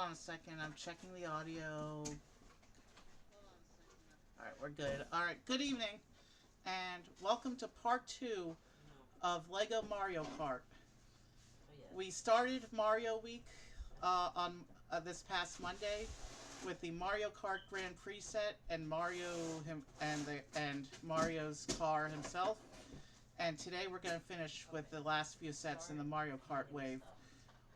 on a second. I'm checking the audio. Alright, we're good. Alright, good evening. And welcome to part 2 of Lego Mario Kart. We started Mario Week on this past Monday with the Mario Kart Grand Prix set and Mario's car himself. And today we're going to finish with the last few sets in the Mario Kart wave.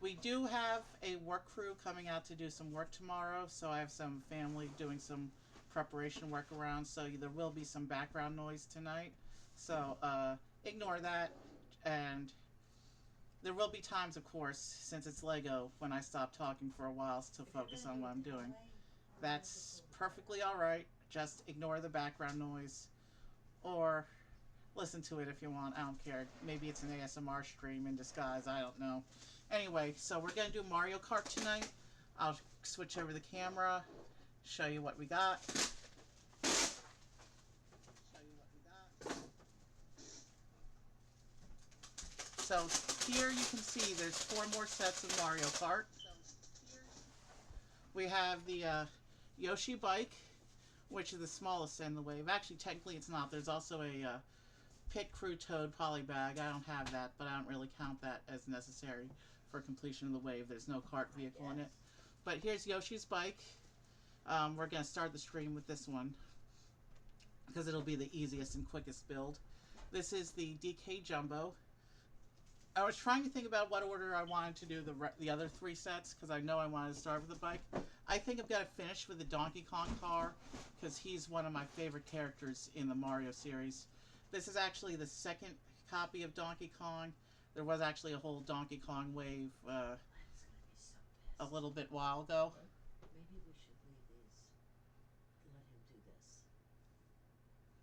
We do have a work crew coming out to do some work tomorrow, so I have some family doing some preparation work around, so there will be some background noise tonight. So ignore that, and there will be times, of course, since it's Lego, when I stop talking for a while to focus on what I'm doing. That's perfectly alright. Just ignore the background noise, or listen to it if you want. I don't care. Maybe it's an ASMR stream in disguise. I don't know. Anyway, so we're going to do Mario Kart tonight. I'll switch over the camera, show you what we got. So here you can see there's 4 more sets of Mario Kart. We have the Yoshi bike, which is the smallest in the wave. Actually, technically it's not. There's also a Pit Crew Toad polybag. I don't have that, but I don't really count that as necessary for completion of the wave. There's no kart vehicle in it. But here's Yoshi's bike. We're going to start the stream with this one because it'll be the easiest and quickest build. This is the DK Jumbo. I was trying to think about what order I wanted to do the other 3 sets because I know I wanted to start with the bike. I think I'm going to finish with the Donkey Kong car because he's one of my favorite characters in the Mario series. This is actually the second copy of Donkey Kong. There was actually a whole Donkey Kong wave a little bit while ago. Maybe we should leave these. Let him do this.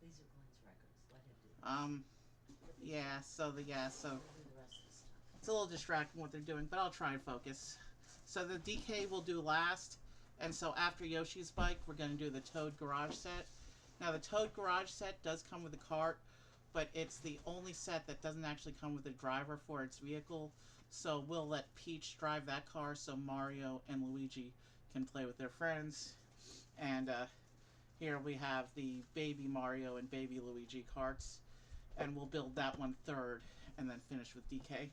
These are Glenn's records. Let him do this. Yeah, so we'll do the rest of the stuff. It's a little distracting what they're doing, but I'll try and focus. So the DK will do last, and so after Yoshi's bike, we're going to do the Toad Garage set. Now the Toad Garage set does come with a kart, but it's the only set that doesn't actually come with a driver for its vehicle, so we'll let Peach drive that car so Mario and Luigi can play with their friends. And here we have the Baby Mario and Baby Luigi karts, and we'll build that one third and then finish with DK.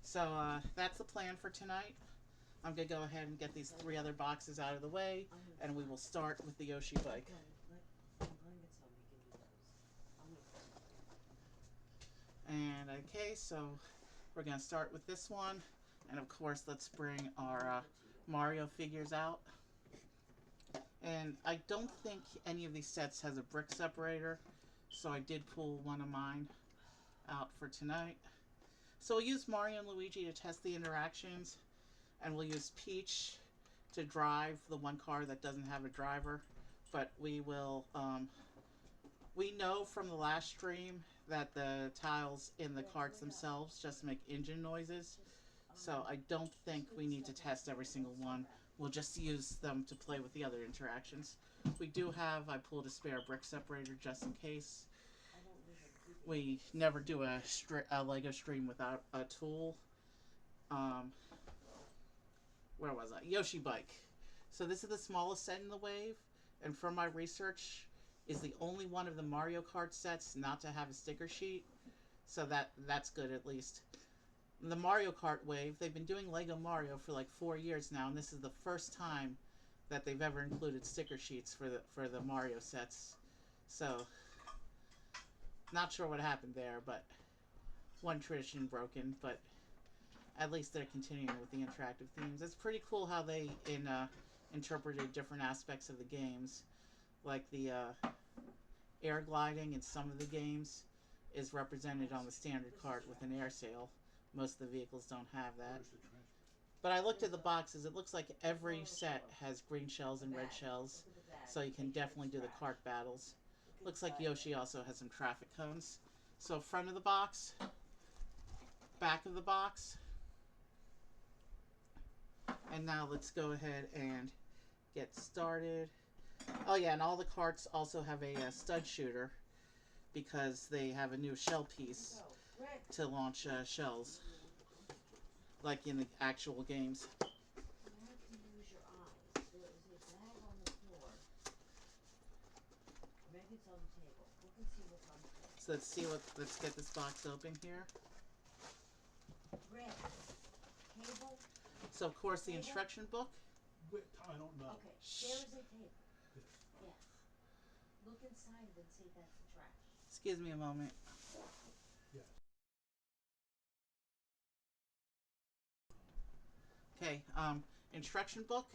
So that's the plan for tonight. I'm going to go ahead and get these 3 other boxes out of the way, and we will start with the Yoshi bike. And okay, so we're going to start with this one. And of course, let's bring our Mario figures out. And I don't think any of these sets has a brick separator, so I did pull one of mine out for tonight. So we'll use Mario and Luigi to test the interactions, and we'll use Peach to drive the one car that doesn't have a driver. But we will, we know from the last stream that the tiles in the carts themselves just make engine noises, so I don't think we need to test every single one. We'll just use them to play with the other interactions. We do have, I pulled a spare brick separator just in case. We never do a Lego stream without a tool. Where was I? Yoshi bike. So this is the smallest set in the wave, and from my research, is the only one of the Mario Kart sets not to have a sticker sheet. So that's good, at least. The Mario Kart wave, they've been doing Lego Mario for like 4 years now, and this is the first time that they've ever included sticker sheets for the Mario sets. So not sure what happened there, but one tradition broken, but at least they're continuing with the interactive themes. It's pretty cool how they interpreted different aspects of the games. Like the air gliding in some of the games is represented on the standard kart with an air sail. Most of the vehicles don't have that. But I looked at the boxes. It looks like every set has green shells and red shells, so you can definitely do the kart battles. Looks like Yoshi also has some traffic cones. So front of the box, back of the box, and now let's go ahead and get started. Oh yeah, and all the carts also have a stud shooter because they have a new shell piece to launch shells, like in the actual games. it's on the table. Look and see what's on the table. So let's get this box open here. Red. Table. So of course the instruction book. I don't know. Okay, there is a table. Yes. Look inside of it and see if that's the trash. Excuse me a moment. Yes. Okay, instruction book.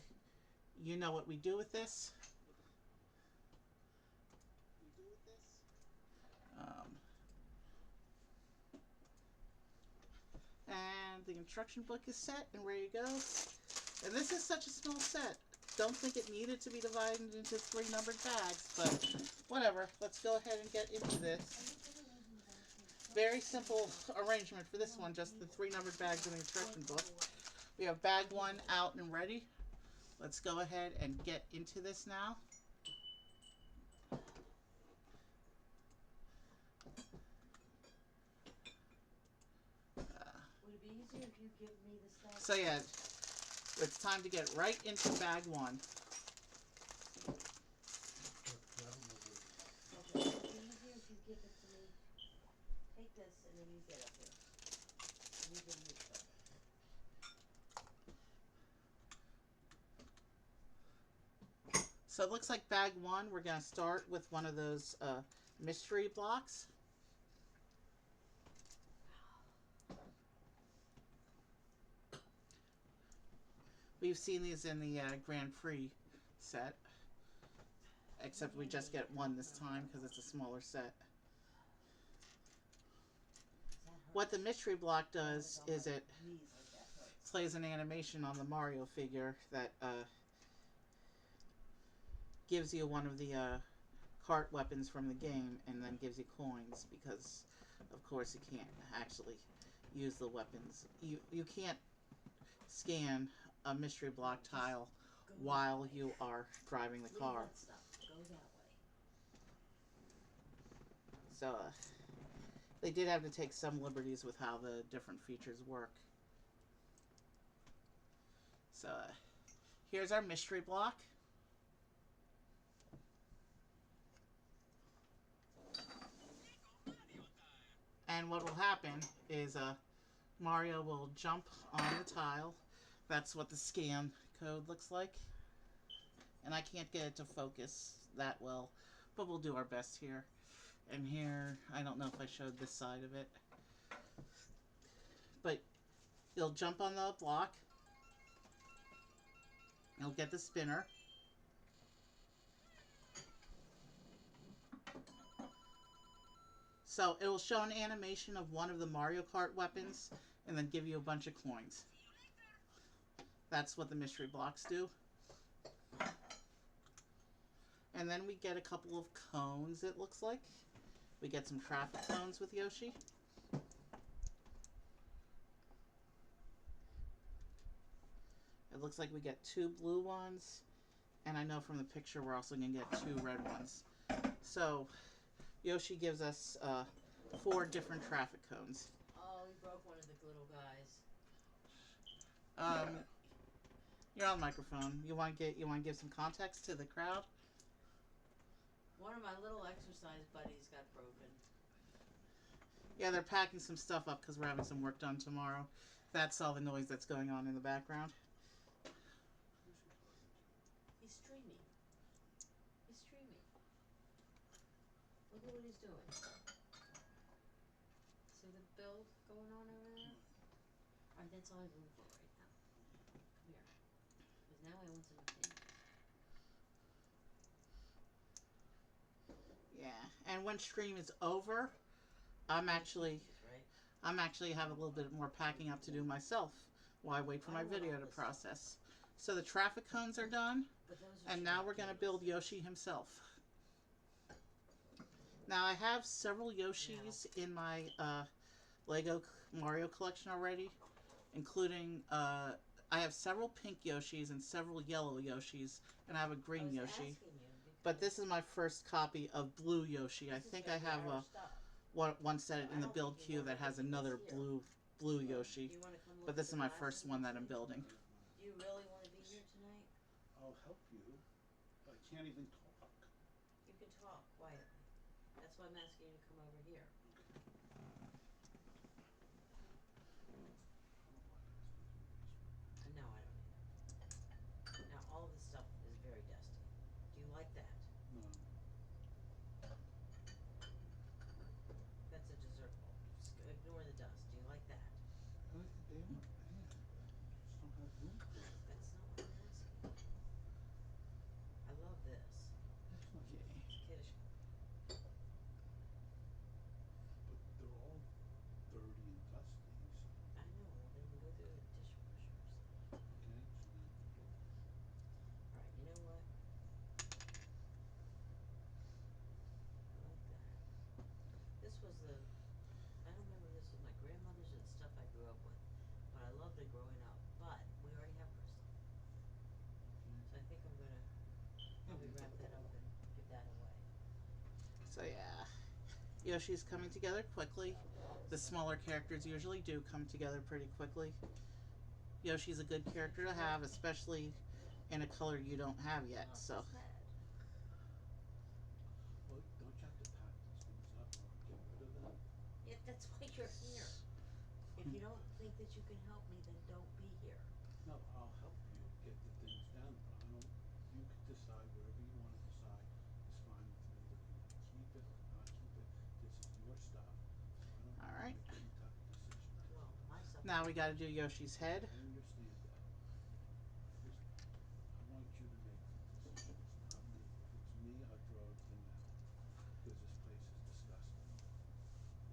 You know what we do with this. And the instruction book is set and ready to go. And this is such a small set. Don't think it needed to be divided into 3 numbered bags, but whatever. Let's go ahead and get into this. Very simple arrangement for this one, just the 3 numbered bags in the instruction book. We have bag 1 out and ready. Let's go ahead and get into this now. Would it be easier if you give me the stuff? So yeah, it's time to get right into bag 1. Okay, would it be easier if you give it to me? Take this and then you get up here. And you give me stuff. So it looks like bag 1, we're going to start with one of those mystery blocks. We've seen these in the Grand Prix set, except we just get 1 this time because it's a smaller set. What the mystery block does is it plays an animation on the Mario figure that gives you one of the kart weapons from the game and then gives you coins because, of course, you can't actually use the weapons. You can't scan a mystery block tile while you are driving the car. Go that way. So they did have to take some liberties with how the different features work. So here's our mystery block. And what will happen is Mario will jump on the tile. That's what the scan code looks like. And I can't get it to focus that well, but we'll do our best here. And here, I don't know if I showed this side of it. But you'll jump on the block. You'll get the spinner. So it will show an animation of one of the Mario Kart weapons and then give you a bunch of coins. That's what the mystery blocks do. And then we get a couple of cones, it looks like. We get some traffic cones with Yoshi. It looks like we get 2 blue ones. And I know from the picture we're also going to get 2 red ones. So Yoshi gives us 4 different traffic cones. Oh, he broke one of the little guys. You're on the microphone. You want to give some context to the crowd? One of my little exercise buddies got broken. Yeah, they're packing some stuff up because we're having some work done tomorrow. That's all the noise that's going on in the background. He's streaming. He's streaming. Look at what he's doing. See the build going on over there? Alright, that's all I have room for right now. Come here. Because now I want some opinions. Yeah, and when stream is over, I'm actually have a little bit more packing up to do myself while I wait for my video to process. So the traffic cones are done, and now we're going to build Yoshi himself. Now I have several Yoshis in my Lego Mario collection already, including I have several pink Yoshis and several yellow Yoshis, and I have a green Yoshi. But this is my first copy of blue Yoshi. I think I have one set in the build queue that has another blue Yoshi. But this is my first one that I'm building. Do you really want to be here tonight? I'll help you, but I can't even talk. You You can talk quietly. That's why I'm asking you to come over here. No, I don't either. Now, all this stuff is very dusty. Do you like that? No. That's a dessert bowl. Just ignore the dust. Do you like that? They aren't bad. Just don't have room for it. That's not what I'm asking. I love this. That's not Okay. It's kiddish. But they're all dirty and dusty, so. I know. Well, they can go through the dishwasher or something. Okay, so then. All right. You know what? I like that. This was the. I don't remember this was my grandmother's or the stuff I grew up with, but I loved it growing up. But we already have crystal, so I think I'm gonna probably wrap that up and give that away. So yeah, Yoshi's coming together quickly. The smaller characters usually do come together pretty quickly. Yoshi's a good character to have, especially in a color you don't have yet. Not So sad. Well, don't you have to pack these things up or get rid of them? Yeah, that's why you're here. If you don't think that you can help me, then don't be here. No, I'll help you get the things down, but I don't, you could decide whatever you wanna decide is fine with me, whether you wanna keep it or not keep it, this is your stuff, so I don't all wanna right. make any type of decision. Well, my stuff. Now we got to do Yoshi's head. I understand that. I want you to make the decisions, not me. If it's me, I'd throw everything out, because this place is disgusting.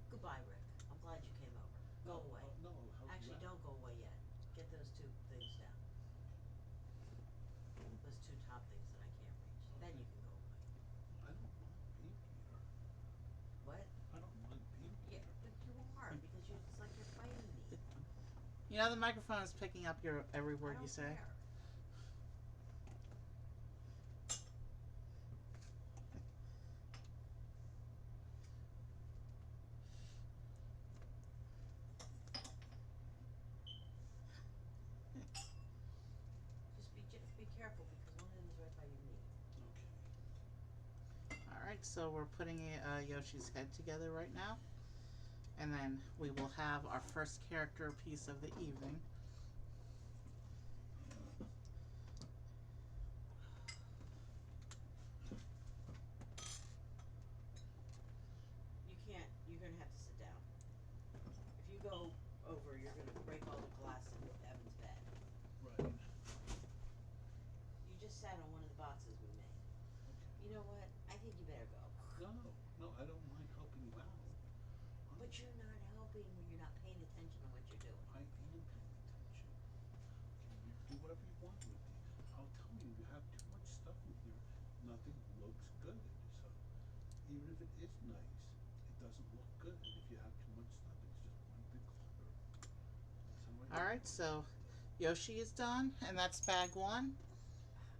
Goodbye, Rick. I'm glad you came over. Go away. No, I'll help you Actually, out. don't go away yet. Get those two things down. Those two top things that I can't reach. Then you can go away. I don't mind being here. What? I don't mind being Yeah, here. but you are because it's like you're fighting me. You know the microphone is picking up your every word I don't you say. care. Just be careful because one of them is right by your knee. Okay. All right, so we're putting Yoshi's head together right now, and then we will have our first character piece of the evening. You can't. You're gonna have to sit down. If you go over, you're gonna break all the glass in Evan's bed. Right. You just sat on one of the boxes we made. Okay. You know what? I think you better go. No, I don't mind helping you out. But you're not helping when you're not paying attention to what you're doing. I am paying attention. Okay, you do whatever you want with these. I'll tell you, you have too much stuff in here. Nothing looks good. So even if it is nice, it doesn't look good if you have too much stuff. It's just one big clutter. That's how I All feel right, about so it. Yoshi is done, and that's bag one.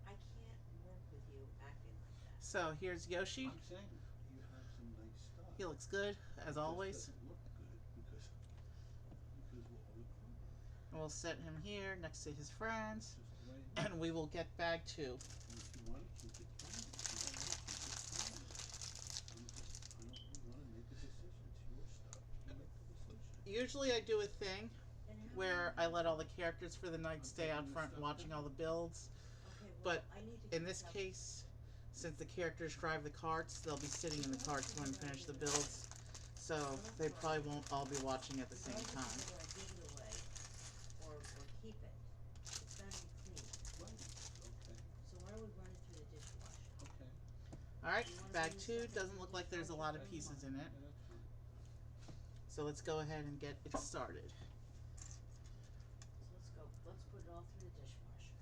I can't work with you acting like that. So here's Yoshi. I'm saying you have some nice stuff. He looks good as always. It doesn't look good because of all the clutter. And we'll set him here next to his friends, Just the way it is. and we will get bag two. And if you want to keep it, fine. If you don't want to keep it, fine. I don't want to make a decision. It's your stuff. You make the decision. Usually I do a thing Then how where do I let all the characters for the night stay out front watching all the builds. Okay, well, But I need to in catch this up. case, since the characters drive the carts, they'll be sitting in the carts when we finish the builds. So they probably won't all be watching at the same Regardless of time. whether I give it away or keep it, it's gonna be clean. Right. Okay. So why don't we run it through the dishwasher? Okay. Alright, You wanna bag do two something doesn't with look the like there's a lot of dishwasher? pieces in it. Yeah, that's fine. So let's go ahead and get it started. So let's put it all through the dishwasher.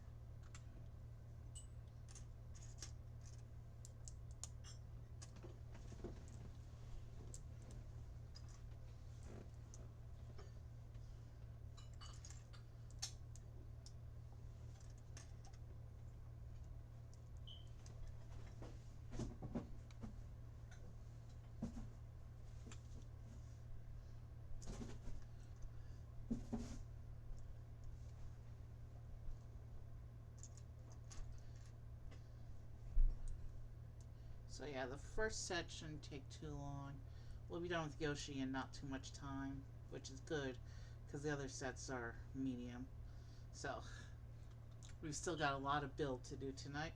So yeah, the first set shouldn't take too long. We'll be done with Yoshi in not too much time, which is good, because the other sets are medium. So, we've still got a lot of build to do tonight.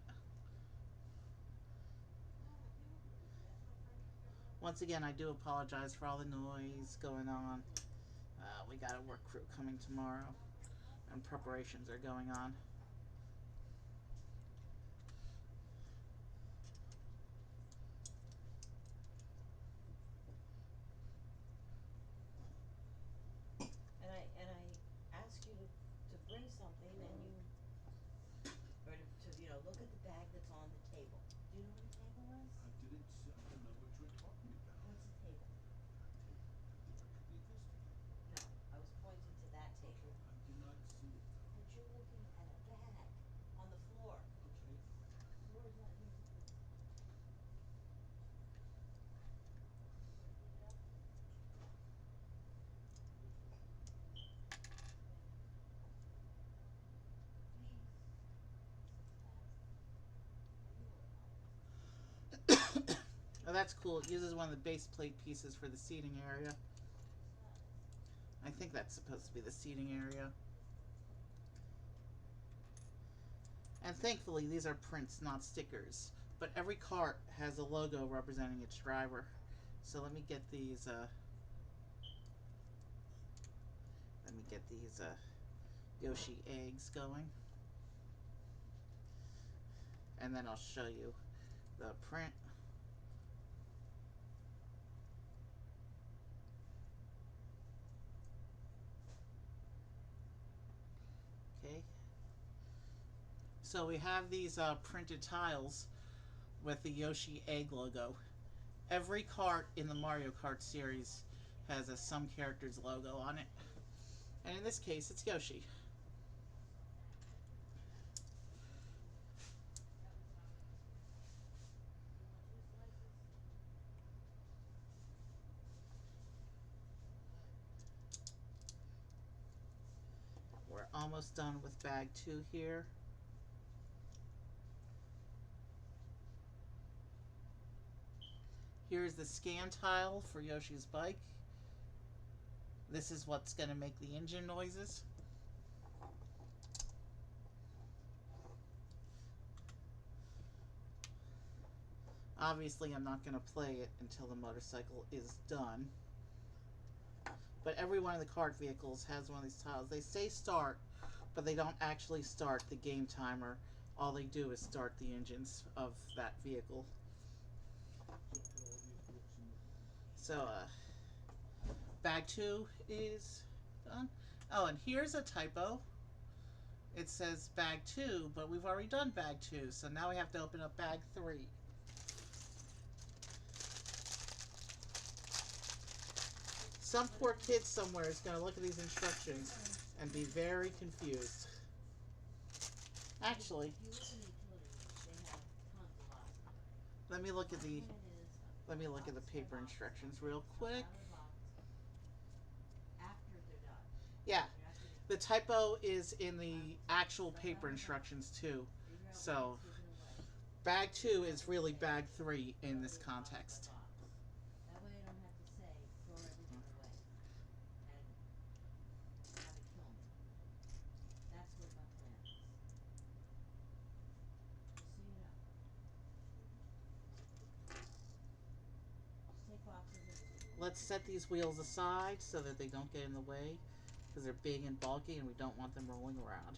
Once again, I do apologize for all the noise going on. We got a work crew coming tomorrow, and preparations are going on. And I ask you to bring something, and you or to look at the bag that's on the table. Do you know what a table is? I didn't see, I don't know what you're talking about. What's a table? That could be this table. No, I was pointing to that table. I did not see it though. But you're looking at a bag on the floor. Okay. The floor is not yours to put. Oh, that's cool. It uses one of the base plate pieces for the seating area. I think that's supposed to be the seating area. And thankfully, these are prints, not stickers. But every cart has a logo representing its driver. So let me get these, Yoshi eggs going. And then I'll show you the print. Okay. So we have these printed tiles with the Yoshi egg logo. Every cart in the Mario Kart series has a some character's logo on it. And in this case, it's Yoshi. We're almost done with bag 2 here. Here's the scan tile for Yoshi's bike. This is what's going to make the engine noises. Obviously, I'm not going to play it until the motorcycle is done. But every one of the kart vehicles has one of these tiles. They say start, but they don't actually start the game timer. All they do is start the engines of that vehicle. So, bag 2 is done. Oh, and here's a typo. It says bag 2, but we've already done bag 2, so now we have to open up bag 3. Some poor kid somewhere is going to look at these instructions and be very confused. Actually, let me look at the paper instructions real quick. Yeah, the typo is in the actual paper instructions too. So, bag 2 is really bag 3 in this context. That way I don't have to say throw everything away and have it kill me. That's what my plan is. Just so you know. Just take boxes and Let's set these wheels aside so that they don't get in the way, because they're big and bulky and we don't want them rolling around.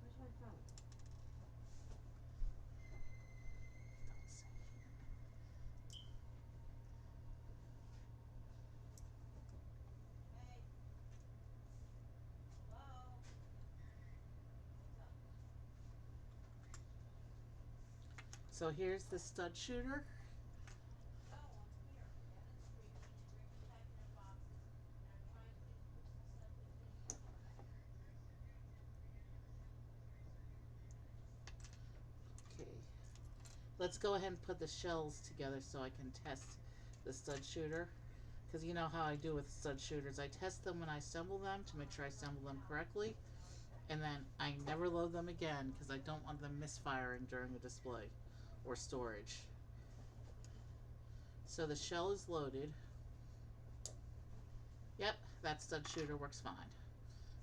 where's my phone? Hey. Hello. So here's the stud shooter. No, I'm here. We have a tree. Rick's packing up boxes, and I'm trying to get some stuff to finish up. Okay. Let's go ahead and put the shells together so I can test the stud shooter. because you know how I do with stud shooters. I test them when I assemble them to make sure I assemble them correctly, and then I never load them again because I don't want them misfiring during a display or storage. So the shell is loaded. Yep, that stud shooter works fine.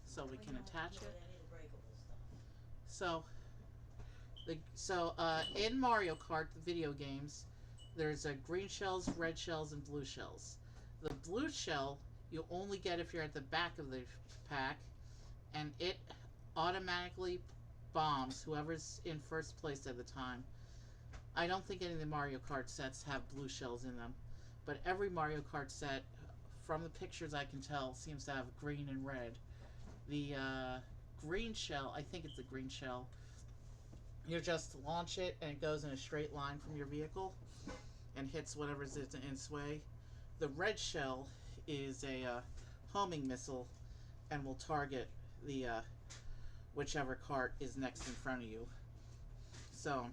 So we can attach it. Any of the breakable stuff. In Mario Kart, the video games, there's green shells, red shells, and blue shells. The blue shell you only get if you're at the back of the pack, and it automatically bombs whoever's in first place at the time. I don't think any of the Mario Kart sets have blue shells in them, but every Mario Kart set, from the pictures I can tell, seems to have green and red. The green shell, I think it's the green shell, you just launch it and it goes in a straight line from your vehicle and hits whatever's in its way. The red shell is a homing missile and will target the whichever cart is next in front of you. So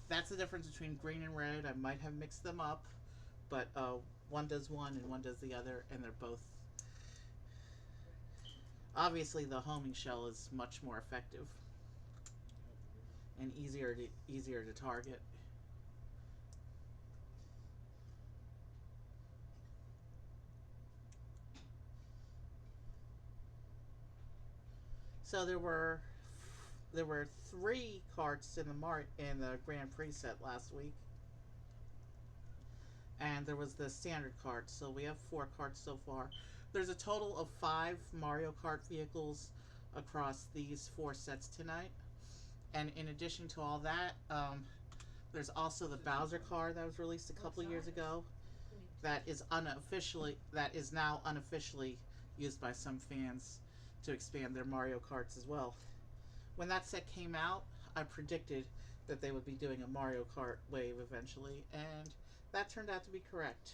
that's the difference between green and red. I might have mixed them up, but one does one and one does the other, and they're both. Obviously, the homing shell is much more effective and easier to target. So there were 3 carts in the Grand Prix set last week, and there was the standard cart. So we have 4 carts so far. There's a total of 5 Mario Kart vehicles across these 4 sets tonight. And in addition to all that, there's also the Bowser car that was released a couple years ago. That is now unofficially used by some fans to expand their Mario Karts as well. When that set came out, I predicted that they would be doing a Mario Kart wave eventually, and that turned out to be correct.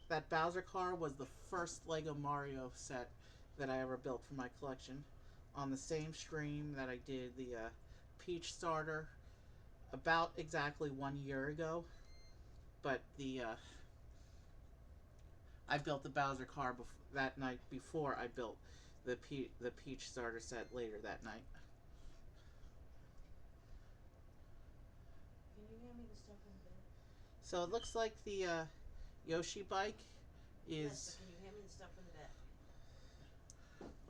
That Bowser car was the first Lego Mario set that I ever built for my collection, on the same stream that I did the Peach starter about exactly 1 year ago. But I built the Bowser car that night before I built the Peach starter set later that night. Can you hand me the stuff in bed? So it looks like the Yoshi bike Yes, is. but can you hand me the stuff in the bed?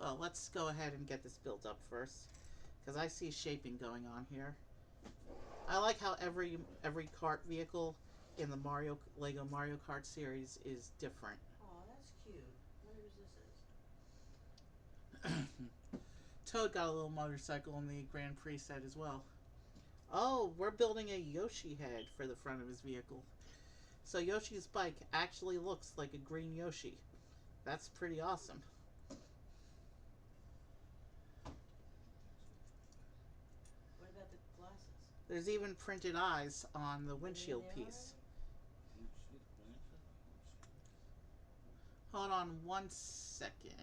Well, let's go ahead and get this built up first, because I see shaping going on here. I like how every kart vehicle in the Lego Mario Kart series is different. Oh, that's cute. Wonder whose this is. Toad got a little motorcycle in the Grand Prix set as well. Oh, we're building a Yoshi head for the front of his vehicle. So Yoshi's bike actually looks like a green Yoshi. That's pretty awesome. What about the glasses? There's even printed eyes on the windshield piece. Hold on 1 second.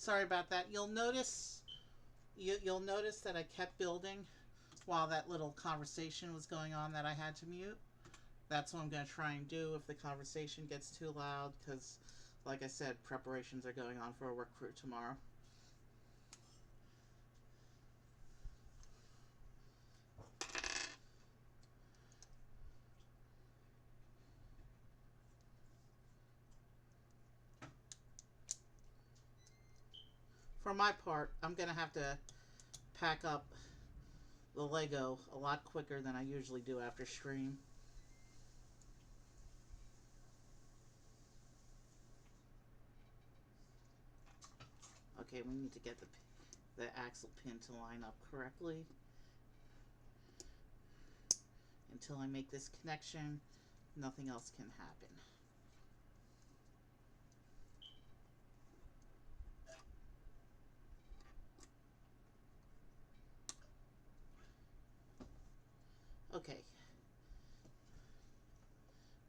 Sorry about that. You'll notice that I kept building while that little conversation was going on that I had to mute. That's what I'm going to try and do if the conversation gets too loud, because, like I said, preparations are going on for a work crew tomorrow. For my part, I'm going to have to pack up the Lego a lot quicker than I usually do after stream. Okay, we need to get the axle pin to line up correctly. Until I make this connection, nothing else can happen. Okay.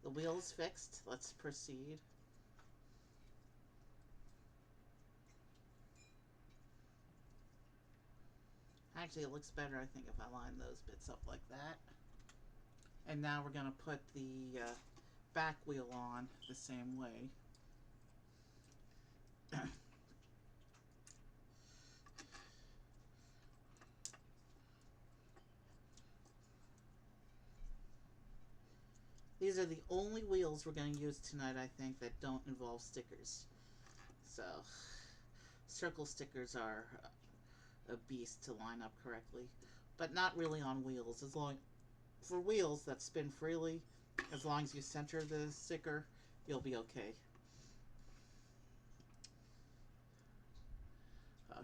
The wheel is fixed. Let's proceed. Actually, it looks better, I think, if I line those bits up like that. And now we're going to put the back wheel on the same way. These are the only wheels we're going to use tonight, I think, that don't involve stickers. So, circle stickers are a beast to line up correctly, but not really on wheels. For wheels that spin freely, as long as you center the sticker, you'll be okay. Oh,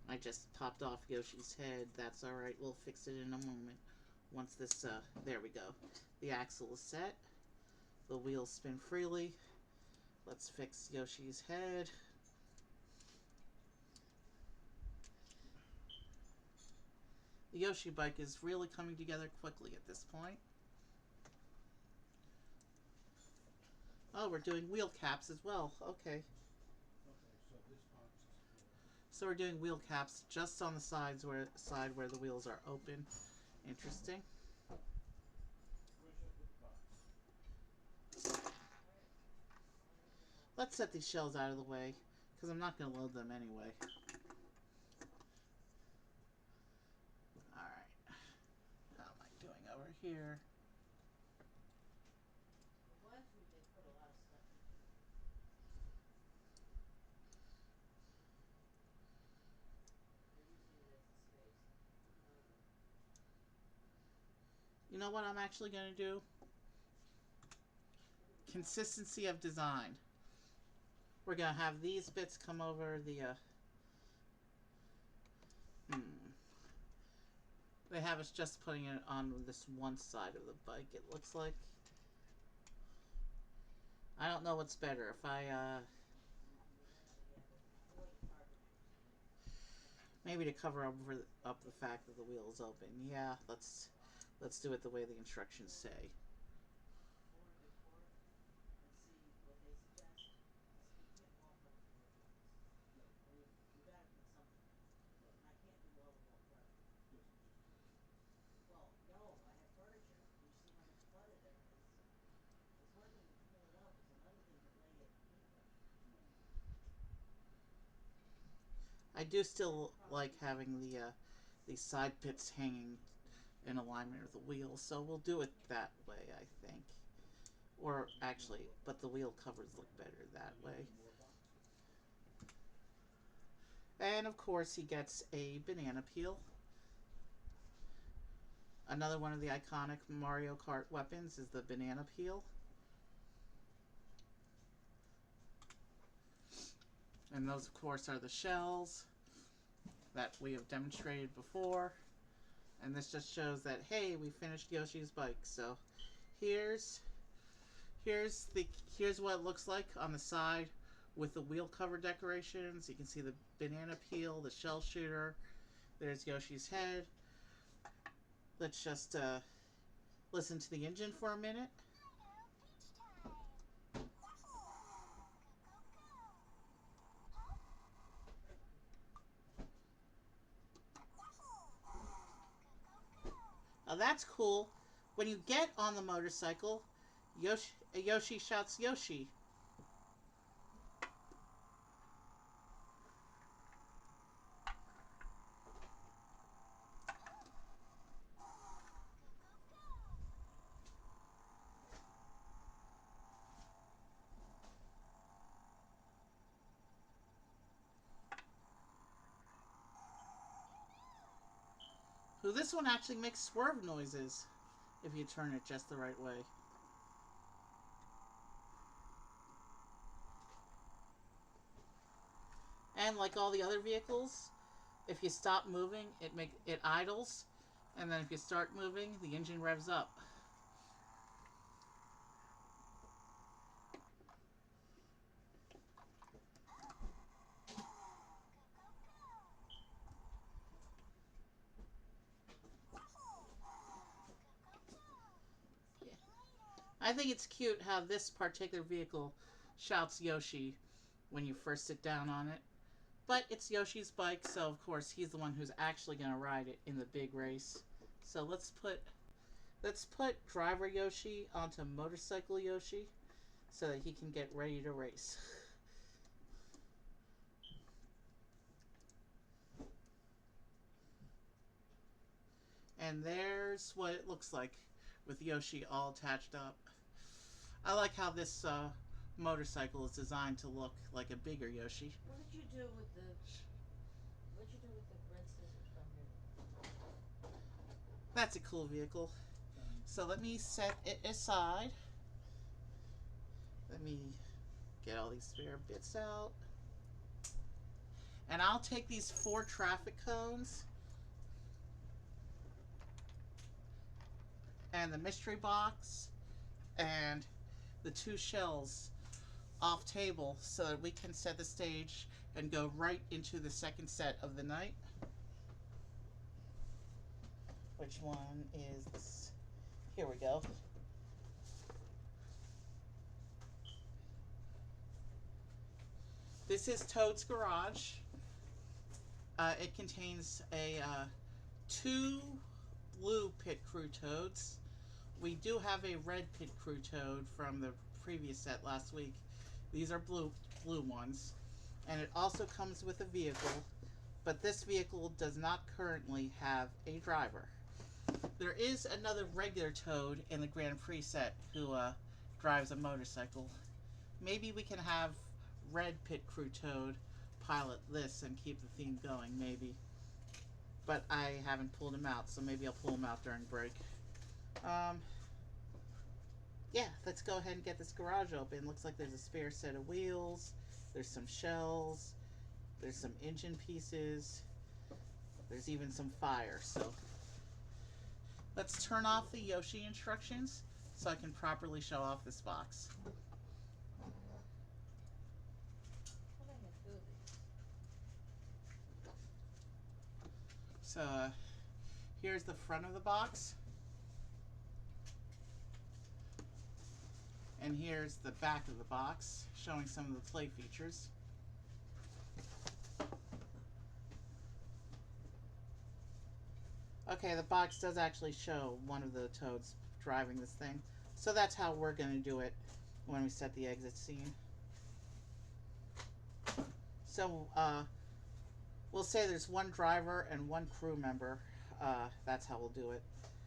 I just popped off Yoshi's head. That's alright, we'll fix it in a moment. Once this, there we go. The axle is set. The wheels spin freely. Let's fix Yoshi's head. The Yoshi bike is really coming together quickly at this point. Oh, we're doing wheel caps as well. Okay. So we're doing wheel caps just on the sides where the wheels are open. Interesting. Let's set these shells out of the way, because I'm not going to load them anyway. Alright. How am I doing over here? You know what I'm actually going to do? Consistency of design. We're going to have these bits come over the, They have us just putting it on this one side of the bike, it looks like. I don't know what's better. If I, maybe to cover up the fact that the wheel is open. Yeah, let's do it the way the instructions say. I do still like having these side pits hanging in alignment with the wheel, so we'll do it that way, I think. Or actually, but the wheel covers look better that way. And of course he gets a banana peel. Another one of the iconic Mario Kart weapons is the banana peel. And those, of course, are the shells that we have demonstrated before. And this just shows that, hey, we finished Yoshi's bike. So here's what it looks like on the side with the wheel cover decorations. You can see the banana peel, the shell shooter. There's Yoshi's head. Let's just listen to the engine for a minute. Oh, that's cool. When you get on the motorcycle, Yoshi shouts Yoshi. Who this one actually makes swerve noises if you turn it just the right way. And like all the other vehicles, if you stop moving, it idles, and then if you start moving, the engine revs up. I think it's cute how this particular vehicle shouts Yoshi when you first sit down on it. But it's Yoshi's bike, so of course he's the one who's actually going to ride it in the big race. So let's put driver Yoshi onto motorcycle Yoshi so that he can get ready to race. And there's what it looks like with Yoshi all attached up. I like how this motorcycle is designed to look like a bigger Yoshi. What did you do with the? What'd you do with the red scissors on your? That's a cool vehicle. So let me set it aside. Let me get all these spare bits out. And I'll take these 4 traffic cones and the mystery box and the 2 shells off table so that we can set the stage and go right into the second set of the night. Which one is this? Here we go. This is Toad's Garage. It contains 2 blue pit crew toads. We do have a red pit crew toad from the previous set last week. These are blue ones. And it also comes with a vehicle, but this vehicle does not currently have a driver. There is another regular toad in the Grand Prix set who drives a motorcycle. Maybe we can have red pit crew toad pilot this and keep the theme going, maybe. But I haven't pulled him out, so maybe I'll pull him out during break. Yeah, let's go ahead and get this garage open. Looks like there's a spare set of wheels. There's some shells. There's some engine pieces. There's even some fire. So let's turn off the Yoshi instructions so I can properly show off this box. So here's the front of the box. And here's the back of the box, showing some of the play features. Okay, the box does actually show one of the toads driving this thing. So that's how we're going to do it when we set the exit scene. So, we'll say there's 1 driver and 1 crew member. That's how we'll do it.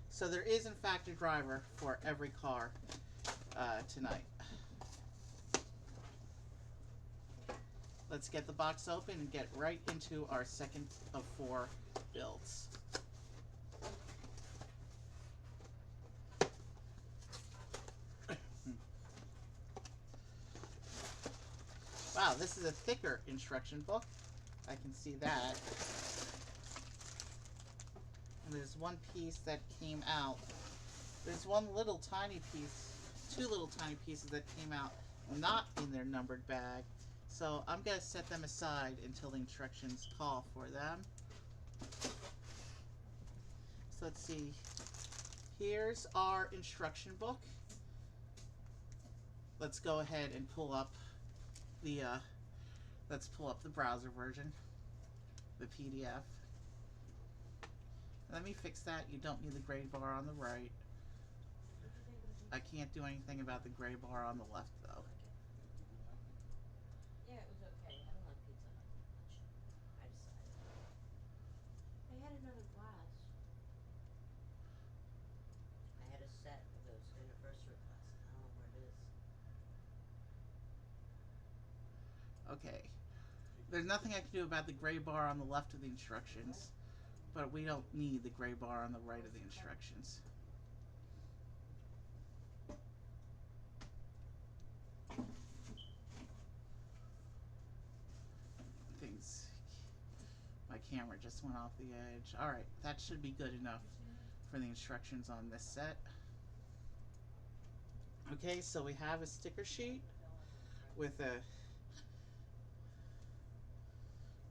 So there is, in fact, a driver for every car tonight. Let's get the box open and get right into our second of 4 builds. Wow, this is a thicker instruction book. I can see that. And there's 1 piece that came out. There's 1 little tiny piece, 2 little tiny pieces that came out not in their numbered bag. So I'm going to set them aside until the instructions call for them. So let's see. Here's our instruction book. Let's go ahead and pull up the browser version, the PDF. Let me fix that. You don't need the gray bar on the right. What do you think of the I pizza? can't do anything about the gray bar on the left, though. Like it? Did you like it? Yeah, it was okay. I don't like Pizza Hut that much. I decided. They had another glass. I had a set of those anniversary glasses. I don't know where it is. Okay. There's nothing I can do about the gray bar on the left of the instructions, but we don't need the gray bar on the right of the instructions. Things. My camera just went off the edge. Alright, that should be good enough for the instructions on this set. Okay, so we have a sticker sheet with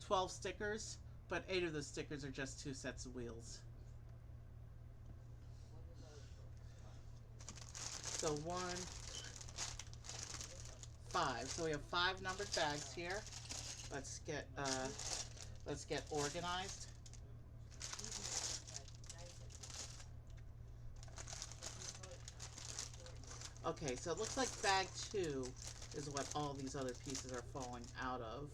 12 stickers, but 8 of those stickers are just 2 sets of wheels. What are those So 1, 5. So we have 5 numbered bags here. Let's get organized. Okay, so it looks like bag 2 is what all these other pieces are falling out of.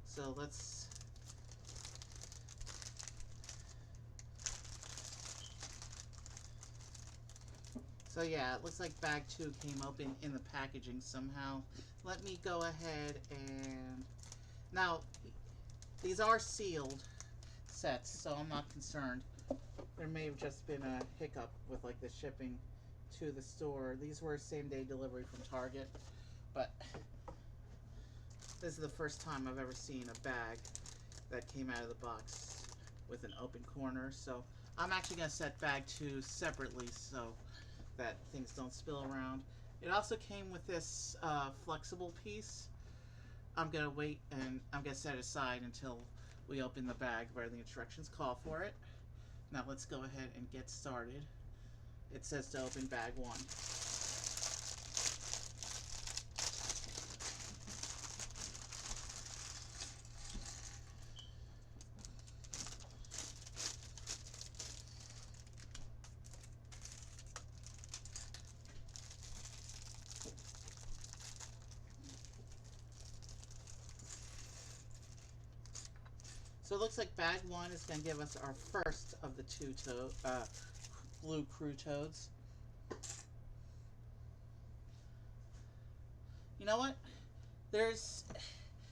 So let's So yeah, it looks like bag 2 came open in the packaging somehow. Let me go ahead and now these are sealed sets, so I'm not concerned. There may have just been a hiccup with like the shipping to the store. These were same-day delivery from Target, but this is the first time I've ever seen a bag that came out of the box with an open corner. So I'm actually going to set bag 2 separately so that things don't spill around. It also came with this flexible piece. I'm going to wait and I'm going to set it aside until we open the bag where the instructions call for it. Now let's go ahead and get started. It says to open bag 1. So it looks like bag 1 is going to give us our first of the 2 blue crew toads. You know what?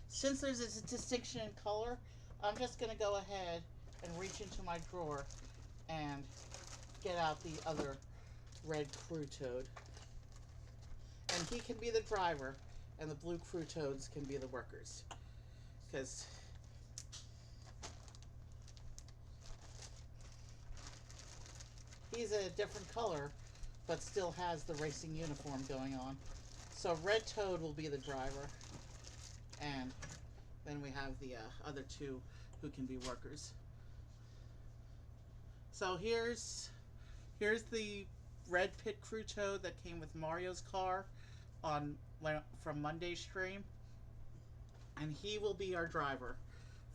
Since there's a distinction in color, I'm just going to go ahead and reach into my drawer and get out the other red crew toad. And he can be the driver, and the blue crew toads can be the workers. Because he's a different color, but still has the racing uniform going on. So red toad will be the driver, and then we have the other 2 who can be workers. So here's the red pit crew toad that came with Mario's car from Monday's stream, and he will be our driver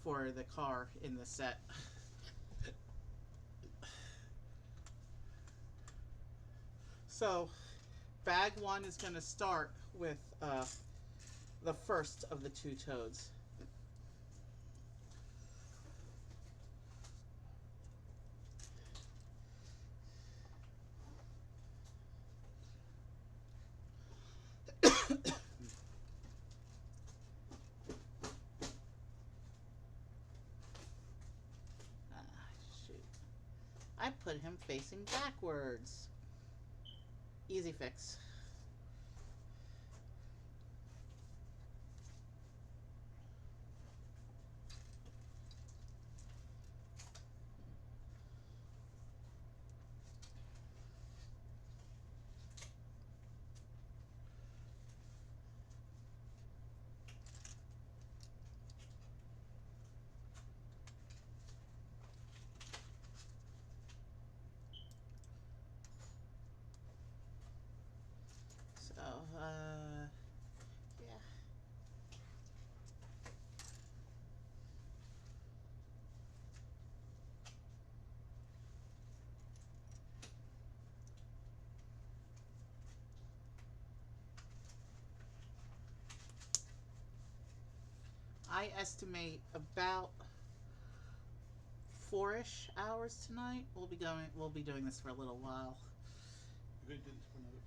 for the car in the set. So bag 1 is going to start with the first of the 2 toads. Shoot. I put him facing backwards. Easy fix. I estimate about 4-ish hours tonight. We'll be doing this for a little while. You're gonna do this for another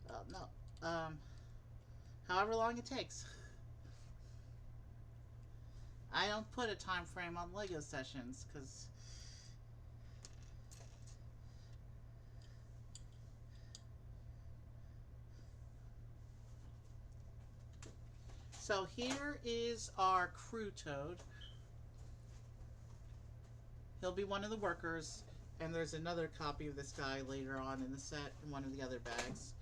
4 hours? No. However long it takes. I don't put a time frame on Lego sessions because so here is our crew toad. He'll be one of the workers, and there's another copy of this guy later on in the set in one of the other bags.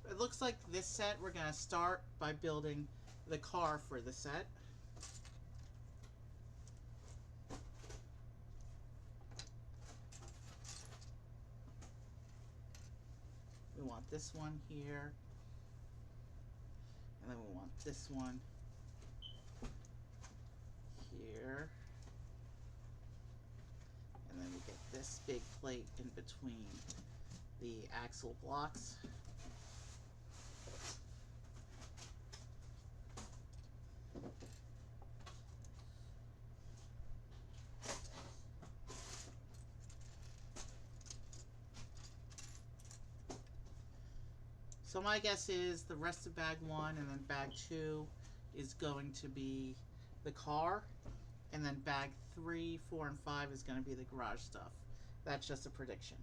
It looks like this set we're going to start by building the car for the set. We want this one here, and then we want this one here, and then we get this big plate in between the axle blocks. So my guess is the rest of bag 1 and then bag 2 is going to be the car, and then bag 3, 4, and 5 is going to be the garage stuff. That's just a prediction.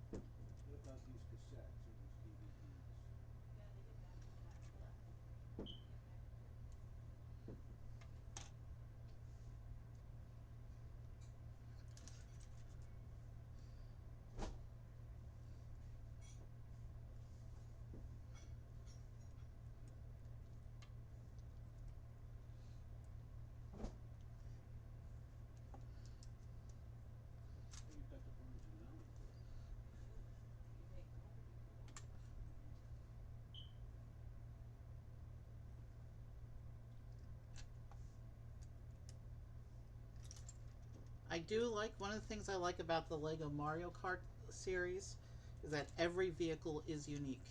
What about these cassettes or these DVDs? Yeah, they get back to back. What? They get back to back. Hey, you've got the Barnes and Noble book. You make copies if you want. I do like, one of the things I like about the Lego Mario Kart series is that every vehicle is unique.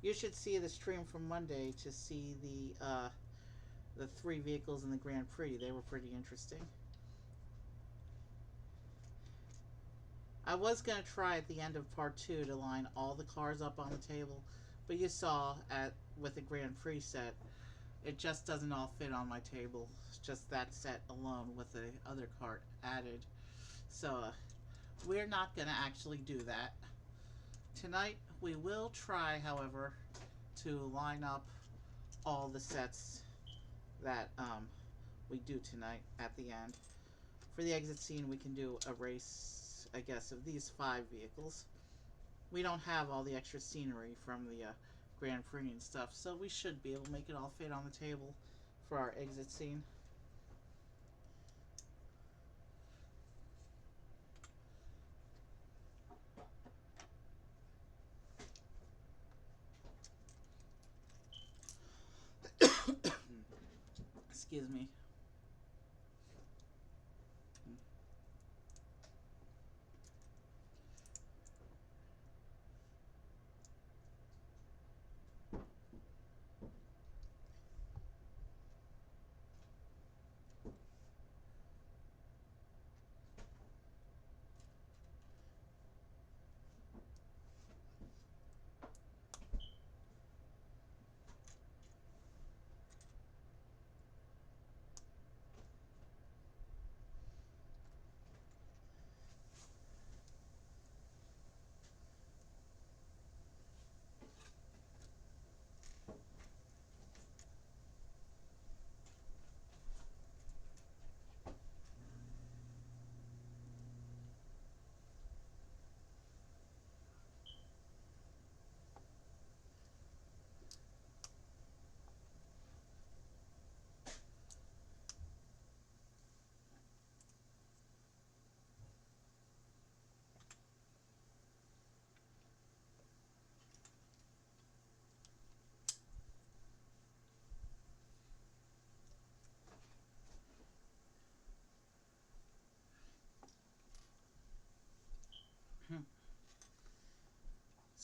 You should see the stream from Monday to see the 3 vehicles in the Grand Prix. They were pretty interesting. I was going to try at the end of part 2 to line all the cars up on the table, but you saw with the Grand Prix set, it just doesn't all fit on my table. It's just that set alone with the other cart added. So we're not going to actually do that. Tonight we will try, however, to line up all the sets that we do tonight at the end. For the exit scene, we can do a race, I guess, of these 5 vehicles. We don't have all the extra scenery from the Grand Prix and stuff, so we should be able to make it all fit on the table for our exit scene. Excuse me.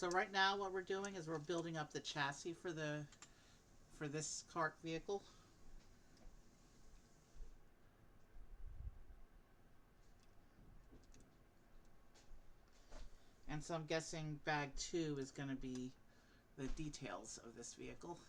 So right now what we're doing is we're building up the chassis for this kart vehicle. And so I'm guessing bag 2 is going to be the details of this vehicle.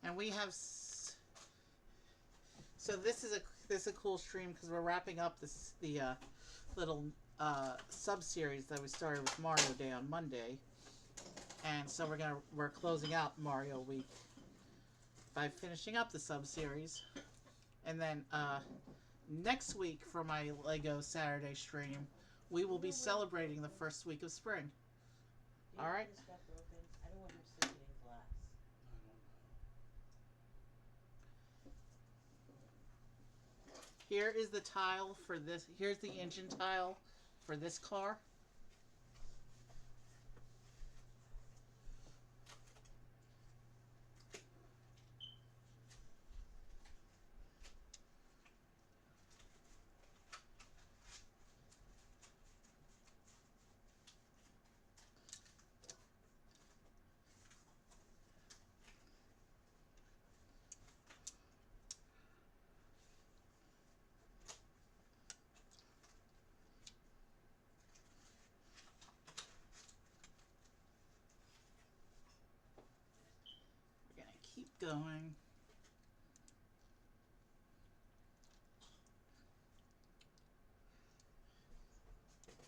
And we have so this is a cool stream because we're wrapping up the little sub series that we started with Mario Day on Monday, and so we're closing out Mario Week by finishing up the sub series, and then next week for my Lego Saturday stream, we will be celebrating the first week of spring. All right. This got broken. I don't want him sticking in glass. I don't know. Here is the tile for this. Here's the engine tile for this car. We're gonna keep going. Okay.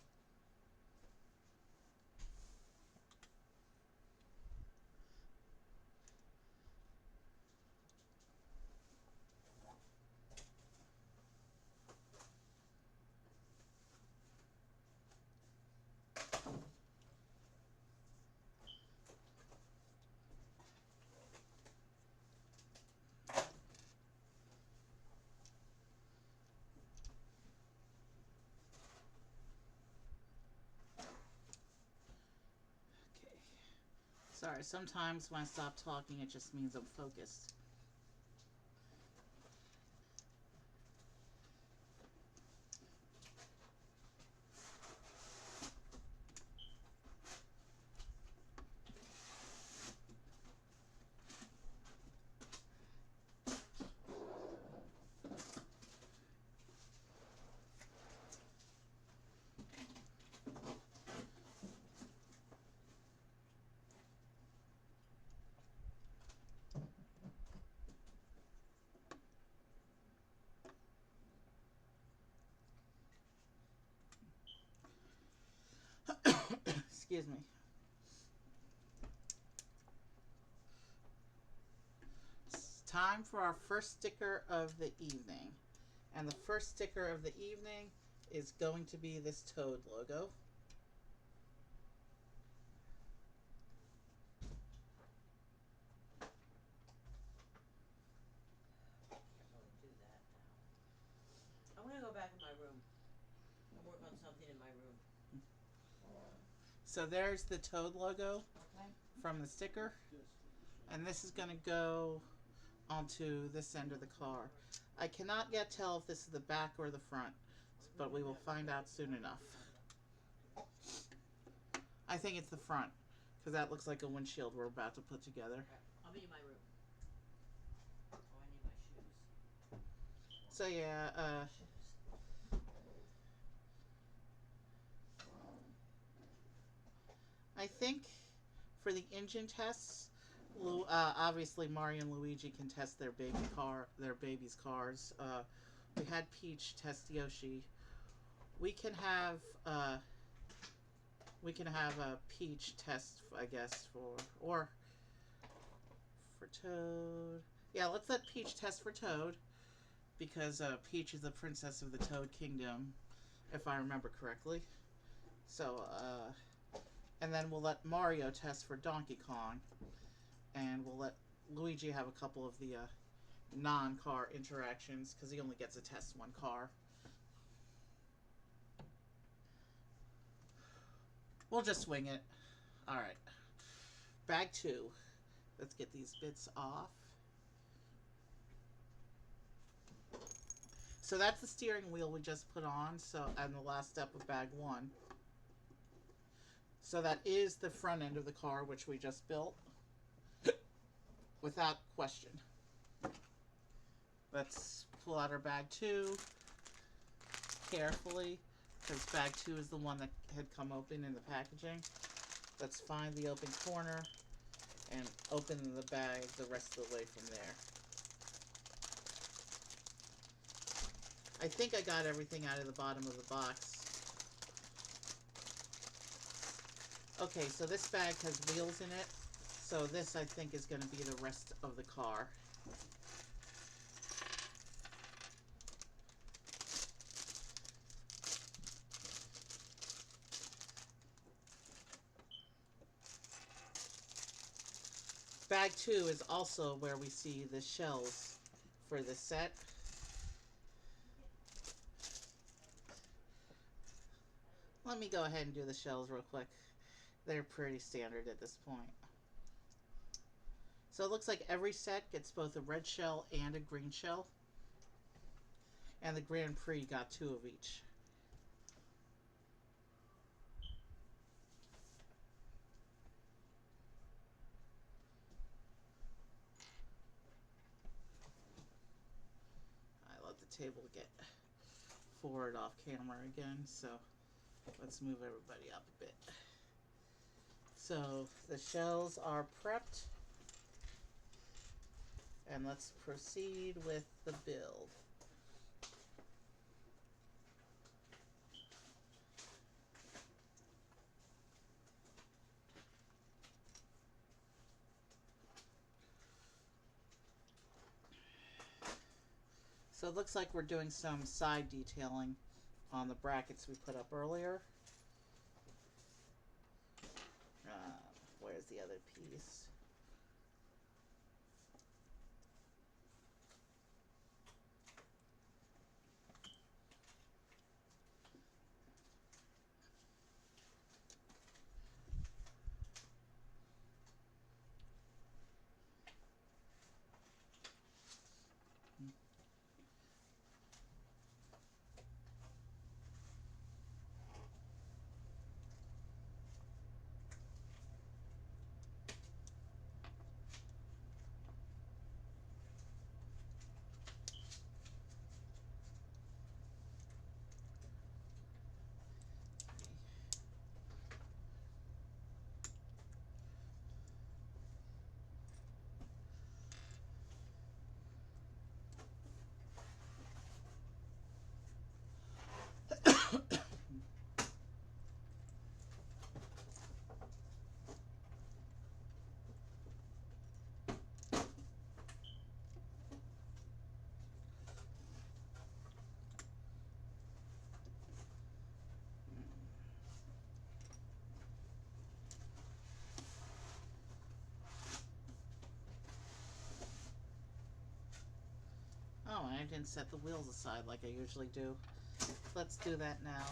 Sorry, sometimes when I stop talking, it just means I'm focused. Excuse me. It's time for our first sticker of the evening. And the first sticker of the evening is going to be this Toad logo. Can't really do that now. I'm gonna go back in my room and work on something in my room. So there's the Toad logo Okay? from the sticker. And this is going to go onto this end of the car. I cannot yet tell if this is the back or the front, but we will find out soon enough. I think it's the front, because that looks like a windshield we're about to put together. Alright, I'll be in my room. Oh, I need my shoes. So yeah, I think for the engine tests, obviously Mario and Luigi can test their baby's cars. We had Peach test Yoshi. We can have we can have a Peach test, I guess, or for Toad. Yeah, let's let Peach test for Toad, because Peach is the princess of the Toad Kingdom, if I remember correctly. So, and then we'll let Mario test for Donkey Kong, and we'll let Luigi have a couple of the non-car interactions, because he only gets to test one car. We'll just wing it. Alright. Bag 2. Let's get these bits off. So that's the steering wheel we just put on, so, and the last step of bag 1. So that is the front end of the car, which we just built. Without question. Let's pull out our bag 2 carefully, because bag 2 is the one that had come open in the packaging. Let's find the open corner and open the bag the rest of the way from there. I think I got everything out of the bottom of the box. Okay, so this bag has wheels in it, so this I think is going to be the rest of the car. Bag 2 is also where we see the shells for the set. Let me go ahead and do the shells real quick. They're pretty standard at this point. So it looks like every set gets both a red shell and a green shell. And the Grand Prix got 2 of each. I let the table get forward off camera again, so let's move everybody up a bit. So the shells are prepped, and let's proceed with the build. So it looks like we're doing some side detailing on the brackets we put up earlier. Where's the other piece? Oh, and I didn't set the wheels aside like I usually do. Let's do that now.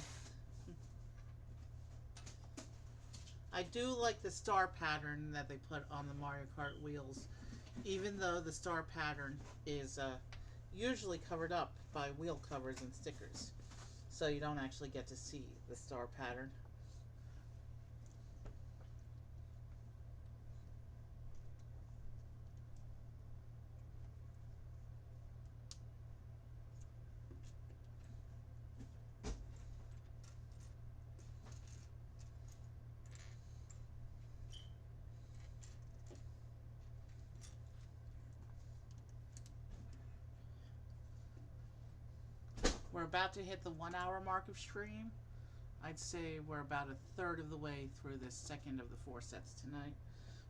I do like the star pattern that they put on the Mario Kart wheels, even though the star pattern is usually covered up by wheel covers and stickers, so you don't actually get to see the star pattern. We're about to hit the 1 hour mark of stream. I'd say we're about a third of the way through this second of the 4 sets tonight.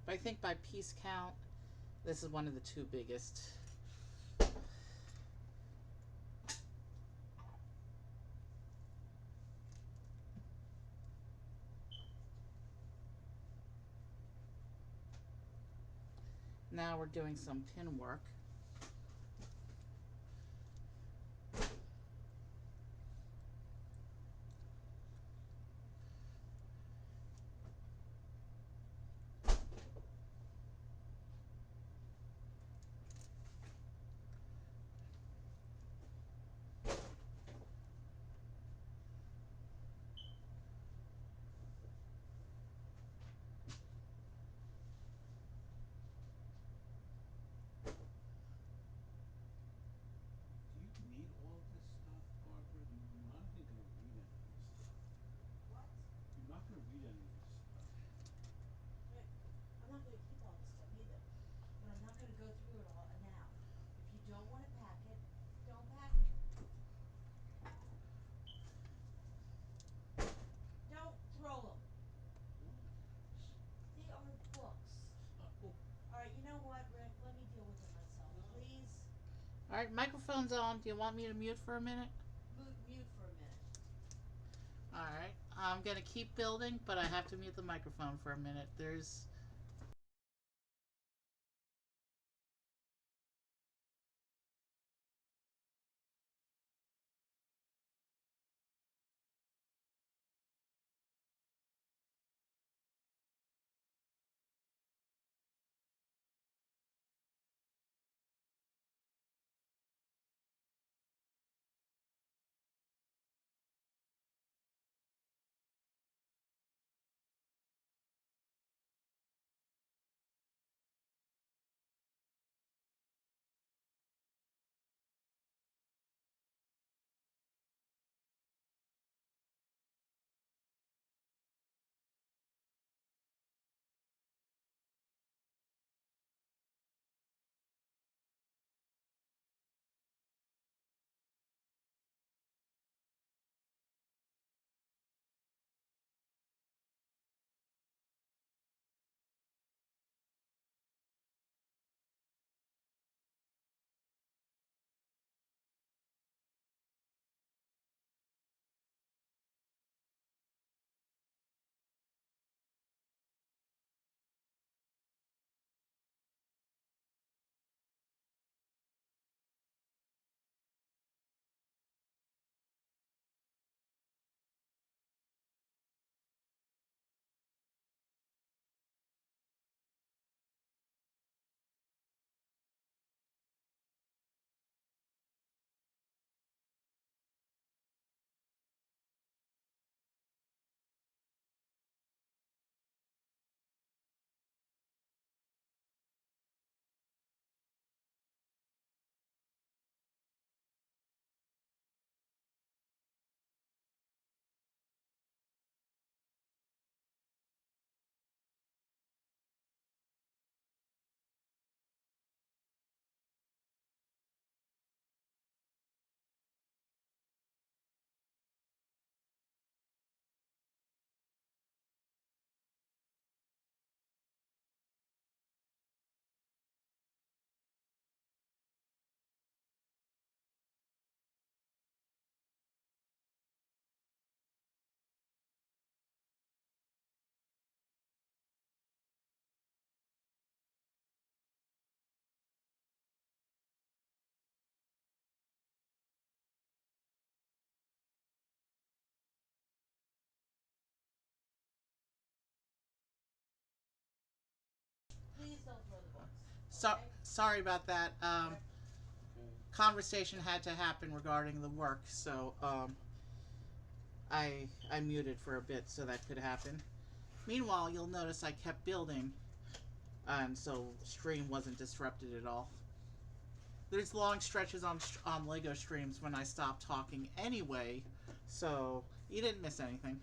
But I think by piece count, this is one of the 2 biggest. Now we're doing some pin work. Do you need all this stuff, Barbara? You're not even gonna read any of this stuff. What? You're not gonna read any of this stuff. Rick, I'm not gonna keep all this stuff either, but I'm not gonna go through it all now. If you don't wanna pack it, don't pack it. Don't throw them. They are books. Alright, you know what, Rick? Let me deal with it myself, please. Alright, microphone's on. Do you want me to mute for a minute? Mute for a minute. Alright. I'm gonna keep building, but I have to mute the microphone for a minute. There's Please don't throw the books. so Okay? sorry about that. Okay. Conversation had to happen regarding the work, so I muted for a bit so that could happen. Meanwhile, you'll notice I kept building, and so stream wasn't disrupted at all. There's long stretches on Lego streams when I stop talking anyway, so you didn't miss anything.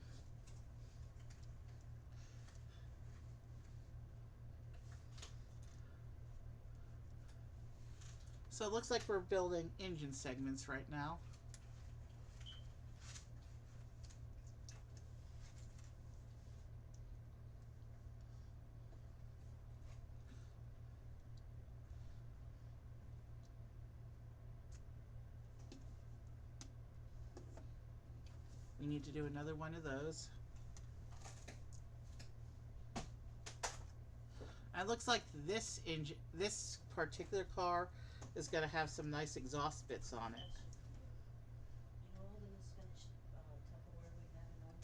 So it looks like we're building engine segments right now. You need to do another one of those. And it looks like this particular car is going to have some nice exhaust bits on it. That should be good. You know all the misfinished Tupperware we have at home?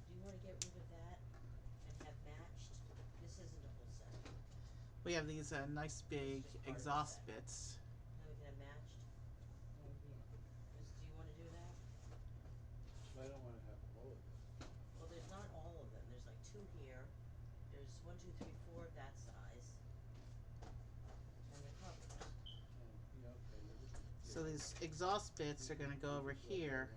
Do you wanna get rid of that and have matched? This isn't a full set. We have these nice big Just part of the exhaust set. bits. Then we can have matched. Do you wanna do that? I don't wanna have all of it. Well, there's not all of them. There's like two here. There's 1, 2, 3, 4 of that size. And the covers. Yeah, okay, So these exhaust bits are going to go over here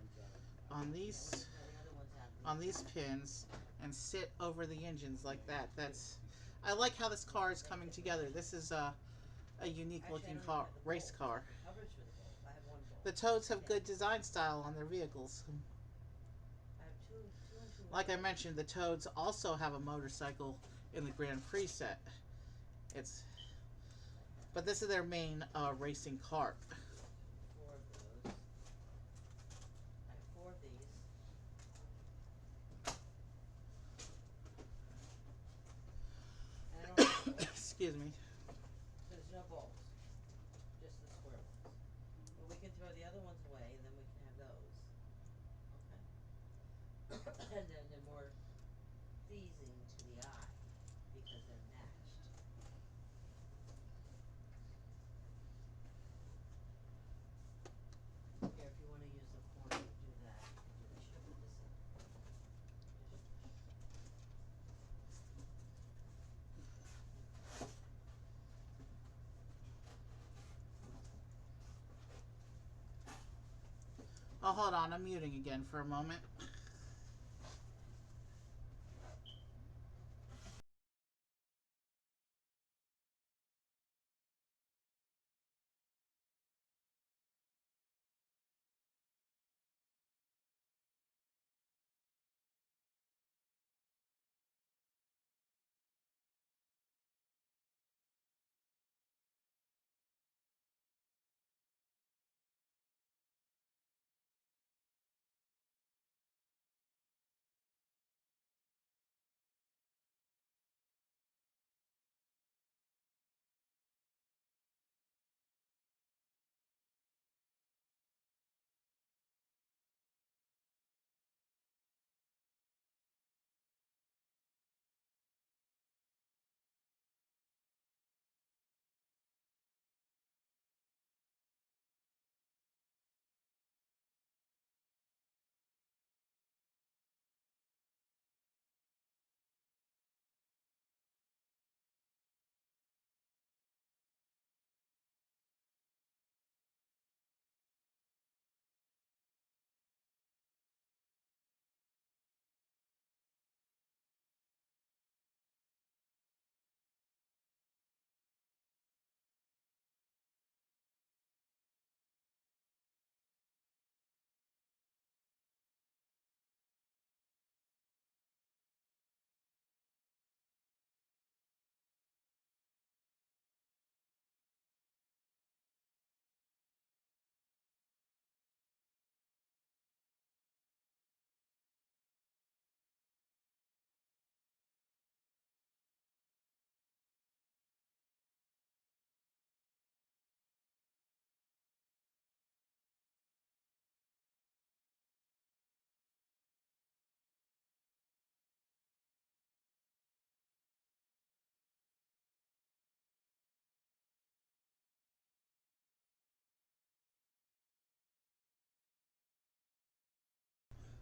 on Yeah, we these can throw the other ones out. on these pins and sit over the engines like that. I like how this car is coming together. This is a unique Actually, looking I don't even car, have the race bolts. car. The covers for the bolt. I have one bolt. The Toads have Okay. good design style on their vehicles. I have two and two. Like I mentioned, the Toads also have a motorcycle in the Grand Prix set. But this is their main racing cart. Four of those. I have 4 of these. And I don't have bolts. Excuse me. There's no bolts. Just the square ones. But we can throw the other ones away and then we can have those. Okay? And then they're more pleasing to the eye because they're matched. Here, if you wanna use the corner to do that, you can do this. Oh, hold on. I'm muting again for a moment.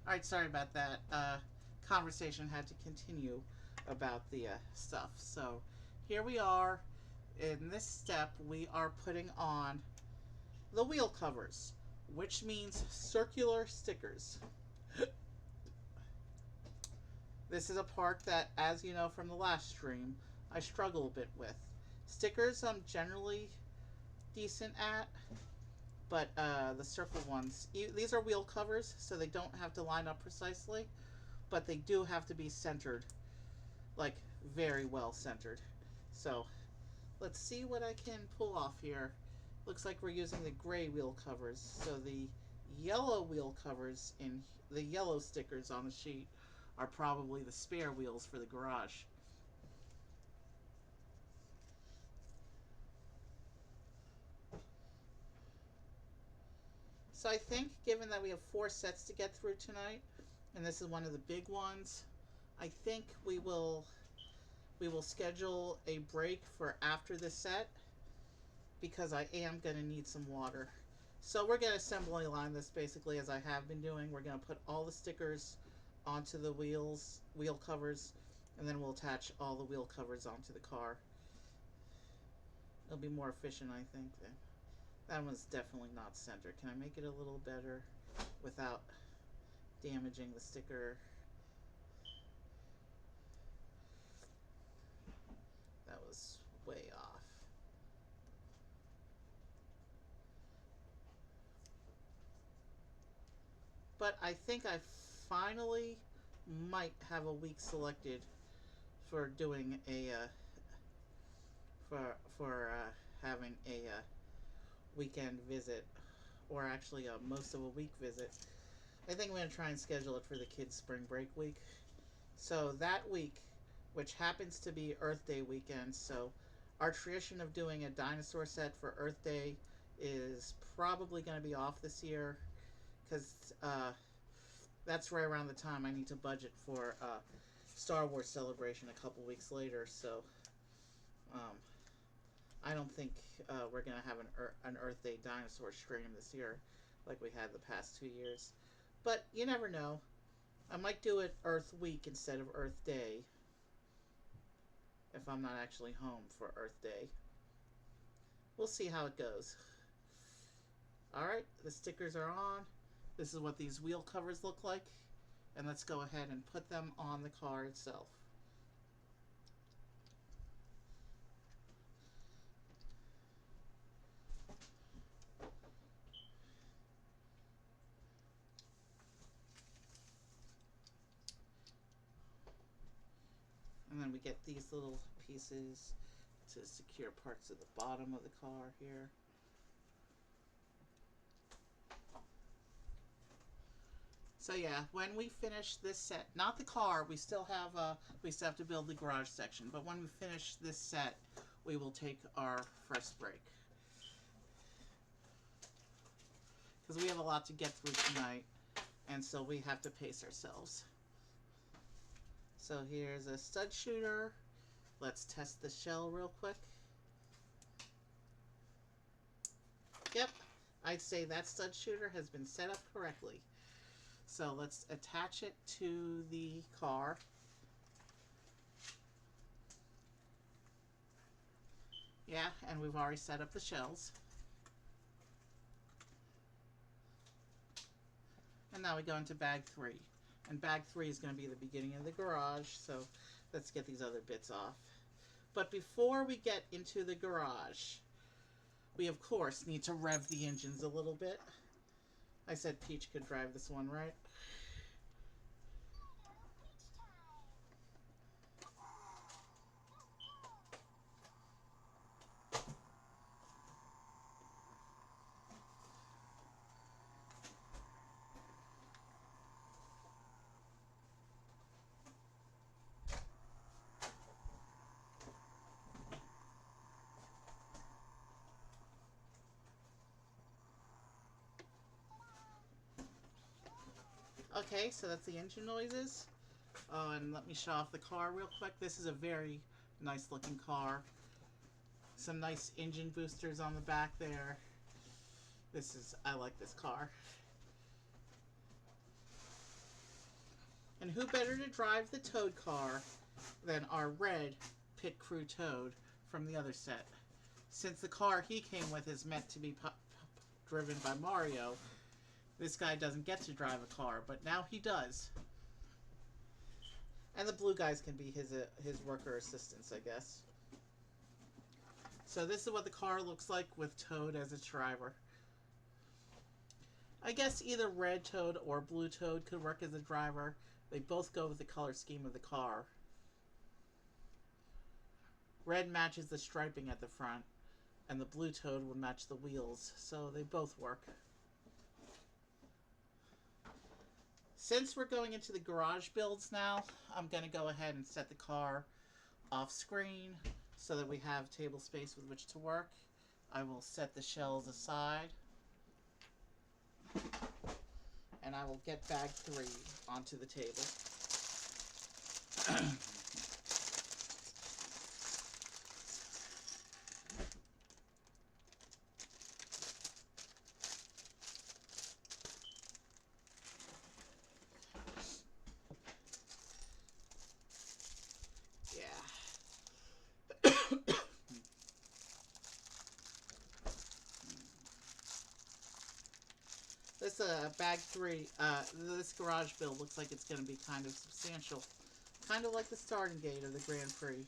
Alright, sorry about that. Conversation had to continue about the stuff. So, here we are. In this step, we are putting on the wheel covers, which means circular stickers. This is a part that, as you know from the last stream, I struggle a bit with. Stickers I'm generally decent at, but the circle ones, these are wheel covers, so they don't have to line up precisely, but they do have to be centered, like very well centered. So let's see what I can pull off here. Looks like we're using the gray wheel covers, so the yellow wheel covers in the yellow stickers on the sheet are probably the spare wheels for the garage. So I think, given that we have 4 sets to get through tonight, and this is one of the big ones, I think we will schedule a break for after the set because I am going to need some water. So we're going to assembly line this basically as I have been doing. We're going to put all the stickers onto the wheel covers, and then we'll attach all the wheel covers onto the car. It'll be more efficient, I think. That one's definitely not centered. Can I make it a little better without damaging the sticker? That was way off. But I think I finally might have a week selected for doing a for having a weekend visit, or actually most of a week visit. I think I'm going to try and schedule it for the kids' spring break week. So that week, which happens to be Earth Day weekend, so our tradition of doing a dinosaur set for Earth Day is probably going to be off this year because that's right around the time I need to budget for Star Wars Celebration a couple weeks later. So um, I don't think we're going to have an Earth Day dinosaur stream this year like we had the past 2 years. But you never know. I might do it Earth Week instead of Earth Day if I'm not actually home for Earth Day. We'll see how it goes. Alright, the stickers are on. This is what these wheel covers look like. And let's go ahead and put them on the car itself. And then we get these little pieces to secure parts of the bottom of the car here. So yeah, when we finish this set, not the car, we still have to build the garage section. But when we finish this set, we will take our first break because we have a lot to get through tonight, and so we have to pace ourselves. So here's a stud shooter. Let's test the shell real quick. Yep, I'd say that stud shooter has been set up correctly. So let's attach it to the car. Yeah, and we've already set up the shells. And now we go into bag 3. And bag 3 is going to be the beginning of the garage, so let's get these other bits off. But before we get into the garage, we of course need to rev the engines a little bit. I said Peach could drive this one, right? Okay, so that's the engine noises. Oh, and let me show off the car real quick. This is a very nice looking car. Some nice engine boosters on the back there. I like this car. And who better to drive the Toad car than our red Pit Crew Toad from the other set? Since the car he came with is meant to be driven by Mario, this guy doesn't get to drive a car, but now he does. And the blue guys can be his worker assistants, I guess. So this is what the car looks like with Toad as its driver. I guess either red Toad or blue Toad could work as a driver. They both go with the color scheme of the car. Red matches the striping at the front, and the blue Toad would match the wheels, so they both work. Since we're going into the garage builds now, I'm going to go ahead and set the car off screen so that we have table space with which to work. I will set the shells aside, and I will get bag 3 onto the table. This bag 3, this garage build looks like it's going to be kind of substantial. Kind of like the starting gate of the Grand Prix.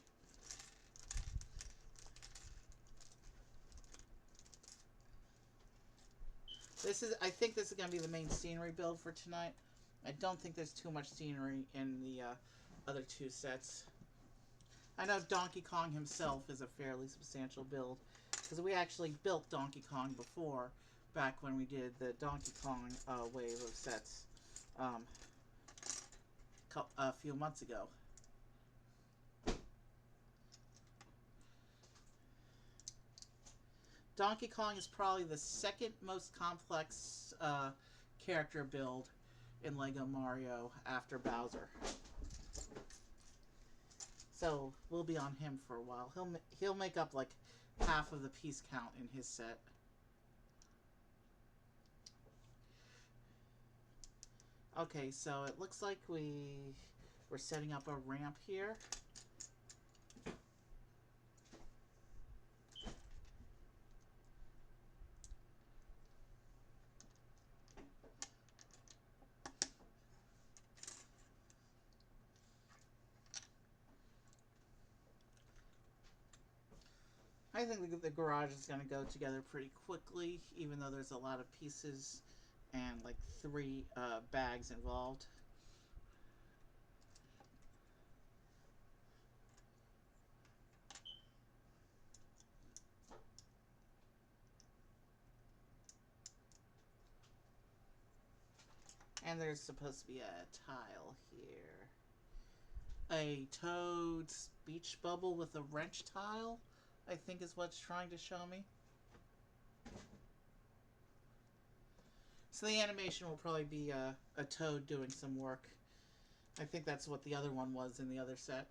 I think this is going to be the main scenery build for tonight. I don't think there's too much scenery in the other 2 sets. I know Donkey Kong himself is a fairly substantial build, because we actually built Donkey Kong before, back when we did the Donkey Kong wave of sets a few months ago. Donkey Kong is probably the second most complex character build in Lego Mario after Bowser. So we'll be on him for a while. He'll make up like half of the piece count in his set. Okay, so it looks like we're setting up a ramp here. I think the garage is going to go together pretty quickly, even though there's a lot of pieces and like 3 bags involved. And there's supposed to be a tile here. A Toad speech bubble with a wrench tile, I think is what's trying to show me. So the animation will probably be a Toad doing some work. I think that's what the other one was in the other set.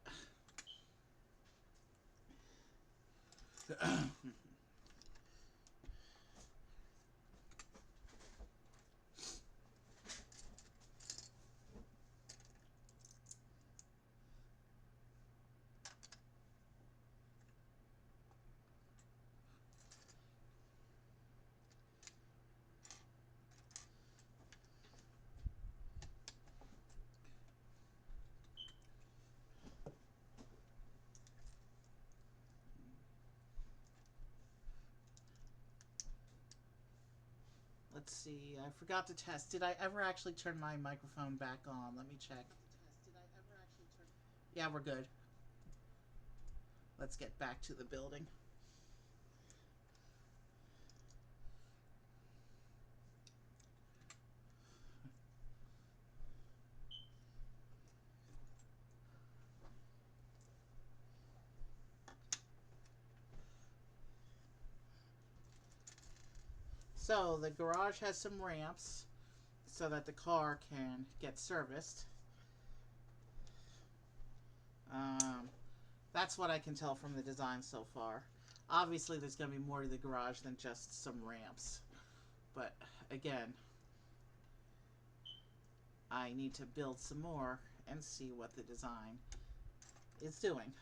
Let's see, I forgot to test. Did I ever actually turn my microphone back on? Let me check. Yeah, we're good. Let's get back to the building. So, the garage has some ramps so that the car can get serviced. That's what I can tell from the design so far. Obviously, there's going to be more to the garage than just some ramps. But, again, I need to build some more and see what the design is doing.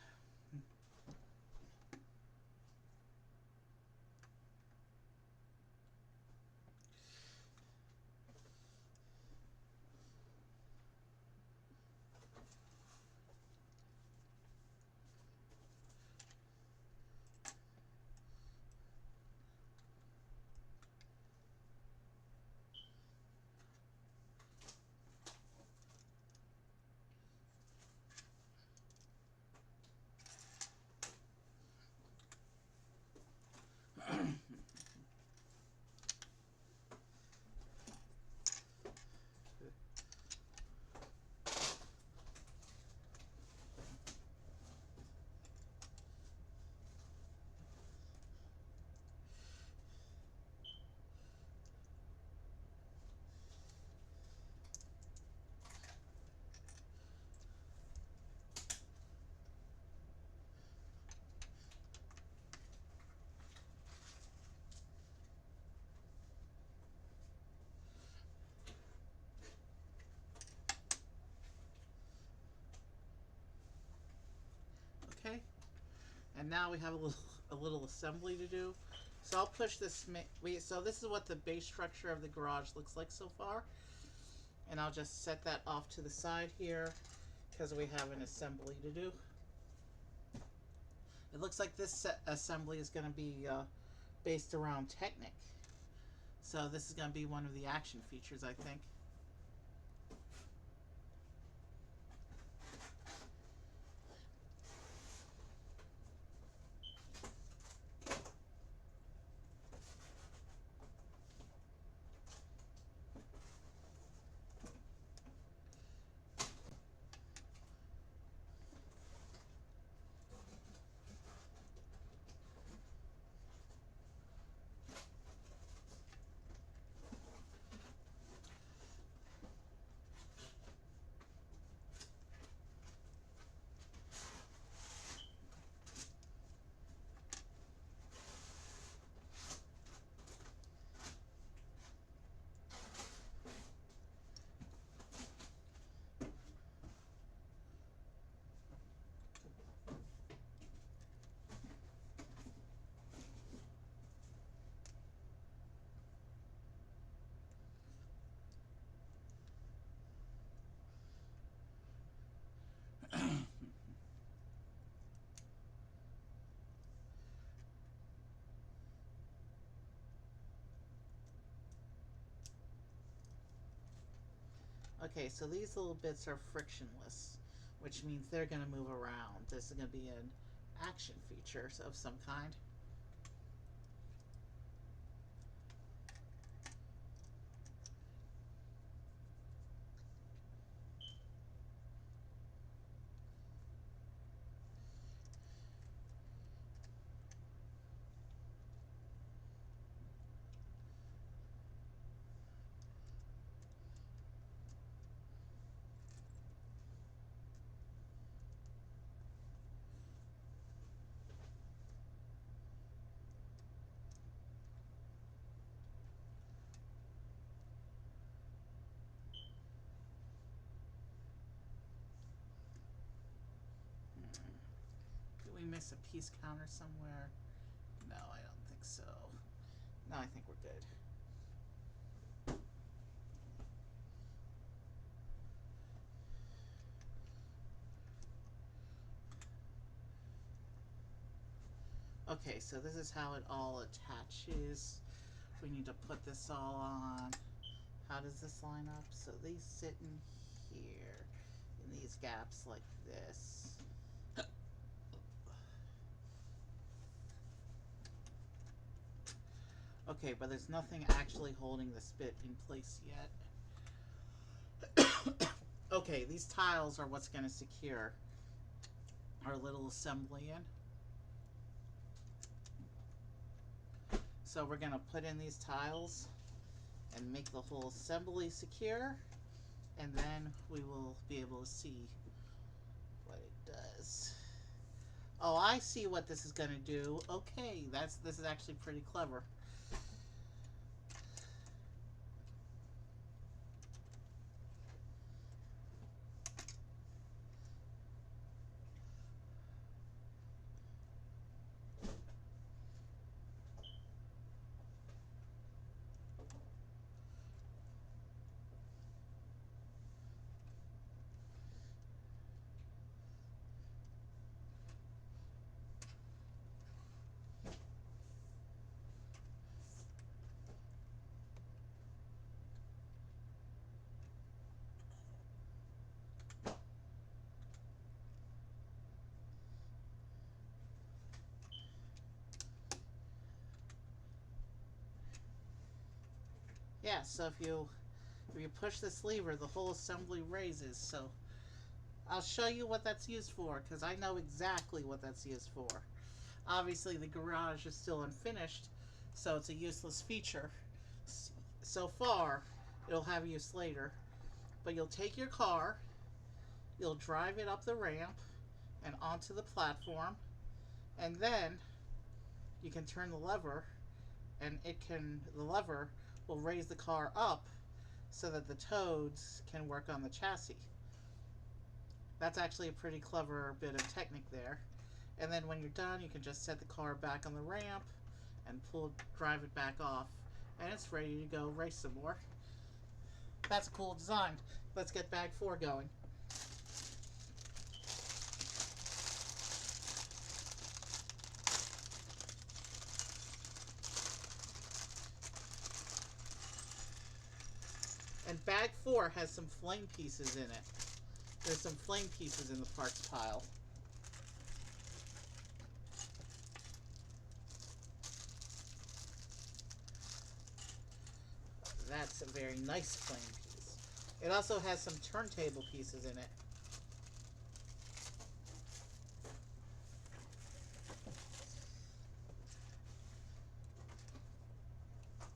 And now we have a little assembly to do. So I'll push this. So this is what the base structure of the garage looks like so far. And I'll just set that off to the side here because we have an assembly to do. It looks like this assembly is going to be based around Technic. So this is going to be one of the action features, I think. Okay, so these little bits are frictionless, which means they're going to move around. This is going to be an action feature of some kind. Did we miss a piece counter somewhere? No, I don't think so. No, I think we're good. Okay, so this is how it all attaches. We need to put this all on. How does this line up? So these sit in here, in these gaps like this. Okay, but there's nothing actually holding this bit in place yet. Okay, these tiles are what's going to secure our little assembly in. So we're going to put in these tiles and make the whole assembly secure, and then we will be able to see what it does. Oh, I see what this is going to do. Okay, this is actually pretty clever. Yeah, so if you push this lever, the whole assembly raises. So I'll show you what that's used for, because I know exactly what that's used for. Obviously, the garage is still unfinished, so it's a useless feature. So far, it'll have use later. But you'll take your car, you'll drive it up the ramp and onto the platform, and then you can turn the lever, and the lever will raise the car up so that the toads can work on the chassis. That's actually a pretty clever bit of technique there. And then when you're done, you can just set the car back on the ramp and drive it back off, and it's ready to go race some more. That's a cool design. Let's get bag 4 going. And bag 4 has some flame pieces in it. There's some flame pieces in the parts pile. That's a very nice flame piece. It also has some turntable pieces in it.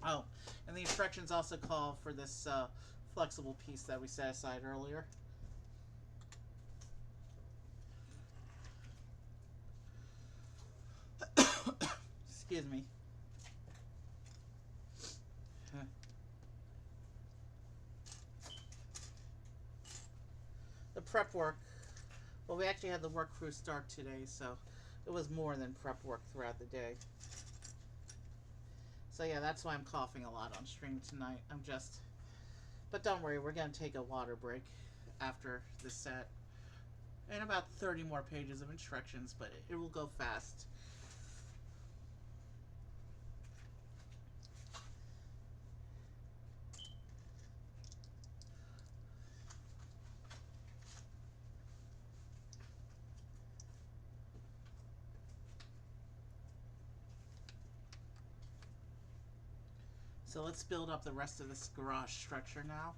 Oh, and the instructions also call for this flexible piece that we set aside earlier. Excuse me. The prep work, well, we actually had the work crew start today, so it was more than prep work throughout the day. So yeah, that's why I'm coughing a lot on stream tonight. But don't worry, we're going to take a water break after this set. And about 30 more pages of instructions, but it will go fast. So let's build up the rest of this garage structure now.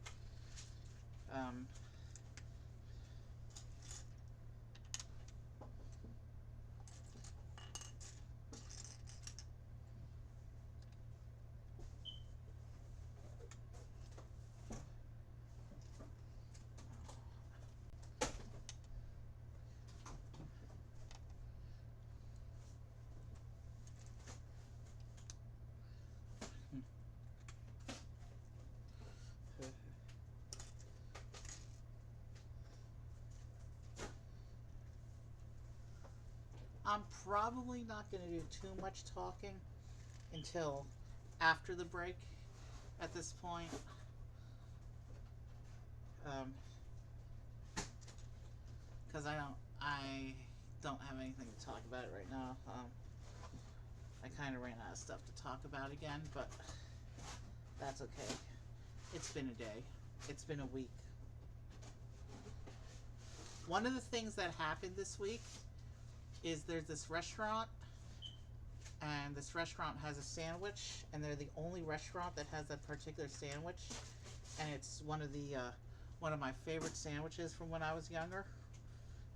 I'm probably not going to do too much talking until after the break at this point. Because I don't have anything to talk about it right now. I kind of ran out of stuff to talk about again, but that's okay. It's been a day. It's been a week. One of the things that happened this week is there's this restaurant, and this restaurant has a sandwich, and they're the only restaurant that has that particular sandwich, and it's one of my favorite sandwiches from when I was younger,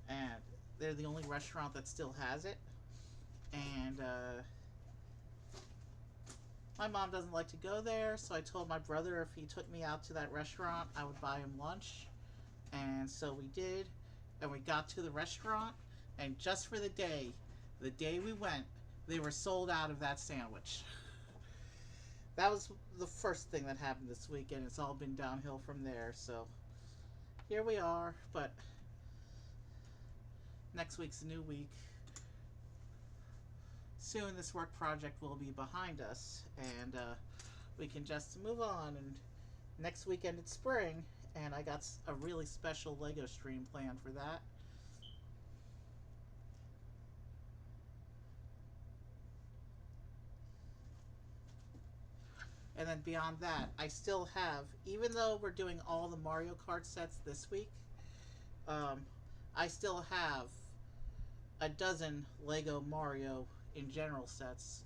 and they're the only restaurant that still has it. And my mom doesn't like to go there, so I told my brother if he took me out to that restaurant, I would buy him lunch. And so we did, and we got to the restaurant, and just for the day we went, they were sold out of that sandwich. That was the first thing that happened this week, and it's all been downhill from there. So here we are, but next week's a new week. Soon this work project will be behind us, and we can just move on. And next weekend it's spring, and I got a really special Lego stream planned for that. And then beyond that, I still have, even though we're doing all the Mario Kart sets this week, I still have a dozen Lego Mario in general sets.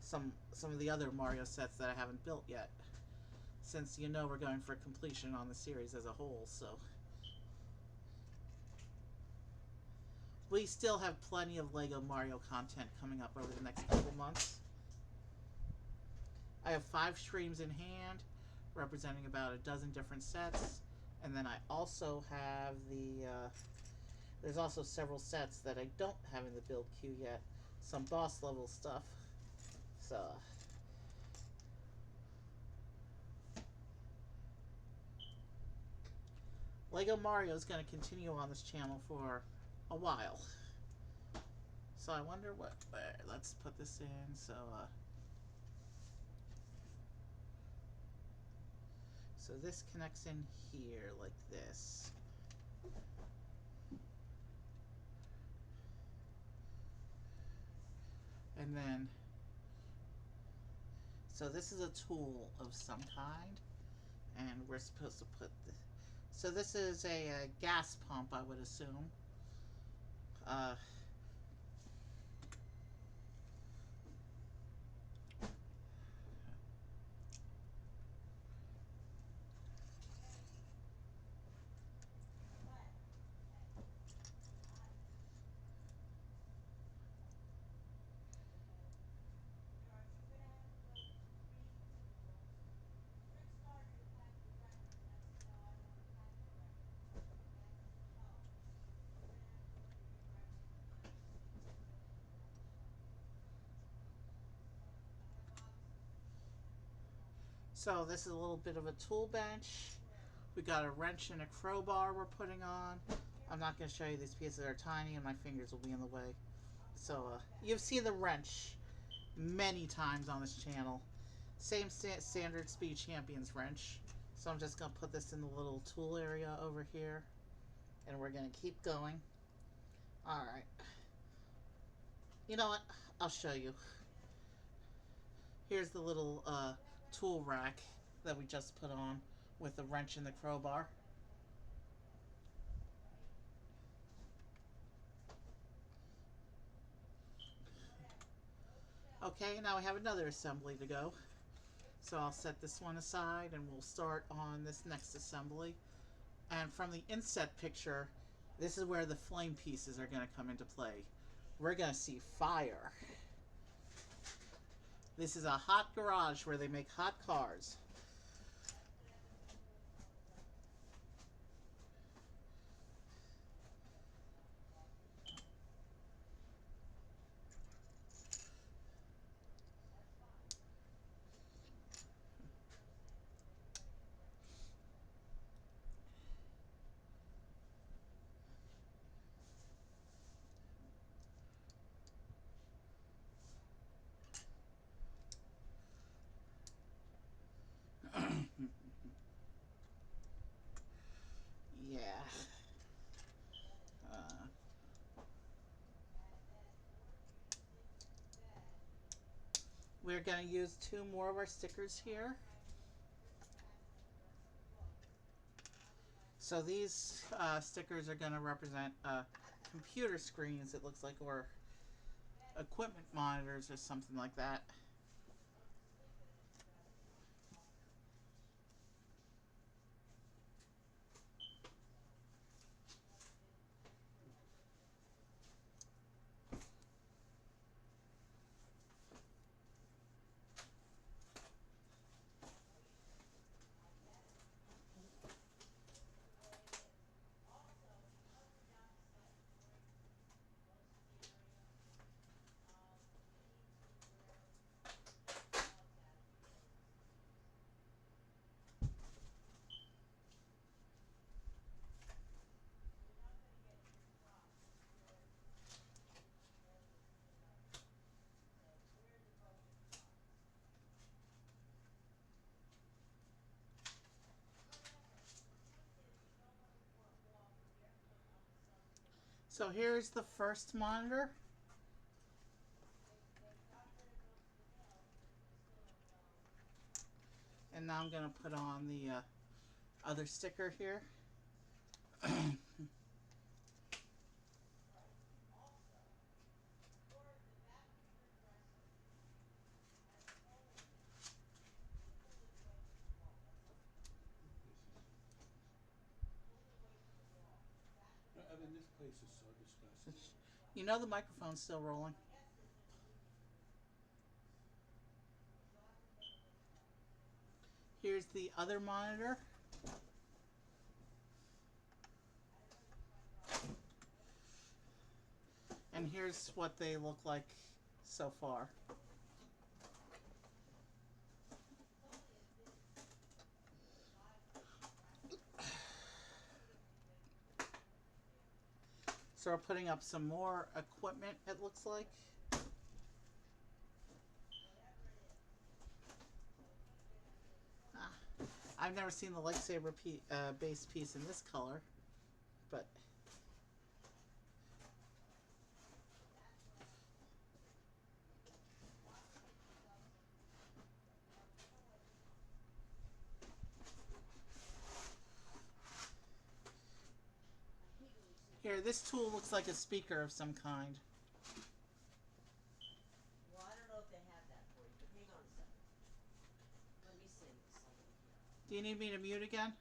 Some of the other Mario sets that I haven't built yet, since you know we're going for completion on the series as a whole. So we still have plenty of Lego Mario content coming up over the next couple months. I have 5 streams in hand, representing about a dozen different sets, and then I also have there's also several sets that I don't have in the build queue yet, some boss level stuff. So Lego Mario is going to continue on this channel for a while. So I wonder what. Let's put this in. So this connects in here like this. And then, so this is a tool of some kind, and we're supposed to put this. So this is a gas pump, I would assume. Uh, so this is a little bit of a tool bench. We got a wrench and a crowbar we're putting on. I'm not going to show you these pieces. They're tiny and my fingers will be in the way. So you've seen the wrench many times on this channel. Same standard Speed Champions wrench. So I'm just going to put this in the little tool area over here. And we're going to keep going. Alright. You know what? I'll show you. Here's the little tool rack that we just put on with the wrench and the crowbar. Okay, now we have another assembly to go. So I'll set this one aside and we'll start on this next assembly. And from the inset picture, this is where the flame pieces are going to come into play. We're going to see fire. This is a hot garage where they make hot cars. Yeah. We're going to use 2 more of our stickers here. So these stickers are going to represent computer screens, it looks like, or equipment monitors or something like that. So here's the first monitor. And now I'm going to put on the other sticker here. I mean, this place is so disgusting. You know the microphone's still rolling. Here's the other monitor. And here's what they look like so far. So we're putting up some more equipment, it looks like. Ah, I've never seen the lightsaber base piece in this color, but here, this tool looks like a speaker of some kind. Well, I don't know if they have that for you, but hang on a second. Let me see something here. Do you need me to mute again?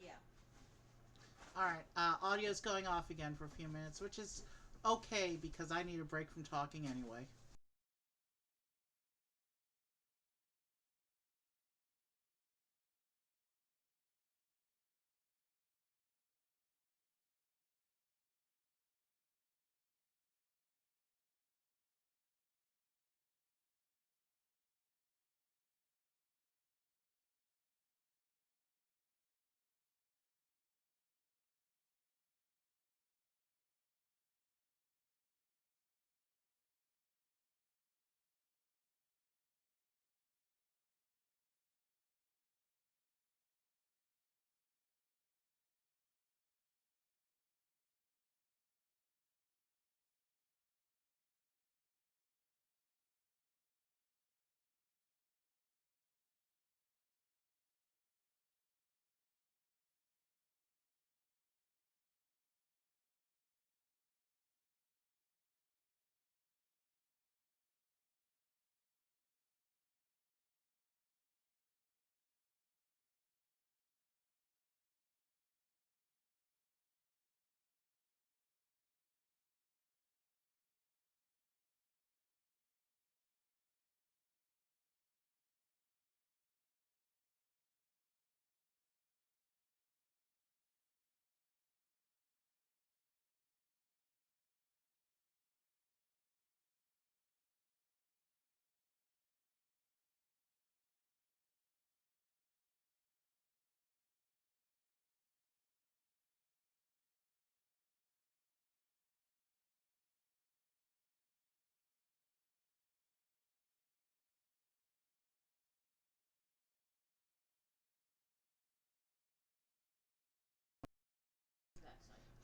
Yeah. Alright, audio's going off again for a few minutes, which is okay because I need a break from talking anyway.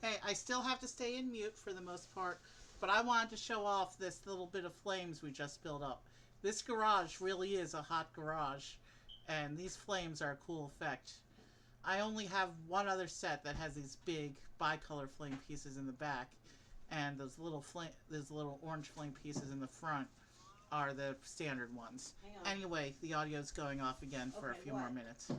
Hey, I still have to stay in mute for the most part, but I wanted to show off this little bit of flames we just built up. This garage really is a hot garage, and these flames are a cool effect. I only have one other set that has these big bicolor flame pieces in the back, and those little orange flame pieces in the front are the standard ones. Hang on. Anyway, the audio's going off again for a few more minutes.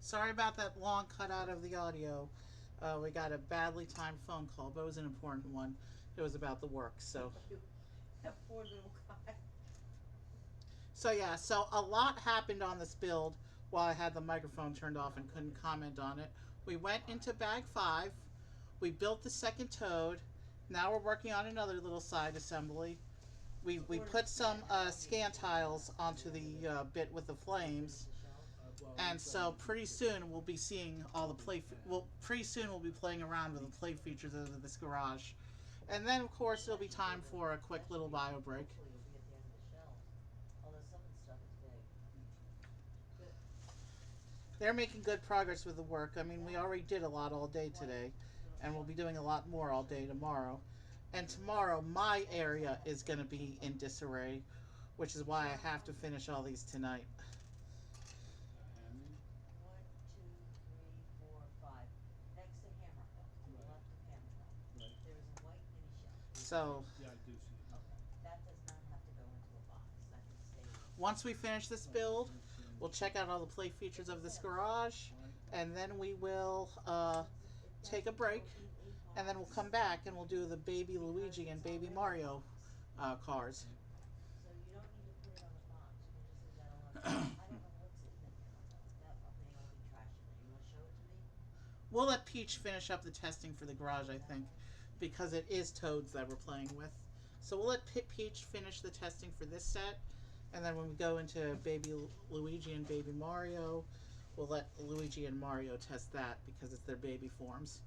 Sorry about that long cutout of the audio. We got a badly timed phone call, but it was an important one. It was about the work, so. That poor little guy. So yeah, so a lot happened on this build while I had the microphone turned off and couldn't comment on it. We went into bag 5. We built the second toad. Now we're working on another little side assembly. We put some scan tiles onto the bit with the flames. And so pretty soon we'll be seeing all the pretty soon we'll be playing around with the play features of this garage. And then of course it'll be time for a quick little bio break. Hopefully you'll be at the end of the shelves. Although some of the stuff is big. Good. They're making good progress with the work. I mean, we already did a lot all day today, and we'll be doing a lot more all day tomorrow. And tomorrow, my area is going to be in disarray, which is why I have to finish all these tonight. Hammond. 1, 2, 3, 4, 5. Next to Hammerfell, to the Right. left of Hammerfell. Right. There is a white mini shelf. So, Yeah, I do see it. Okay. That does not have to go into a box. That can stay. once we finish this build, we'll check out all the play features of this garage, and then we will take a break, and then we'll come back and we'll do the Baby Luigi and Baby Mario cars. So you don't need to put it on the box. You can just leave that alone. I don't know what's in there though. That may all be trash in there. You want to show it to me? We'll let Peach finish up the testing for the garage, I think, because it is Toads that we're playing with. So we'll let Peach finish the testing for this set, and then when we go into Baby Luigi and Baby Mario, we'll let Luigi and Mario test that because it's their baby forms.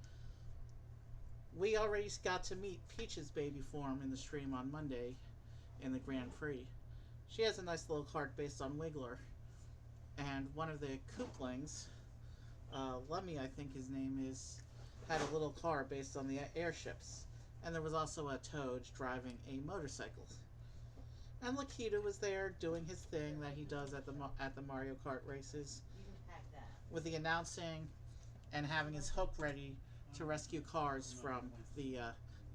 We already got to meet Peach's baby form in the stream on Monday in the Grand Prix. She has a nice little cart based on Wiggler, and one of the Kooplings, Lemmy, I think his name is, had a little car based on the airships. And there was also a Toad driving a motorcycle. And Lakita was there doing his thing that he does at the Mario Kart races, You can pack that. with the announcing and having his hook ready to rescue cars from the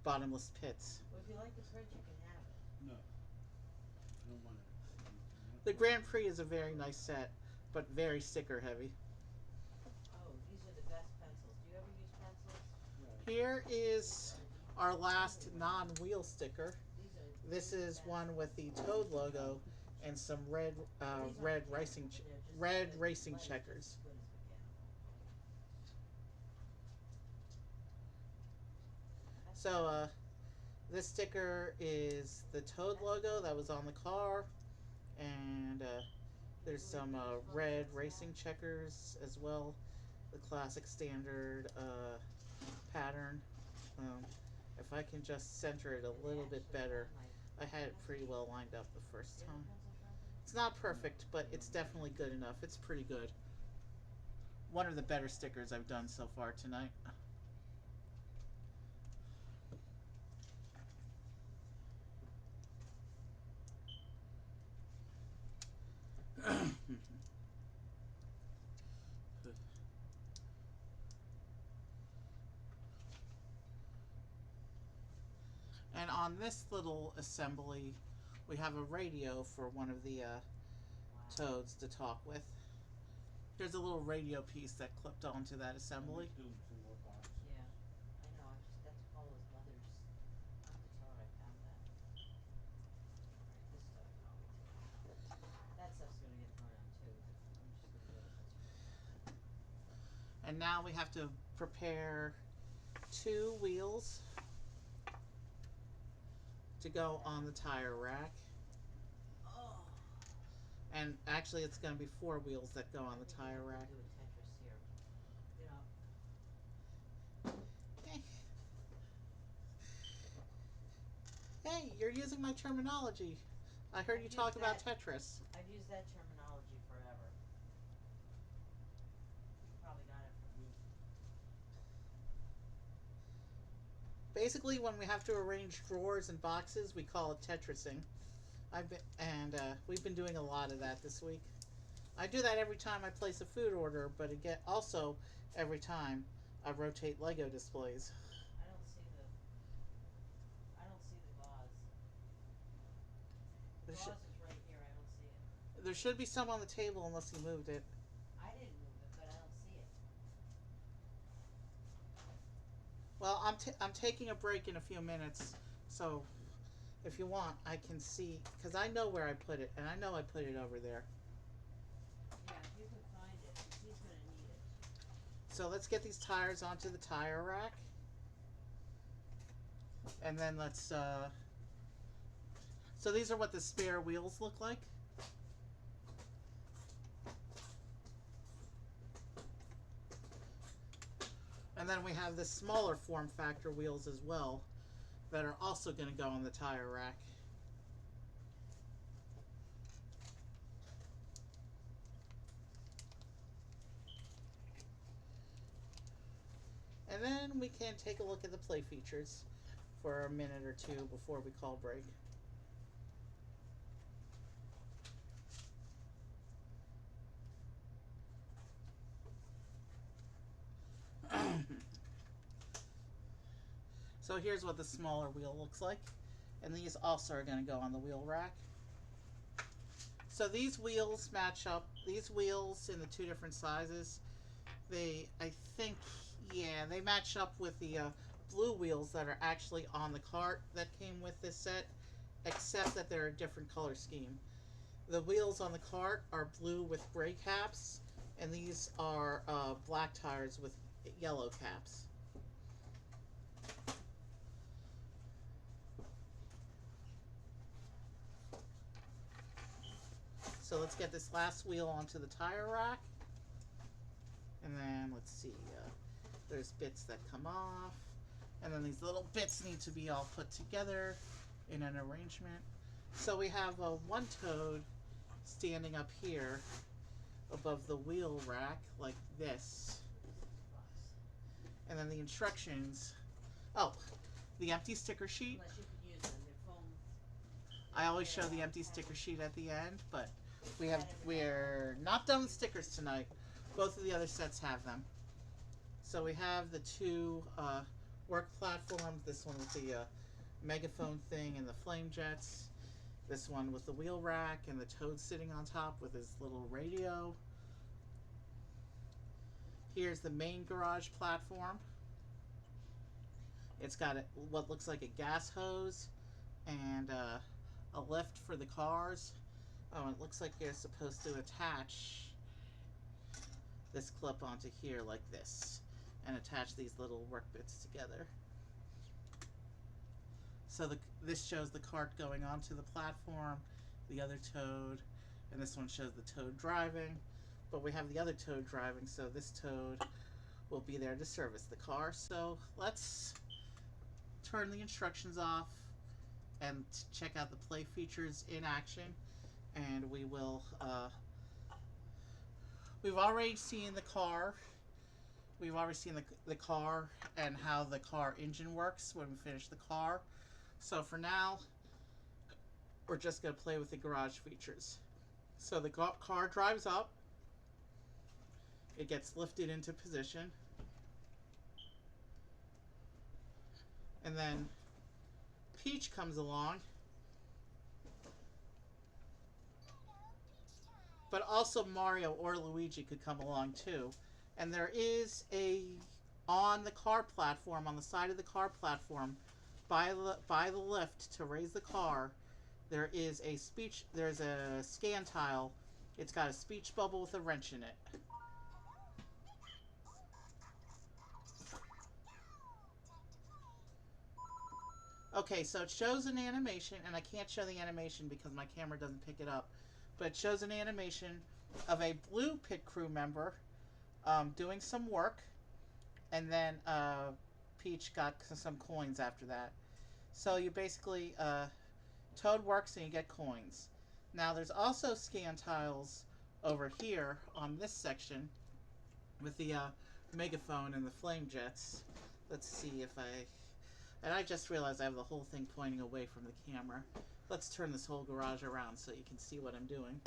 bottomless pits. Well, if you like the print, you can have it. No. I don't want it. The Grand Prix is a very nice set, but very sticker heavy. Oh, these are the best pencils. Do you ever use pencils? Right. Here is our last non-wheel sticker. These are. This they're the is best. one with the Toad logo and some red These aren't red mechanical, racing they're just red as racing good as checkers. mechanical. So this sticker is the Toad logo that was on the car, and there's some red racing checkers as well, the classic standard pattern. If I can just center it a little bit better, I had it pretty well lined up the first time. It's not perfect, but it's definitely good enough. It's pretty good. One of the better stickers I've done so far tonight. And on this little assembly, we have a radio for one of the Toads to talk with. There's a little radio piece that clipped onto that assembly. Yeah, I know. That's Paula's mother's. I have to tell her I found that. Alright, this stuff can all be taken out. That stuff's gonna get thrown out too. I'm just gonna go with this. And now we have to prepare 2 wheels to go on the tire rack. Oh. And actually it's going to be 4 wheels that go on the tire rack. Do a Tetris here. You know. Hey, you're using my terminology. I heard you talk about Tetris. I've used that terminology forever. You probably got it from me. Basically, when we have to arrange drawers and boxes, we call it Tetrising. We've been doing a lot of that this week. I do that every time I place a food order, but again, also every time I rotate Lego displays. I don't see the vase. The There vase should, is right here. I don't see it. there should be some on the table unless you moved it. I didn't move it, but I don't Well, I'm taking a break in a few minutes, so if you want, I can see, because I know where I put it, and I know I put it over there. Yeah, if you can find it, 'cause he's gonna need it. So let's get these tires onto the tire rack, and then let's. So these are what the spare wheels look like. And then we have the smaller form factor wheels as well that are also going to go on the tire rack. And then we can take a look at the play features for a minute or two before we call break. So here's what the smaller wheel looks like. And these also are going to go on the wheel rack. So these wheels match up. These wheels in the two different sizes, I think, yeah, they match up with the blue wheels that are actually on the cart that came with this set, except that they're a different color scheme. The wheels on the cart are blue with gray caps, and these are black tires with yellow caps. So let's get this last wheel onto the tire rack. And then let's see, there's bits that come off. And then these little bits need to be all put together in an arrangement. So we have one toad standing up here above the wheel rack like this. And then the instructions, the empty sticker sheet. Unless you could use them, they're foam. I always show the empty sticker sheet at the end, but we're not done with stickers tonight. Both of the other sets have them. So we have the two work platforms. This one with the megaphone thing and the flame jets. This one with the wheel rack and the toad sitting on top with his little radio. Here's the main garage platform. It's got what looks like a gas hose and a lift for the cars. Oh, and it looks like you're supposed to attach this clip onto here like this and attach these little work bits together. So this shows the cart going onto the platform, the other toad, and this one shows the toad driving. But we have the other toad driving, so this toad will be there to service the car. So let's turn the instructions off and check out the play features in action. And we will, we've already seen the car. We've already seen the car and how the car engine works when we finish the car. So for now, we're just going to play with the garage features. So the car drives up. It gets lifted into position. And then Peach comes along. But also Mario or Luigi could come along too. And there is on the car platform, on the side of the car platform, by the lift to raise the car, there's a scan tile. It's got a speech bubble with a wrench in it. Okay, so it shows an animation, and I can't show the animation because my camera doesn't pick it up. But it shows an animation of a blue pit crew member doing some work, and then Peach got some coins after that. So you basically, Toad works and you get coins. Now there's also scan tiles over here on this section with the megaphone and the flame jets. Let's see if and I just realized I have the whole thing pointing away from the camera. Let's turn this whole garage around so you can see what I'm doing.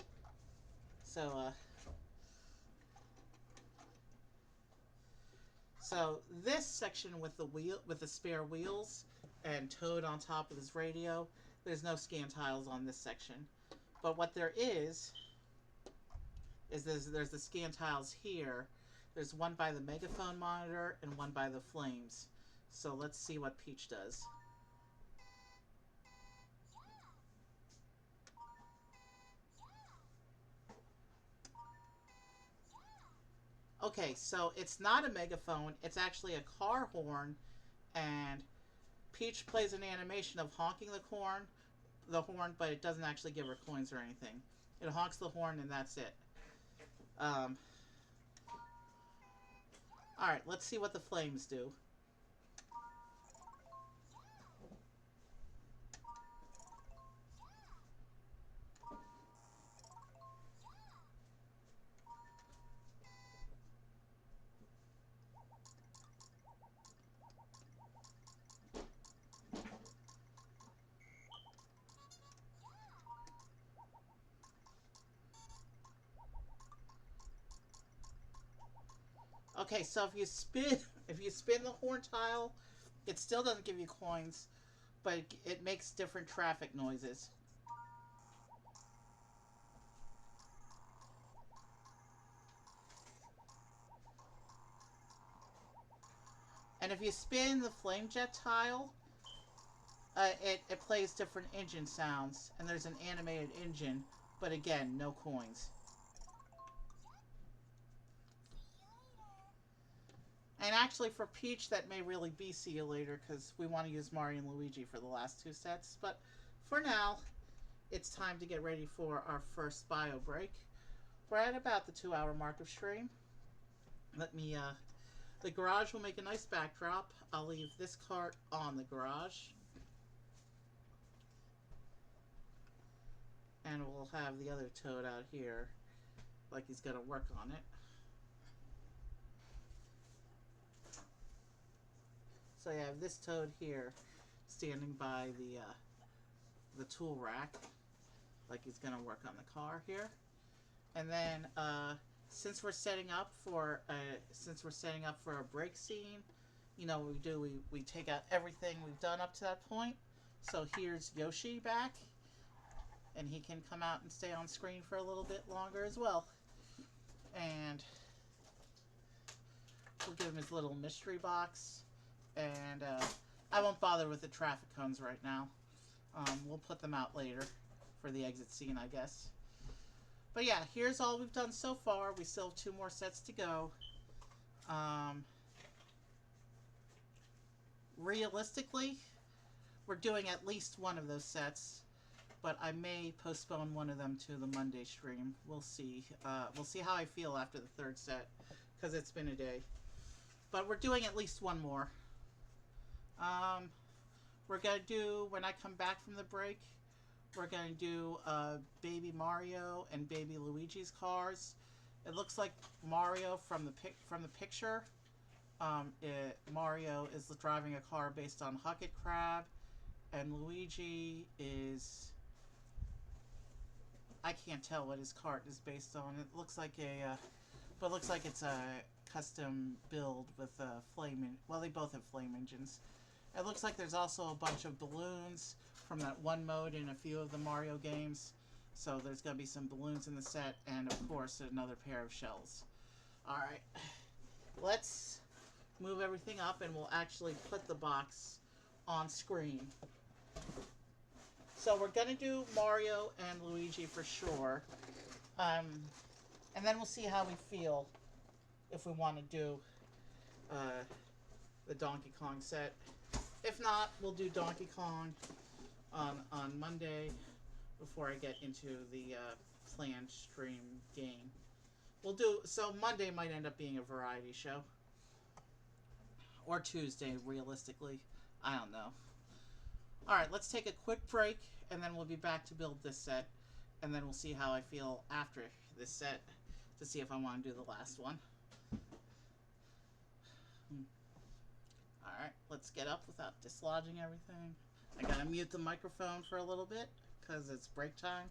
So this section with the spare wheels and Toad on top of his radio, there's no scan tiles on this section. But what there is there's the scan tiles here. There's one by the megaphone monitor and one by the flames. So let's see what Peach does. Okay, so it's not a megaphone, it's actually a car horn, and Peach plays an animation of honking the horn, but it doesn't actually give her coins or anything. It honks the horn and that's it. Um, Alright, let's see what the flames do. Okay, so if you spin the horn tile, it still doesn't give you coins, but it makes different traffic noises. And if you spin the flame jet tile, it plays different engine sounds, and there's an animated engine, but again, no coins. And actually, for Peach, that may really be see you later, because we want to use Mario and Luigi for the last two sets. But for now, it's time to get ready for our first bio break. We're at about the 2-hour mark of stream. Let me, the garage will make a nice backdrop. I'll leave this cart on the garage. And we'll have the other Toad out here, like he's going to work on it. So I have this Toad here, standing by the tool rack, like he's going to work on the car here. And then, since we're setting up for a break scene, you know what we do? We take out everything we've done up to that point. So here's Yoshi back, and he can come out and stay on screen for a little bit longer as well. And we'll give him his little mystery box. And I won't bother with the traffic cones right now. We'll put them out later for the exit scene, I guess. But yeah, here's all we've done so far. We still have 2 more sets to go. Realistically, we're doing at least one of those sets, but I may postpone one of them to the Monday stream. We'll see. We'll see how I feel after the 3rd set, because it's been a day. But we're doing at least one more. We're going to do, when I come back from the break, we're going to do Baby Mario and Baby Luigi's cars. It looks like Mario from the picture. Mario is driving a car based on Hucket Crab, and Luigi is, I can't tell what his cart is based on. It looks like but it looks like it's a custom build with well, they both have flame engines. It looks like there's also a bunch of balloons from that one mode in a few of the Mario games. So there's going to be some balloons in the set, and of course another pair of shells. Alright, let's move everything up and we'll actually put the box on screen. So we're going to do Mario and Luigi for sure. And then we'll see how we feel if we want to do the Donkey Kong set. If not, we'll do Donkey Kong on Monday before I get into the planned stream game. So Monday might end up being a variety show. Or Tuesday, realistically. I don't know. Alright, let's take a quick break, and then we'll be back to build this set. And then we'll see how I feel after this set to see if I want to do the last one. Alright, let's get up without dislodging everything. I gotta mute the microphone for a little bit, because it's break time.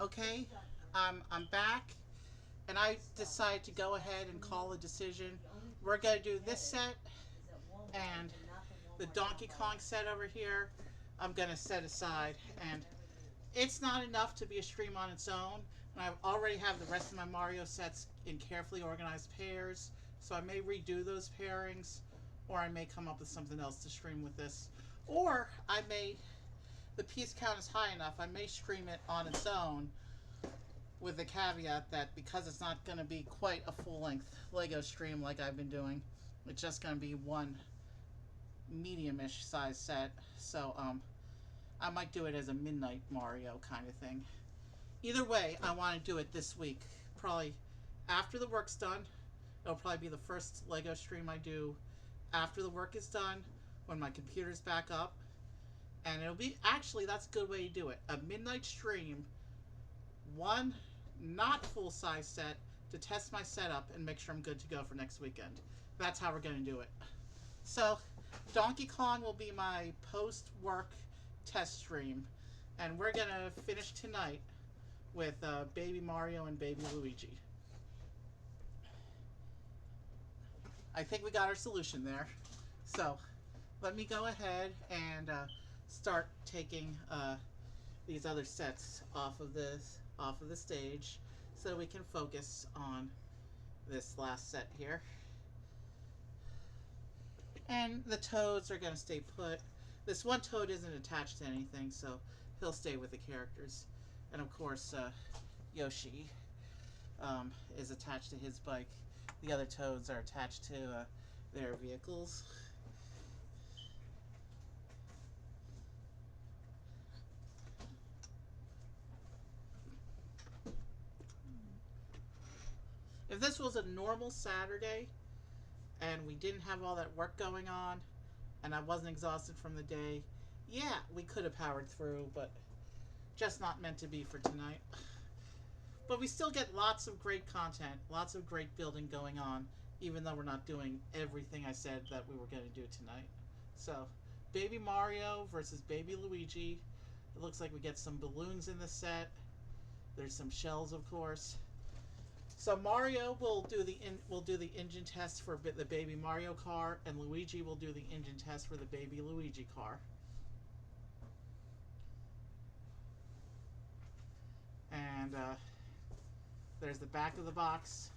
Okay, I'm back, and I decided to go ahead and call a decision. We're gonna do this set and the Donkey Kong set over here. I'm gonna set aside, and it's not enough to be a stream on its own. And I already have the rest of my Mario sets in carefully organized pairs, so I may redo those pairings, or I may come up with something else to stream with this, or I may. The piece count is high enough. I may stream it on its own with the caveat that because it's not going to be quite a full-length Lego stream like I've been doing, it's just going to be one medium-ish size set. So I might do it as a midnight Mario kind of thing. Either way, I want to do it this week. Probably after the work's done. It'll probably be the first Lego stream I do after the work is done, when my computer's back up. And it'll be, actually, that's a good way to do it. A midnight stream, one not full size set to test my setup and make sure I'm good to go for next weekend. That's how we're going to do it. So, Donkey Kong will be my post work test stream. And we're going to finish tonight with Baby Mario and Baby Luigi. I think we got our solution there. So, let me go ahead and start taking these other sets off of the stage, so we can focus on this last set here. And the toads are going to stay put. This one toad isn't attached to anything, so he'll stay with the characters. And of course, Yoshi is attached to his bike. The other toads are attached to their vehicles. If this was a normal Saturday and we didn't have all that work going on and I wasn't exhausted from the day, yeah, we could have powered through, but just not meant to be for tonight. But we still get lots of great content, lots of great building going on, even though we're not doing everything I said that we were going to do tonight. So, Baby Mario versus Baby Luigi. It looks like we get some balloons in the set. There's some shells, of course. So Mario will do the engine test for the Baby Mario car, and Luigi will do the engine test for the Baby Luigi car. And there's the back of the box,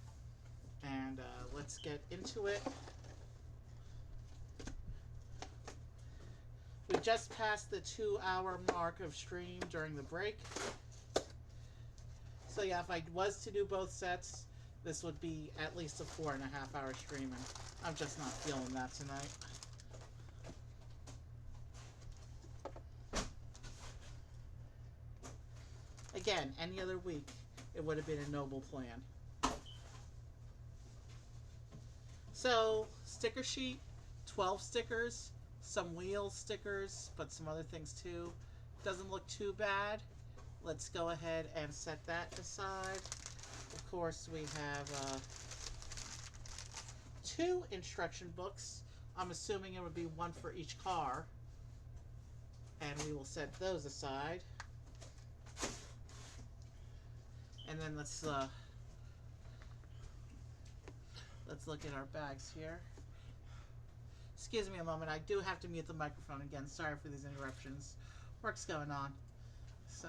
and let's get into it. We just passed the 2-hour mark of stream during the break. So yeah, if I was to do both sets, this would be at least a 4.5-hour stream, and I'm just not feeling that tonight. Again, any other week, it would have been a noble plan. So, sticker sheet, 12 stickers, some wheel stickers, but some other things too. Doesn't look too bad. Let's go ahead and set that aside. Of course, we have 2 instruction books. I'm assuming it would be one for each car. And we will set those aside. And then let's look at our bags here. Excuse me a moment. I do have to mute the microphone again. Sorry for these interruptions. Work's going on. So,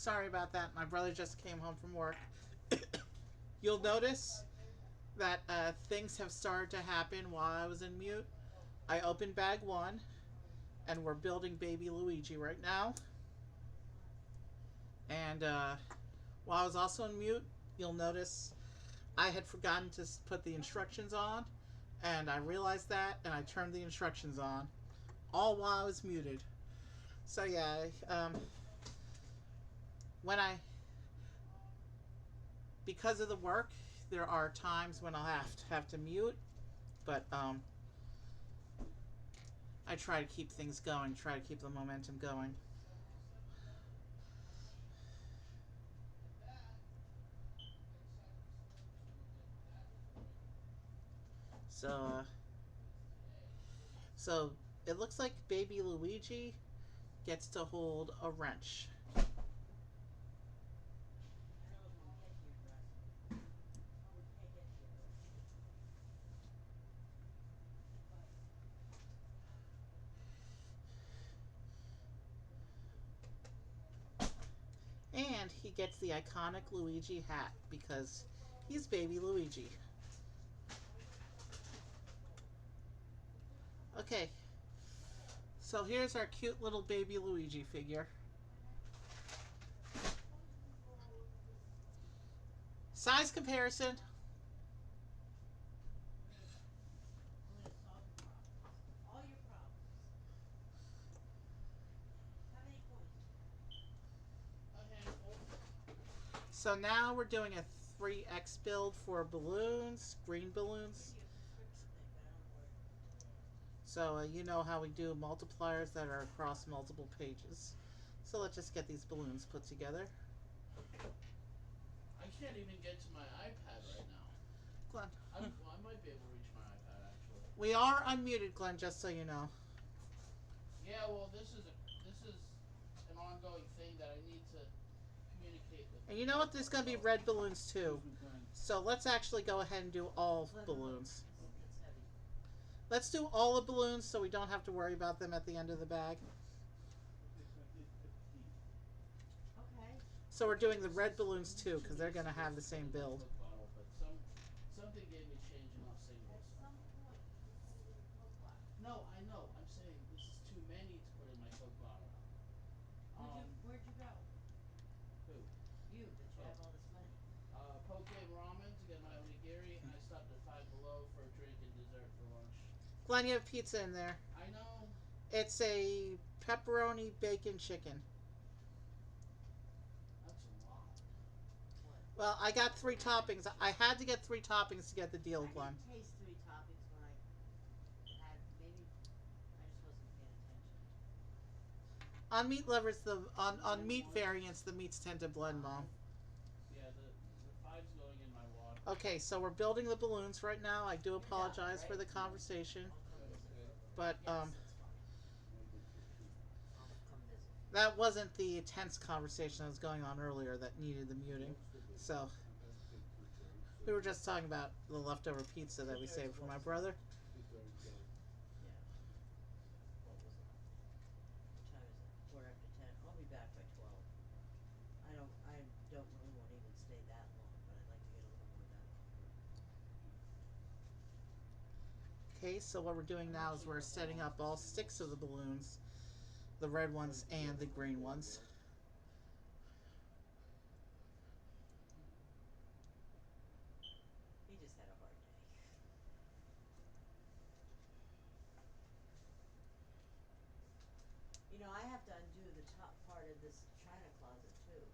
Sorry about that. My brother just came home from work. You'll notice that things have started to happen while I was in mute. I opened bag one, and we're building Baby Luigi right now. And while I was also in mute, you'll notice I had forgotten to put the instructions on, and I realized that, and I turned the instructions on, all while I was muted. So yeah, when I, because of the work, there are times when I'll have to mute, but I try to keep things going, try to keep the momentum going. So, so it looks like Baby Luigi gets to hold a wrench. And he gets the iconic Luigi hat because he's Baby Luigi. Okay, so here's our cute little Baby Luigi figure. Size comparison. All your problems. How many coins? So now we're doing a 3x build for balloons, green balloons. So you know how we do multipliers that are across multiple pages. So let's just get these balloons put together. I can't even get to my iPad right now. Glenn. I might be able to reach my iPad actually. We are unmuted, Glenn, just so you know. Yeah, well, this is an ongoing thing that I need to communicate with. And you know what? There's going to be red balloons too. So let's actually go ahead and do all balloons. Let's do all the balloons so we don't have to worry about them at the end of the bag. Okay. So we're doing the red balloons too because they're going to have the same build. Bottle, but something gave me change in Los Angeles. At some point, you put it in a Coke bottle. No, I know. I'm saying this is too many to put in my Coke bottle. Where'd you go? Who? You, that you have all this money. Poke ramen to get my onigiri, and I stopped at Five Below for a drink and dessert for lunch. Glenn, you have pizza in there. I know. It's a pepperoni bacon chicken. That's a lot. What? Well, I got 3 toppings. I had to get 3 toppings to get the deal, Glenn. I didn't taste 3 toppings when I had, maybe I just wasn't paying attention. On meat lovers, on meat variants, the meats tend to blend, Mom. Yeah, the five's going in my water. Okay, so we're building the balloons right now. I do apologize for the conversation, but Yes, it's fine. I'll come visit. that wasn't the intense conversation that was going on earlier that needed the muting. So we were just talking about the leftover pizza that we saved for my brother. Yeah. What was it? What time is it? 10:15. I'll be back by 12. I don't really want to even stay that long, but I'd like to get a little more done. Okay, so what we're doing now is we're setting up all 6 of the balloons, the red ones and the green ones. He just had a hard day. You know, I have to undo the top part of this china closet too,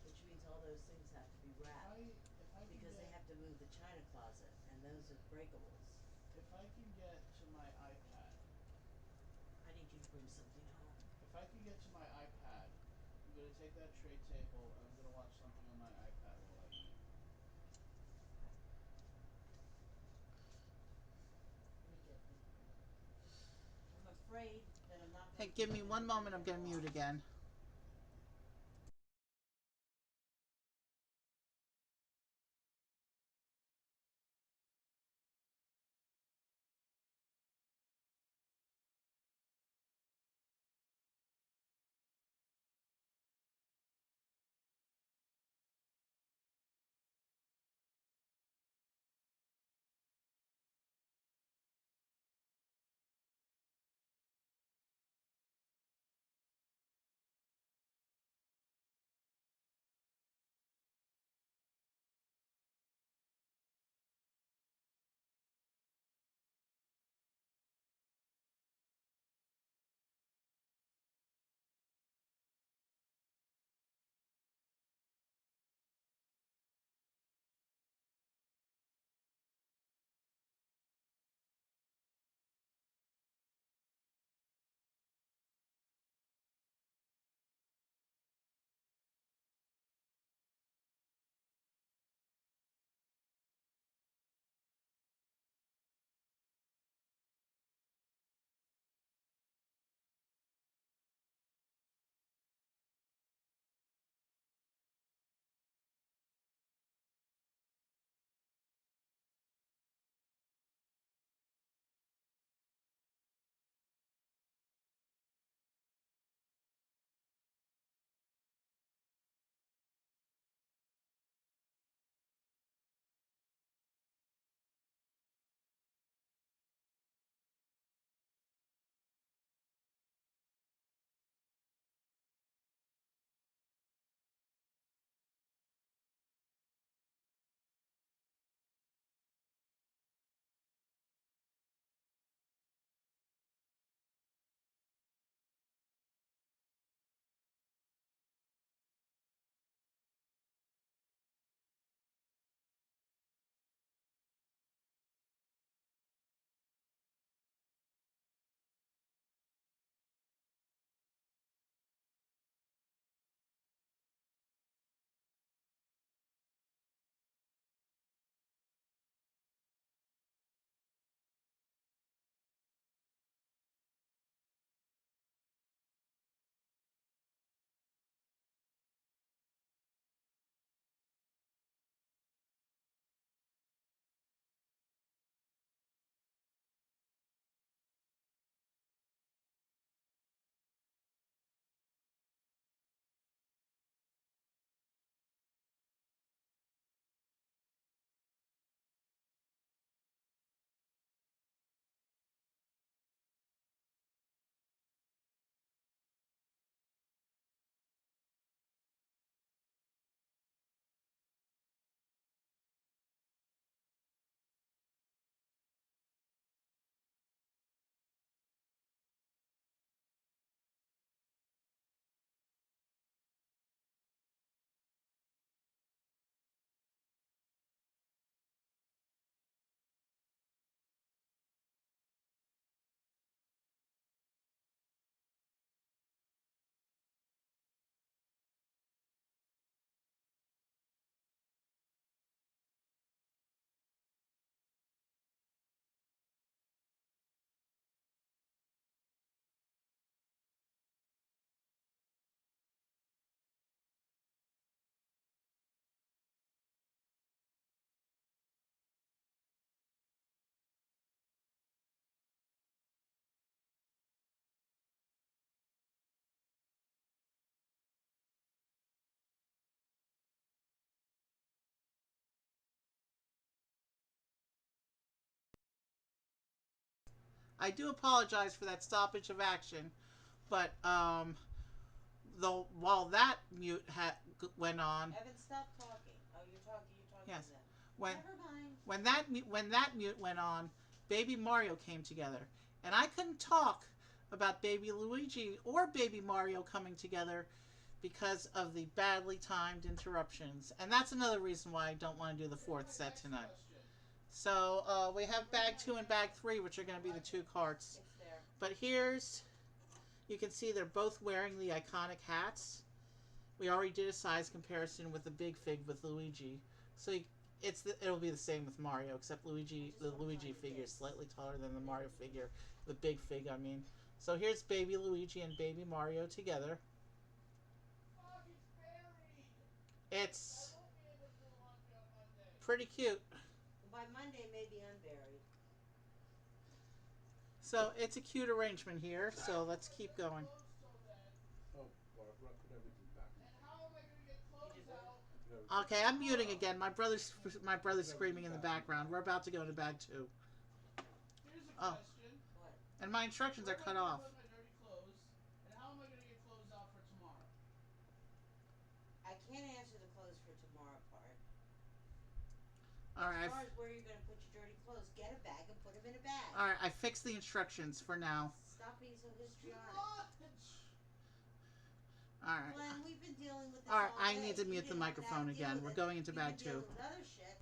which means all those things have to be wrapped. If I can Because they get, have to move the china closet, and those are breakables. if I can get to my iPad, I need you to bring something home. if I can get to my iPad, I'm gonna take that tray table and I'm gonna watch something on my iPad while I eat. Let me get them. I'm afraid that I'm not gonna. Hey, give me 1 moment, I'm going to mute again. I do apologize for that stoppage of action, but though while that mute went on, Evan, stop talking. Oh, you're talking. You're talking yes, to them. when Never mind. when that mute went on, Baby Mario came together, and I couldn't talk about Baby Luigi or Baby Mario coming together because of the badly timed interruptions, and that's another reason why I don't want to do the fourth set tonight. So we have bag 2 and bag 3, which are going to be the 2 carts. It's there. But here's, you can see they're both wearing the iconic hats. We already did a size comparison with the big fig with Luigi, so it'll be the same with Mario, except the Luigi figure is slightly taller than the Mario figure, the big fig, I mean. So here's Baby Luigi and Baby Mario together. It's pretty cute. Well, by Monday, it may be unburied. So it's a cute arrangement here. So let's keep going. Oh, Barbara, put everything back in. You did what? Put everything Okay, I'm muting again. My brother's screaming in the background. We're about to go into bag 2. Here's a Oh, question. What? and my instructions Where are am I cut gonna off. put my dirty clothes, and how am I gonna get clothes out for tomorrow? I can't answer the clothes for tomorrow part. All As right. far as where you're going to put your dirty clothes, get a bag and put them in a bag. All right. I fixed the instructions for now. Stop being so histrionic. Lunch. All right. Glenn, we've been dealing with this All right. all I day. need to You mute the didn't have to microphone deal again. with We're it. going into You've been bag 2. dealing with other shit.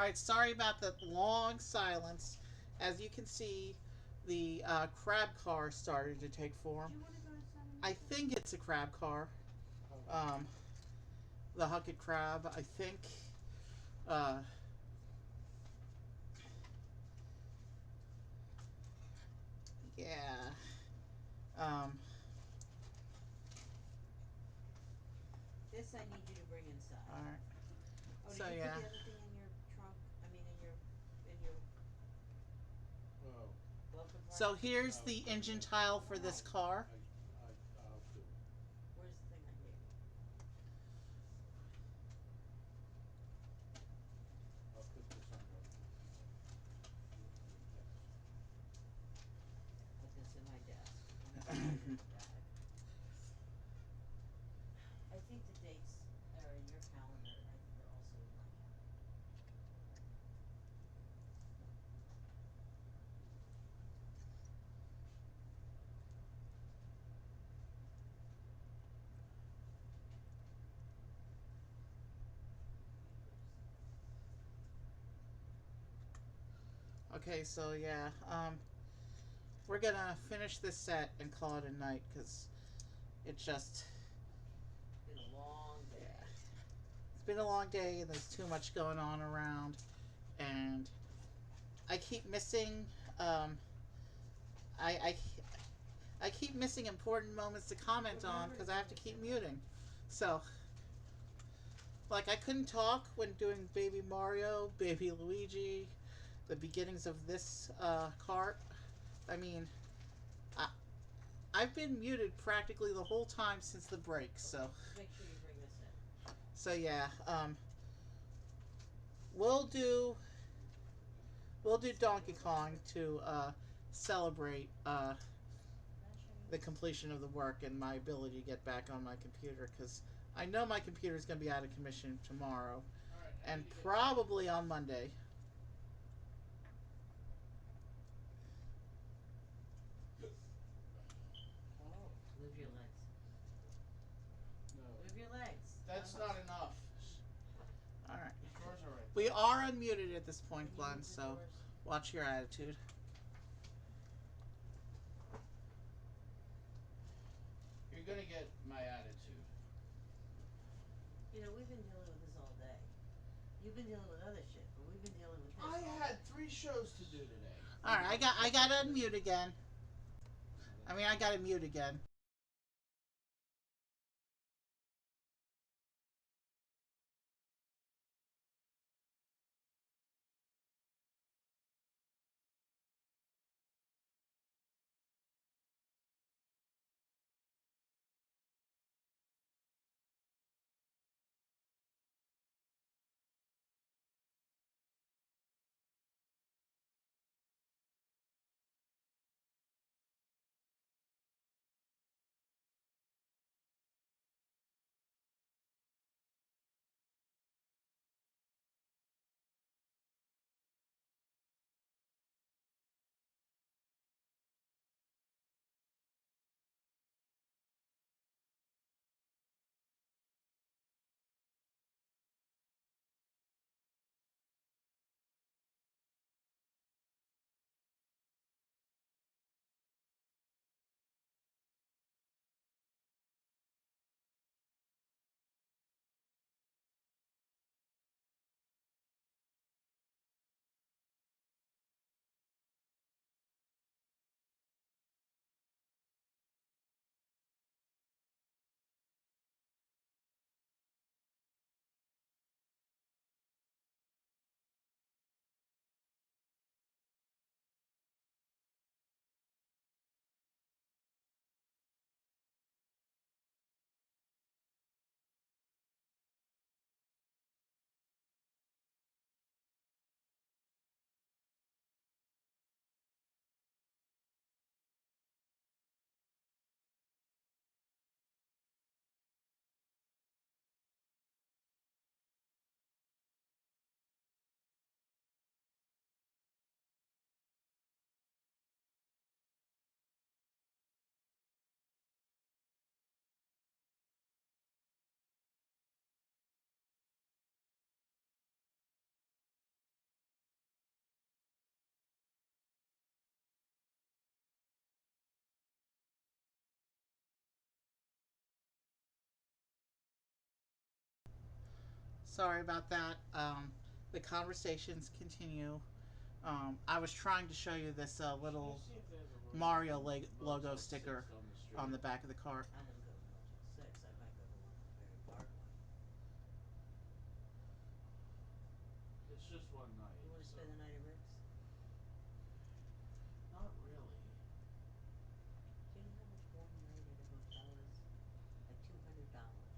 Alright, sorry about the long silence. As you can see, the crab car started to take form. Do you want to go to 7 I think it's a crab car. Um, the Hucket Crab, I think. Uh, yeah. Um, This I need you to bring inside. Alright. Oh, So, did you yeah. put the other thing in your trunk? I mean, in your Oh, glove compartment? So here's the engine tile for this car. I'll do it. Where's the thing I gave you? I'll put this on your desk. Put this in my desk. Let me put it in the bag. I think the dates are in your calendar. I think they're also in my calendar. Okay, so yeah, we're gonna finish this set and call it a night because it just, It's been a long day. yeah, it's been a long day and there's too much going on around, and I keep missing, I, I, I keep missing important moments to comment on because I have to keep muting. So, like, I couldn't talk when doing Baby Mario, Baby Luigi, the beginnings of this cart. I mean, I, I've been muted practically the whole time since the break. So, Just make sure you bring this in. so yeah, we'll do we'll do Donkey Kong to celebrate Can I show you the this? completion of the work and my ability to get back on my computer because I know my computer is going to be out of commission tomorrow Alright, I and need to get probably on Monday. Oh, move your legs. No. Move your legs. That's not enough. All right. The drawers are right We there. are unmuted at this point, Can you Glenn, move the so doors? watch your attitude. You're gonna get my attitude. You know, we've been dealing with this all day. You've been dealing with other shit, but we've been dealing with this I all had day. 3 shows to do today. All right, I got to unmute again. I got to mute again. Sorry about that. The conversations continue. I was trying to show you this Can you little see if there's a Mario logo Motel 6 sticker on the street? on the back of the cart. I wouldn't go to Motel 6. I might go to one on Berry Park one. It's just one night. You want to so. spend the night at Rick's? Not really. Do you know how much one night at a hotel is? Like $200.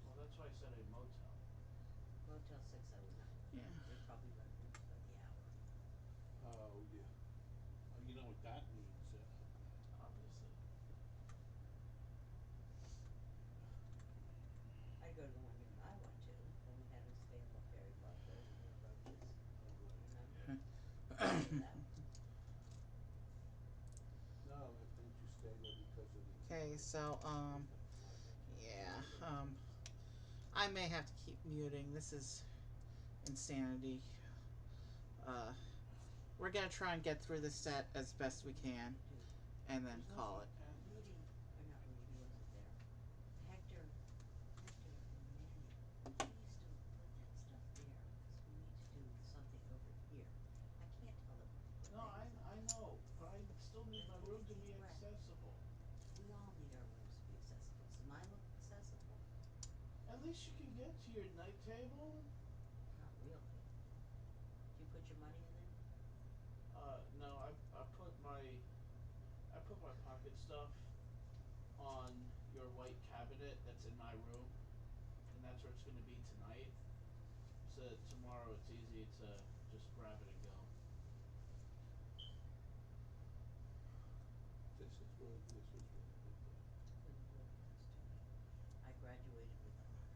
Well, that's why I said a motel. Motel 6 I would not go. Yeah. They probably run rooms by the hour. Oh, yeah. You know what that means, Obviously. I'd go to the one you and I went to when we had to stay up on Berry Park Road and hear roaches. oh, right. Remember? I'd go to that one. No, didn't you stay there because of the... Okay, so yeah, I may have to keep muting. This is insanity. We're gonna try and get through this set as best we can, Dude, and then call it. Rudy, or not Rudy, he wasn't there. Hector and Manny, please don't put that stuff there because we need to do something over here. I can't tell them what to put. No, I know, but I still need my room to be Deep breath. accessible. We all need our rooms to be accessible. Does mine look accessible? At least you can get to your night table. Not really. Do you put your money in there? No, I put my pocket stuff on your white cabinet that's in my room, and that's where it's gonna be tonight. So tomorrow it's easy to just grab it and go. This was really good, though. It really was to me. I graduated with honors.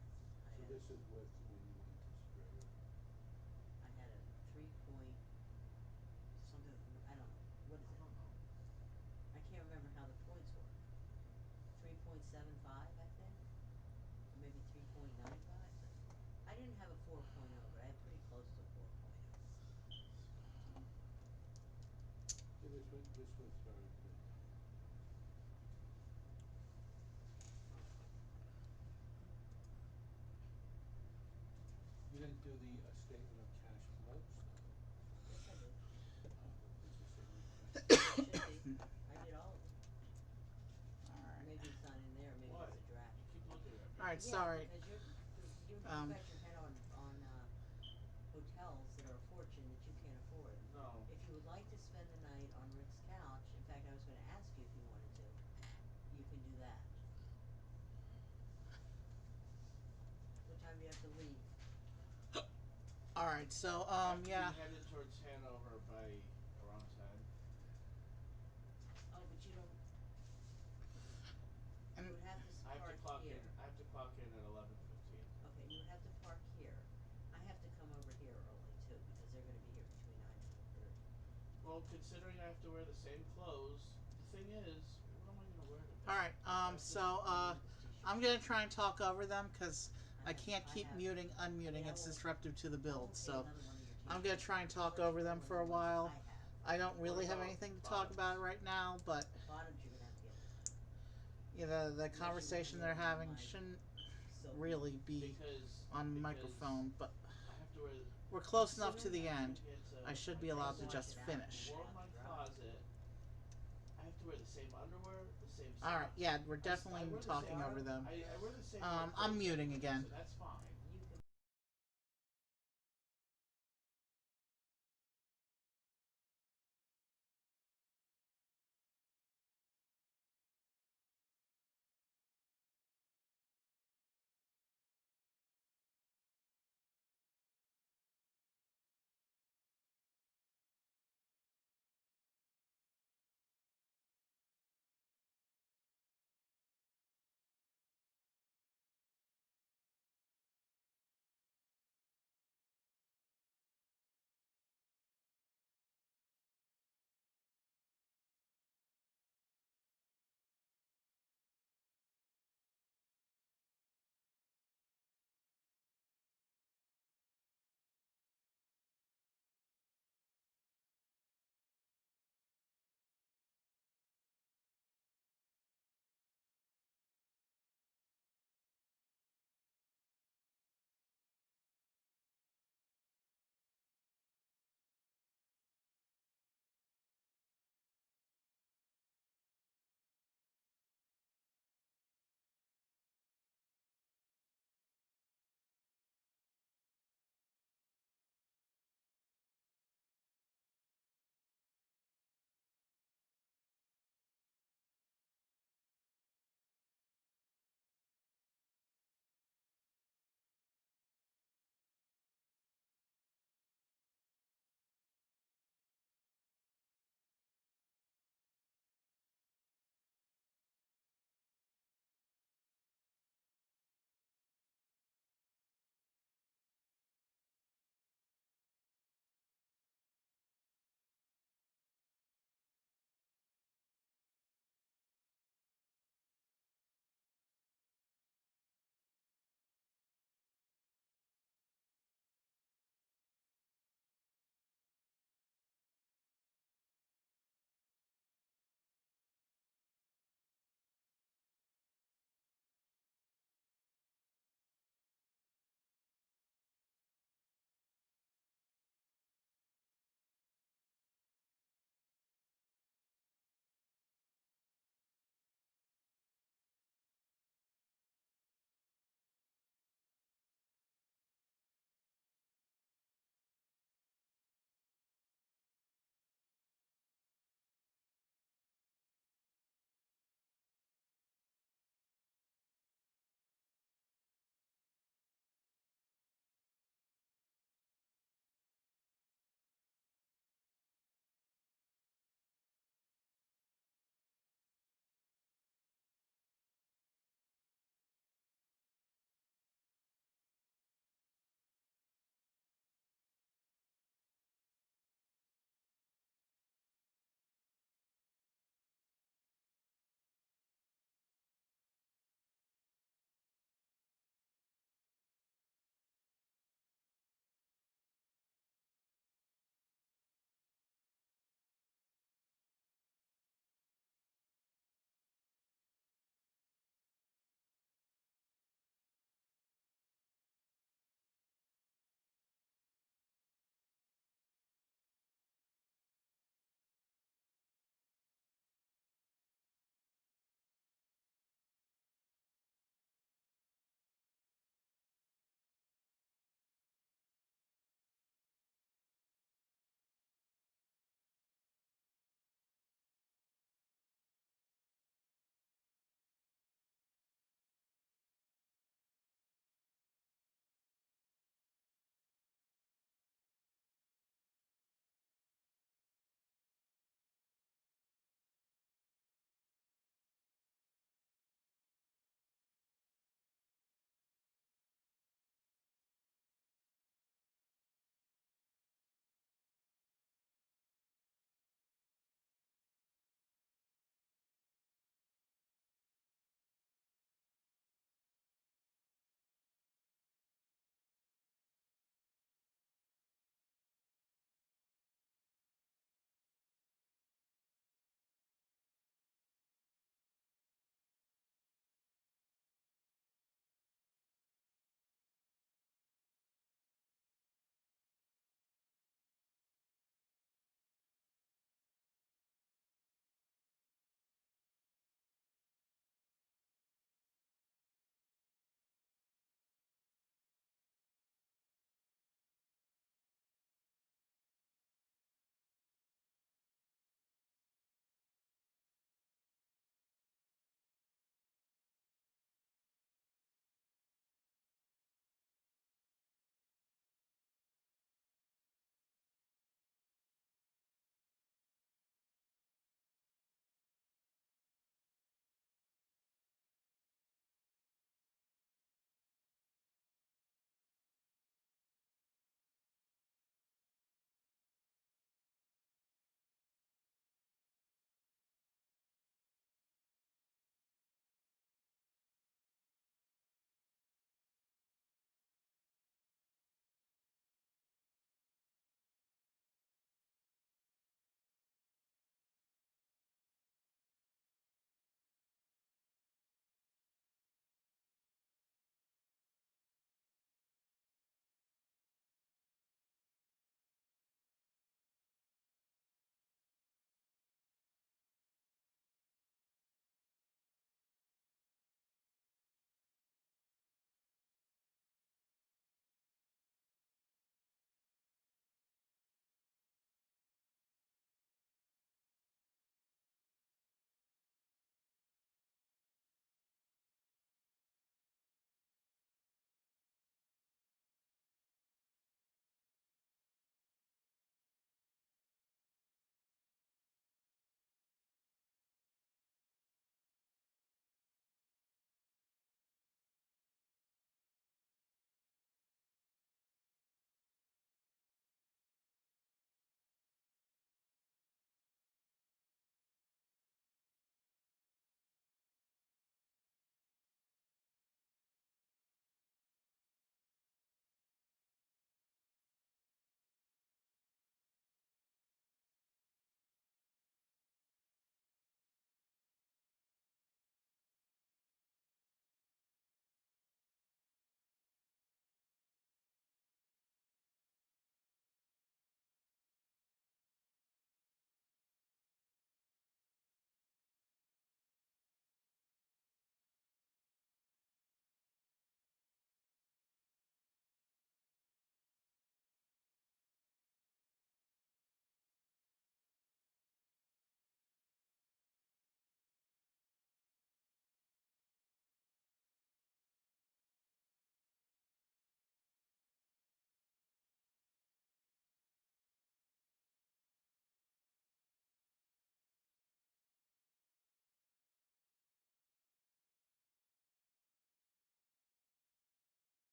So this is with when you went to Australia. I had a 3 point something. I don't know. What is I it? don't know. I can't remember how the points work. 3.75, I think, or maybe 3.95. I didn't have a 4.0, but I had pretty close to a 4.0. Yeah, this was very good, though. You didn't do the statement of cash flows, though. Yes, I did. Is the statement of cash It flows? should be. I did all of them. All right. Maybe it's not in there. Maybe What? it's a draft. You keep looking at me. All right. Yeah, Sorry. because you Um, got your head on hotels that are a fortune that you can't afford. No. If you would like to spend the night on Rick's couch, in fact, I was going to ask you if you wanted to. You can do that. What time do you have to leave? all right. So I have to yeah. be headed towards Hanover by around 10. Oh, but you don't. And You would have to I have to park clock here. in. I have to clock in at 11:15. Okay, you would have to park here. I have to come over here early too because they're going to be here between 9 and 4:30. Well, considering I have to wear the same clothes, the thing is, what am I gonna wear today? all right. So I'm gonna try and talk over them because I can't keep muting, unmuting. It's disruptive to the build. So I'm gonna try and talk over them for a while. I don't really have anything to talk about right now, but Bottoms you're gonna have to get. you know, the conversation they're having shouldn't really be Because on microphone. But I have to wear. we're close enough to considering the I have end. to get to I should be I'd say allowed to wash just it out finish. and warm my closet. I have to wear the same underwear, the same socks. All right. Yeah, we're I definitely wear the talking same- over them. I wear the same. I'm clothes muting anyway, again. So that's fine. You can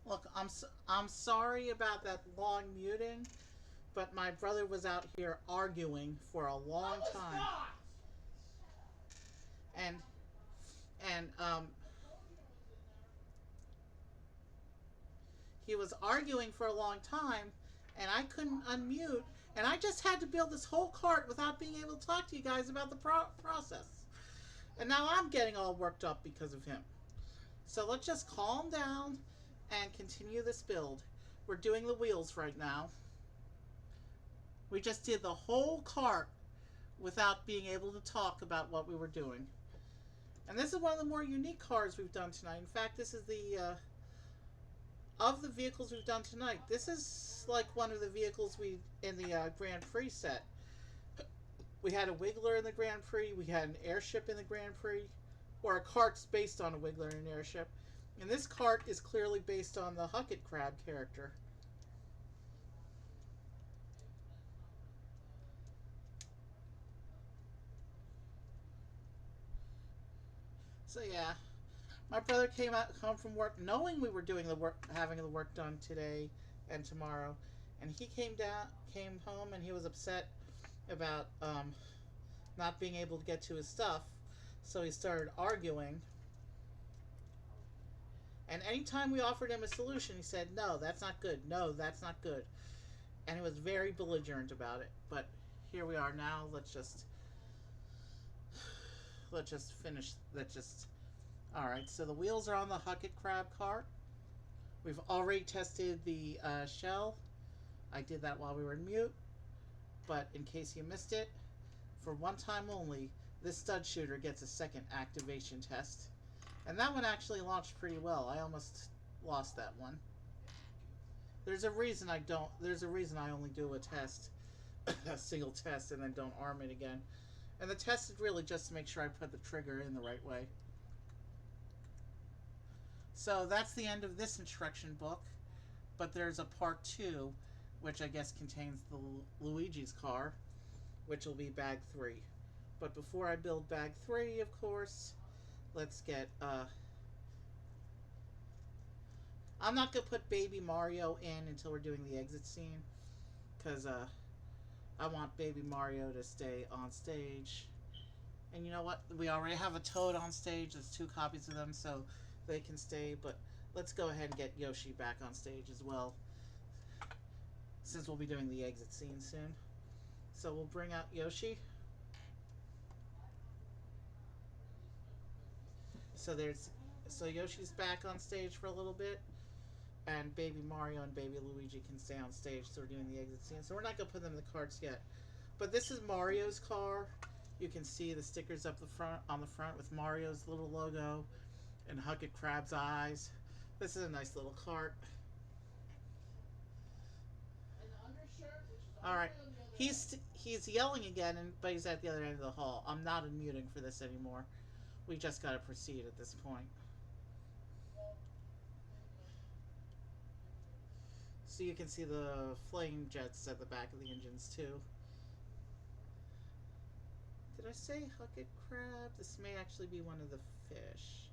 Look, I'm sorry about that long muting, but my brother was out here arguing for a long time, and and he was arguing for a long time, and I couldn't unmute, and I just had to build this whole cart without being able to talk to you guys about the process. And now I'm getting all worked up because of him. So let's just calm down and continue this build. We're doing the wheels right now. We just did the whole cart without being able to talk about what we were doing. And this is one of the more unique cars we've done tonight. In fact, this is the of the vehicles we've done tonight, this is like one of the vehicles we in the Grand Prix set. We had a Wiggler in the Grand Prix. We had an airship in the Grand Prix, or a cart's based on a Wiggler and an airship. And this cart is clearly based on the Hucket Crab character. So yeah, my brother came home from work knowing we were doing the work, having the work done today and tomorrow, and he came home, and he was upset about not being able to get to his stuff. So he started arguing. And anytime we offered him a solution, he said, "No, that's not good. No, that's not good." And he was very belligerent about it. But here we are now. Let's just finish. Let's just. All right. So the wheels are on the Hucket Crab cart. We've already tested the shell. I did that while we were in mute. But in case you missed it, for one time only, this stud shooter gets a second activation test. And that one actually launched pretty well. I almost lost that one. There's a reason I don't. There's a reason I only do a test, a single test, and then don't arm it again. And the test is really just to make sure I put the trigger in the right way. So that's the end of this instruction book. But there's a part 2, which I guess contains the Luigi's car, which will be bag 3. But before I build bag 3, of course, let's get I'm not gonna put Baby Mario in until we're doing the exit scene, because I want Baby Mario to stay on stage. And you know what? We already have a Toad on stage. There's 2 copies of them, so they can stay. But let's go ahead and get Yoshi back on stage as well, since we'll be doing the exit scene soon. So we'll bring out Yoshi. So Yoshi's back on stage for a little bit, and Baby Mario and Baby Luigi can stay on stage. So we're doing the exit scene. So we're not gonna put them in the carts yet. But this is Mario's car. You can see the stickers up the front on the front with Mario's little logo and Hucket Crab's eyes. This is a nice little cart. All right, he's yelling again, but he's at the other end of the hall. I'm not unmuting for this anymore. We just gotta proceed at this point. So you can see the flame jets at the back of the engines too. Did I say Hucket Crab? This may actually be one of the fish,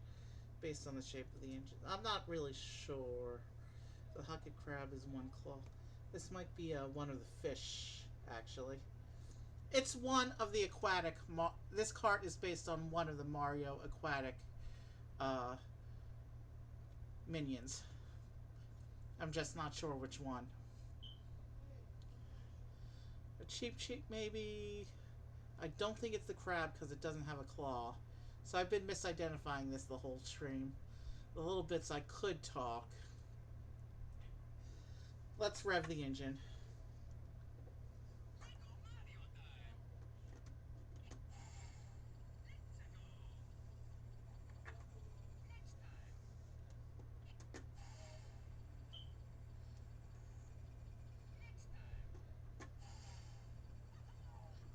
based on the shape of the engine. I'm not really sure. The Hucket Crab is one claw. This might be one of the fish, actually. It's one of the aquatic. This cart is based on one of the Mario aquatic minions. I'm just not sure which one. A Cheep Cheep, maybe. I don't think it's the crab because it doesn't have a claw. So I've been misidentifying this the whole stream. The little bits I could talk. Let's rev the engine.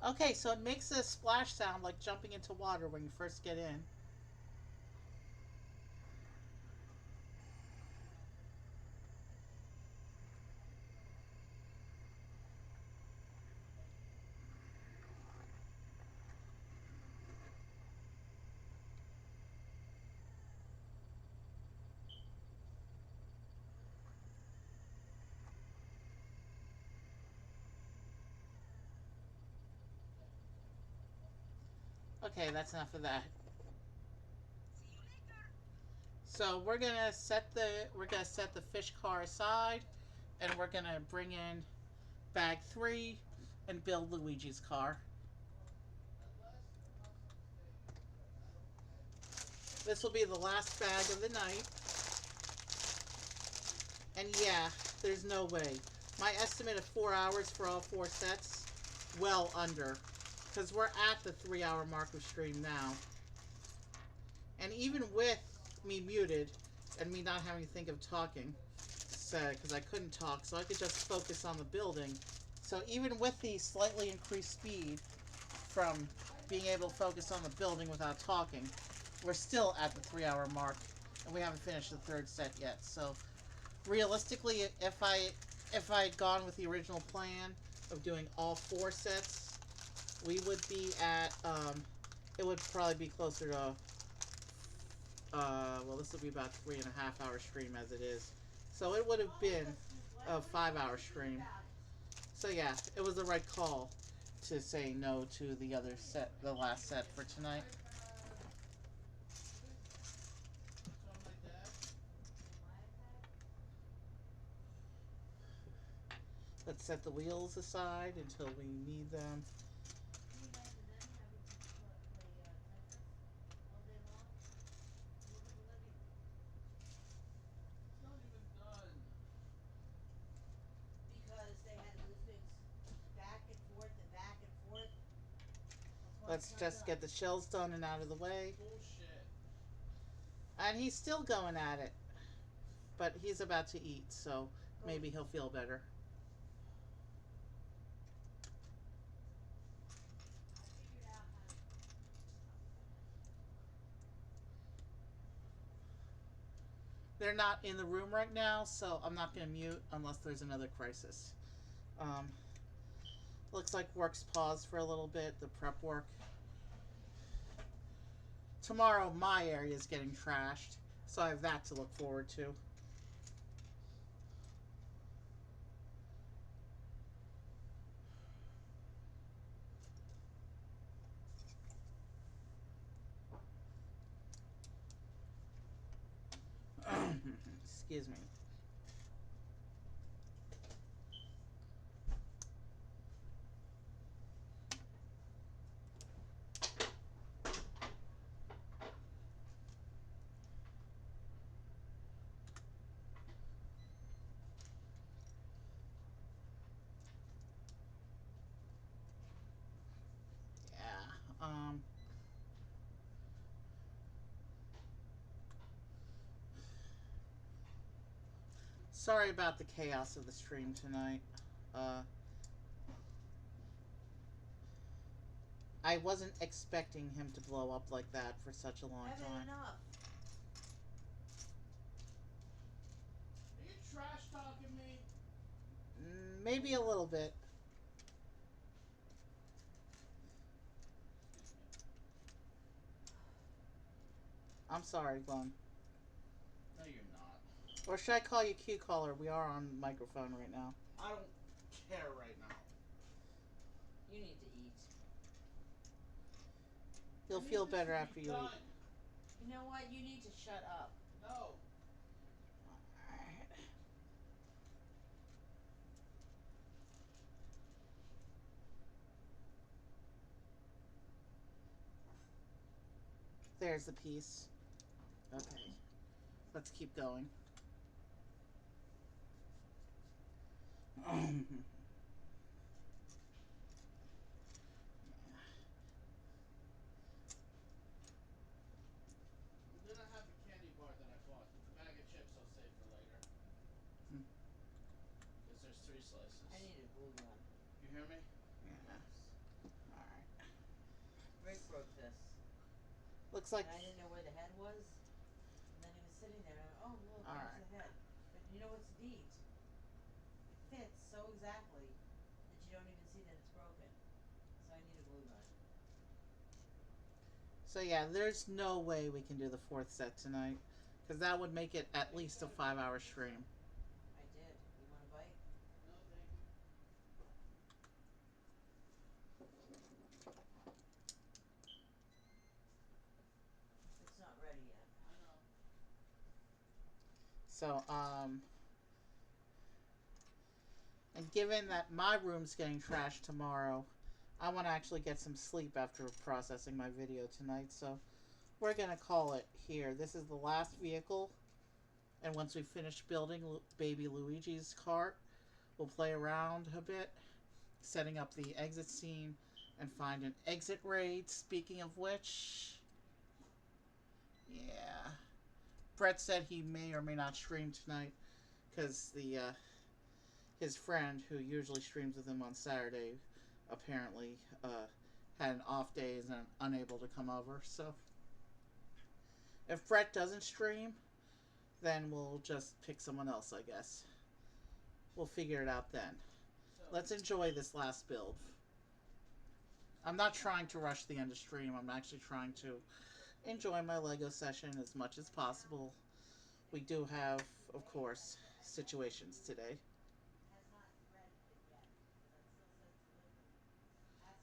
Okay, so it makes a splash sound like jumping into water when you first get in. Okay, that's enough of that. So we're gonna set the fish car aside, and we're gonna bring in bag 3 and build Luigi's car. This will be the last bag of the night. And yeah, there's no way. My estimate of 4 hours for all 4 sets, well under. Because we're at the 3 hour mark of stream now. And even with me muted and me not having to think of talking, because I couldn't talk, so I could just focus on the building. So even with the slightly increased speed from being able to focus on the building without talking, we're still at the 3 hour mark, and we haven't finished the 3rd set yet. So realistically, if I'd gone with the original plan of doing all 4 sets, we would be at it would probably be closer to well, this will be about 3.5 hour stream as it is. So it would have been a 5 hour stream. So yeah, it was the right call to say no to the other set, the last set for tonight. Let's set the wheels aside until we need them. Because they had this big back and forth and back and forth. Let's just get the shells done and out of the way. Bullshit. And he's still going at it. But he's about to eat, so maybe he'll feel better. They're not in the room right now, so I'm not going to mute unless there's another crisis. Looks like work's paused for a little bit, the prep work. Tomorrow, my area is getting trashed, so I have that to look forward to. Excuse me. Yeah, sorry about the chaos of the stream tonight. I wasn't expecting him to blow up like that for such a long time. Enough. Are you trash talking me? Maybe a little bit. I'm sorry, Glenn. No, you're not. Or should I call you Q caller? We are on microphone right now. I don't care right now. You need to eat. You'll feel better after you eat. You know what? You need to shut up. No. Alright. There's the piece. Okay. Let's keep going. I'm gonna have a candy bar that I bought. The bag of chips I'll save for later. Because there's 3 slices. I need a glue gun. You hear me? Yeah. Alright. Rick broke this. Looks like... And I didn't know where the head was. And then he was sitting there and oh look, there's the head. But you know what's neat? It fits so exactly that you don't even see that it's broken. So I need a glue gun. So yeah, there's no way we can do the 4th set tonight. Because that would make it at least a 5-hour stream. I did. You want a bite? No, thank you. So, and given that my room's getting trashed tomorrow, I want to actually get some sleep after processing my video tonight. So, we're going to call it here. This is the last vehicle. And once we finish building Baby Luigi's cart, we'll play around a bit, setting up the exit scene and find an exit raid. Speaking of which, yeah. Brett said he may or may not stream tonight because his friend who usually streams with him on Saturday apparently had an off day and unable to come over. So if Brett doesn't stream, then we'll just pick someone else, I guess. We'll figure it out then. So, Let's enjoy this last build. I'm not trying to rush the end of stream. I'm actually trying to enjoy my Lego session as much as possible. We do have, of course, situations today.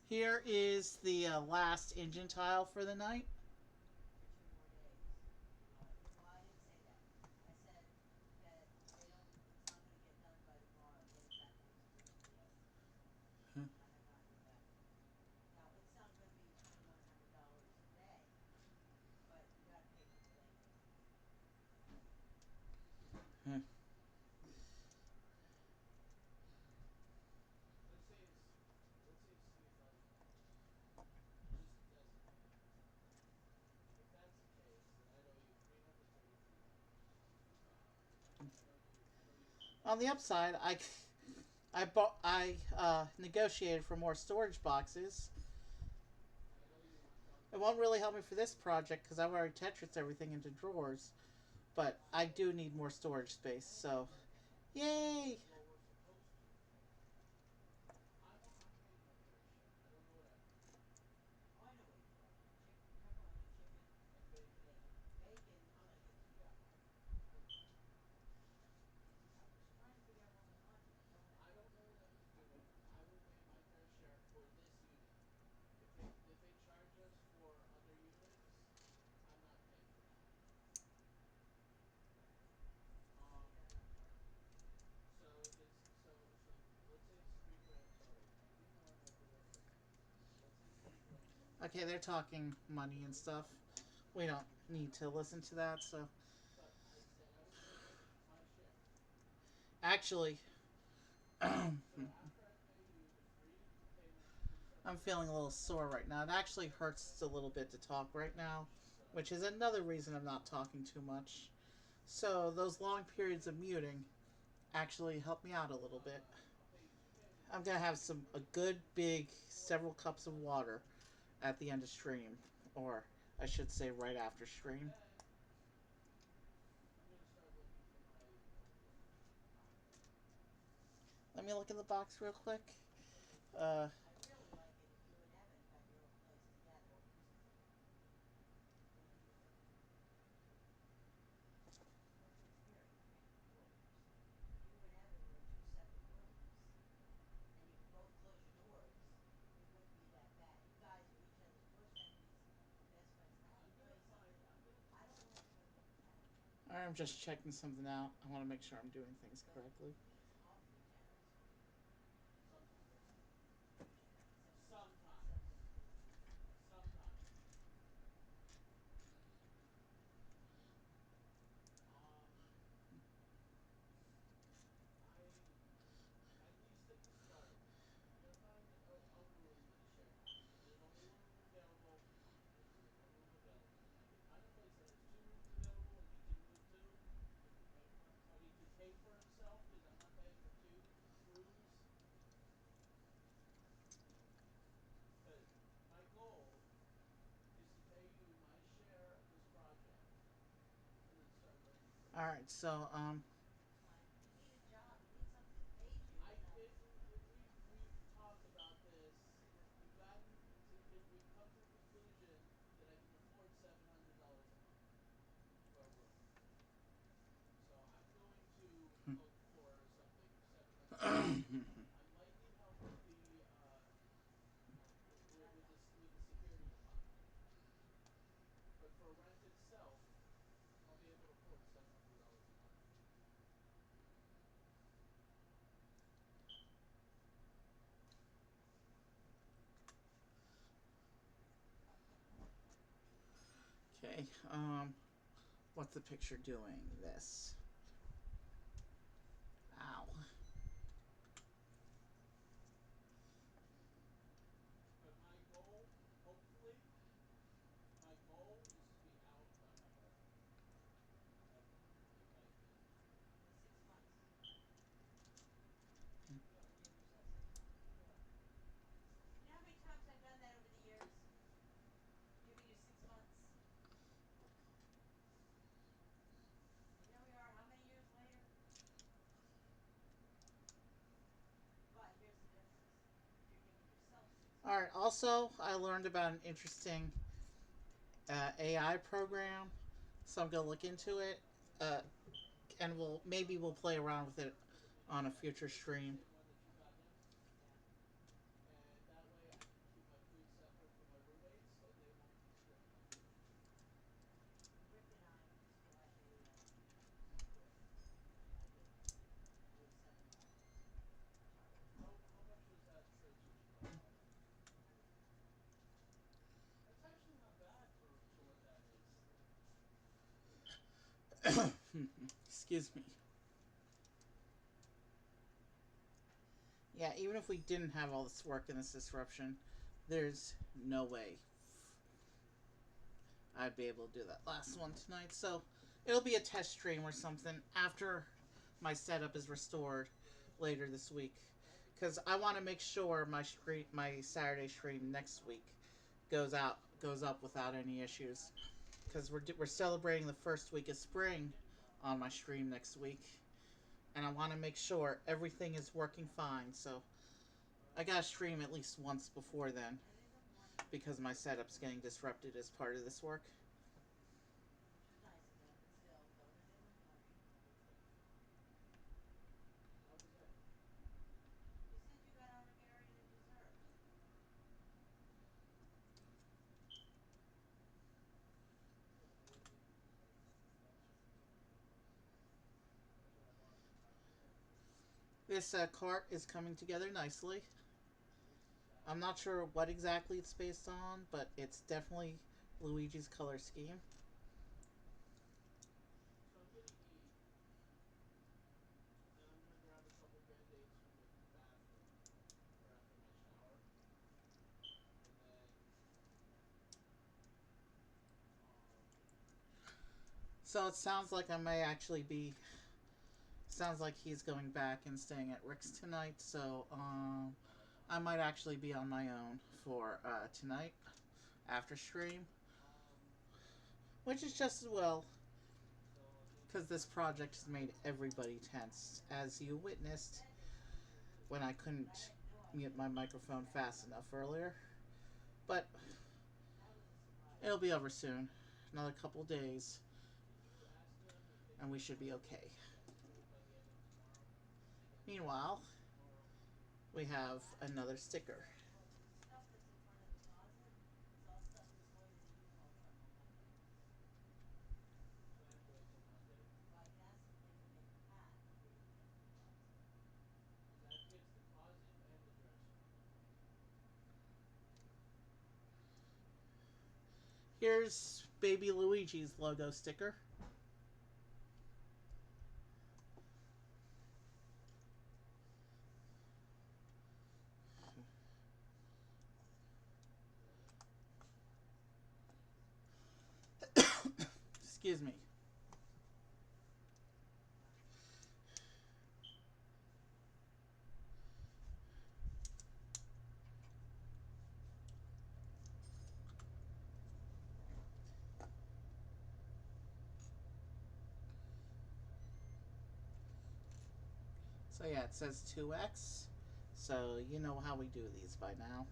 Here is the last engine tile for the night. Hmm. let's say Steve doesn't want to stream. Just designate. If that's the case, then I'd owe you $333. I know you want On that. the upside, I negotiated for more storage boxes. I know you want It Donkey won't Kong. really help me for this project because I've already Tetris everything into drawers. But I do need more storage space, so yay! Well, we're supposed to. I'm paying my fair share. I don't know what I'm paying. And bacon. Yeah, I don't know what I'm doing. I will pay my fair share for this unit. If they charge us for other units, I'm not paying for that. Um, so if it's so let's say it's $3 grand total. You know what? I'll do it for now. Let's say it's $3 grand total. Okay, they're talking money and stuff. We don't need to listen to that, so. But I said I would pay my share. Actually, I'm So after I pay you the free payment, please don't forget feeling to a little subscribe sore to right my now. It channel. actually hurts a little bit to talk right now, So which is another reason I'm not talking too much. So, those long periods of muting actually help me out a little bit. I'll pay you two payments. I'm gonna have a Free good big for several cups of subscribe. water at the end of stream, or I should say right after And stream. then I'm gonna start looking for my notebook. Let me look in the box real quick. Okay. Uh, I'm gonna find them. I'm just checking something out. I want to make sure I'm doing things correctly. Sometimes. Sometimes. Sometimes. Um, at least at the start, I'm gonna find a room in the share house. If there's only one room available, fine. There's only one room available, and I can find a place that has two rooms available, and he can move to. But he could pay for himself because I'm not paying for two rooms. But my goal is to pay you my share of this project, and then start looking for All more. right, so We've talked about this. We've come to the conclusion that I can afford $700 a month for a room. So I'm going to look for something for $700 a month. I might need help with the security deposit, but for rent itself, I'll be able to afford $700 a month. Okay. What's the picture doing? This. Ow. But my goal, hopefully, my goal is to be out by my birthday. Like, if I can. In 6 months. Yeah. You gave yourself 6 months. Yeah. You know how many times I've done that over the years? Giving you 6 months. And here we are, how many years later? But here's the difference. You're giving yourself 6 months. Alright, also, I learned about an interesting AI program, so I'm going to look into it. And we'll play around with it on a future stream. Same one that you got him. Yeah. And that way I can keep my food separate from my roommates so they won't be stealing my food. Rick and I used to have a grid. I did. We have 7 laptops. Charlie has How much was that transmission cost all up? 150. That's actually not bad for what that is. Excuse me. Yeah, even if we didn't have all this work and this disruption, there's no way I'd be able to do that last one tonight. So it'll be a test stream or something after my setup is restored later this week. Because I want to make sure my Saturday stream next week goes up without any issues. Because we're celebrating the first week of spring on my stream next week, and I want to make sure everything is working fine. So I gotta stream at least once before then, I didn't have money for because my setup's getting disrupted as part of this work. which was nice of them, but still, donut in the morning, nobody takes them. How was that? You said you got Hungarian and dessert. Yeah, I didn't eat the dessert. Gotcha. That's what I bought from Taco Bell. This cart is coming together nicely. This is I'm not sure what exactly it's based on, but it's definitely Luigi's color scheme. So I'm gonna eat, and I'm gonna grab a couple band-aids from the bathroom for after my shower, and then um So it sounds like I may actually be. Sounds like he's going back and staying at Rick's tonight. So I might actually be on my own for tonight after stream, um which is just as well, so maybe because this project has made everybody tense, as you witnessed Said they told you to lose when weight, I but couldn't I had no mute idea my that you were microphone this fast active. enough earlier. But That was a surprise. it'll be over soon. Another couple days, can you ask them if they and we can should be okay. get to it by the end of tomorrow and they get the Meanwhile, boxes tomorrow? we have What? another sticker. Well, the stuff that's in front of the closet is all stuff that's going in the U-Haul truck on Monday. So I have to wait till Monday? Well, I can ask them if they can make a pack for you to get to the closet. Because that gets the closet and the dresser. Here's Baby Luigi's logo sticker. Excuse me. So yeah, it says 2x. So you know how we do these by now.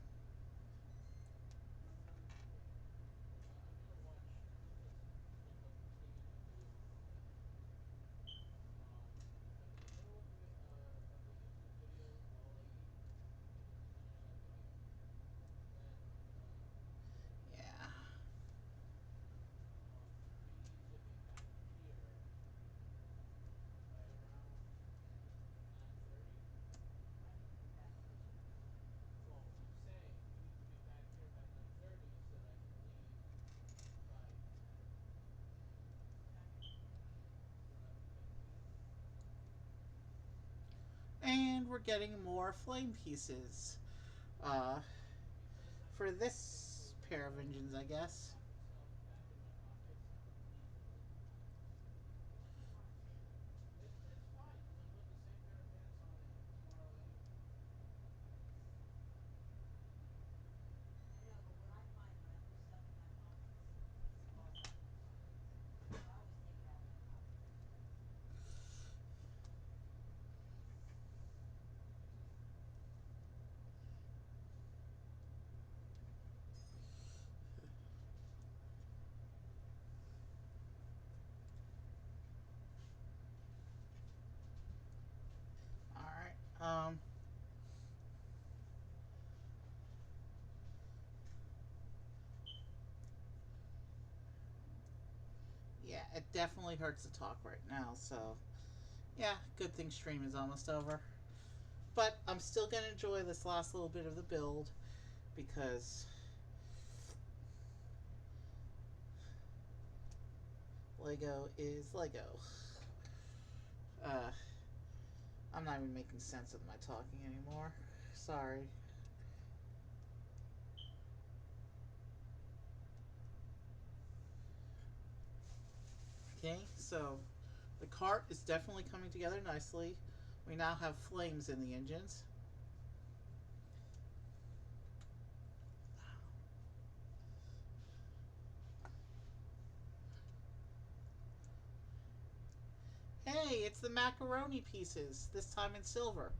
I'm gonna watch. I'm gonna look up a YouTube video on all that. If I'm in the middle of of a YouTube video while I eat, I can finish that video. Then Yeah. we should be back here by around 9:30. Why don't you come back and finish your video? Well, I'm saying And we're getting more flame pieces. Uh, for this pair of engines, I guess. I know, but what I find when I put stuff in my pockets, it falls out. So I always take it out of my pocket. Alright. Yeah, it definitely hurts to talk right now, so yeah, good thing stream is almost over. But I'm still gonna enjoy this last little bit of the build because Lego is Lego. Uh, I'm not even making sense of my talking anymore. Sorry. Okay, so the cart is definitely coming together nicely. We now have flames in the engines. Hey, it's the macaroni pieces, this time in silver.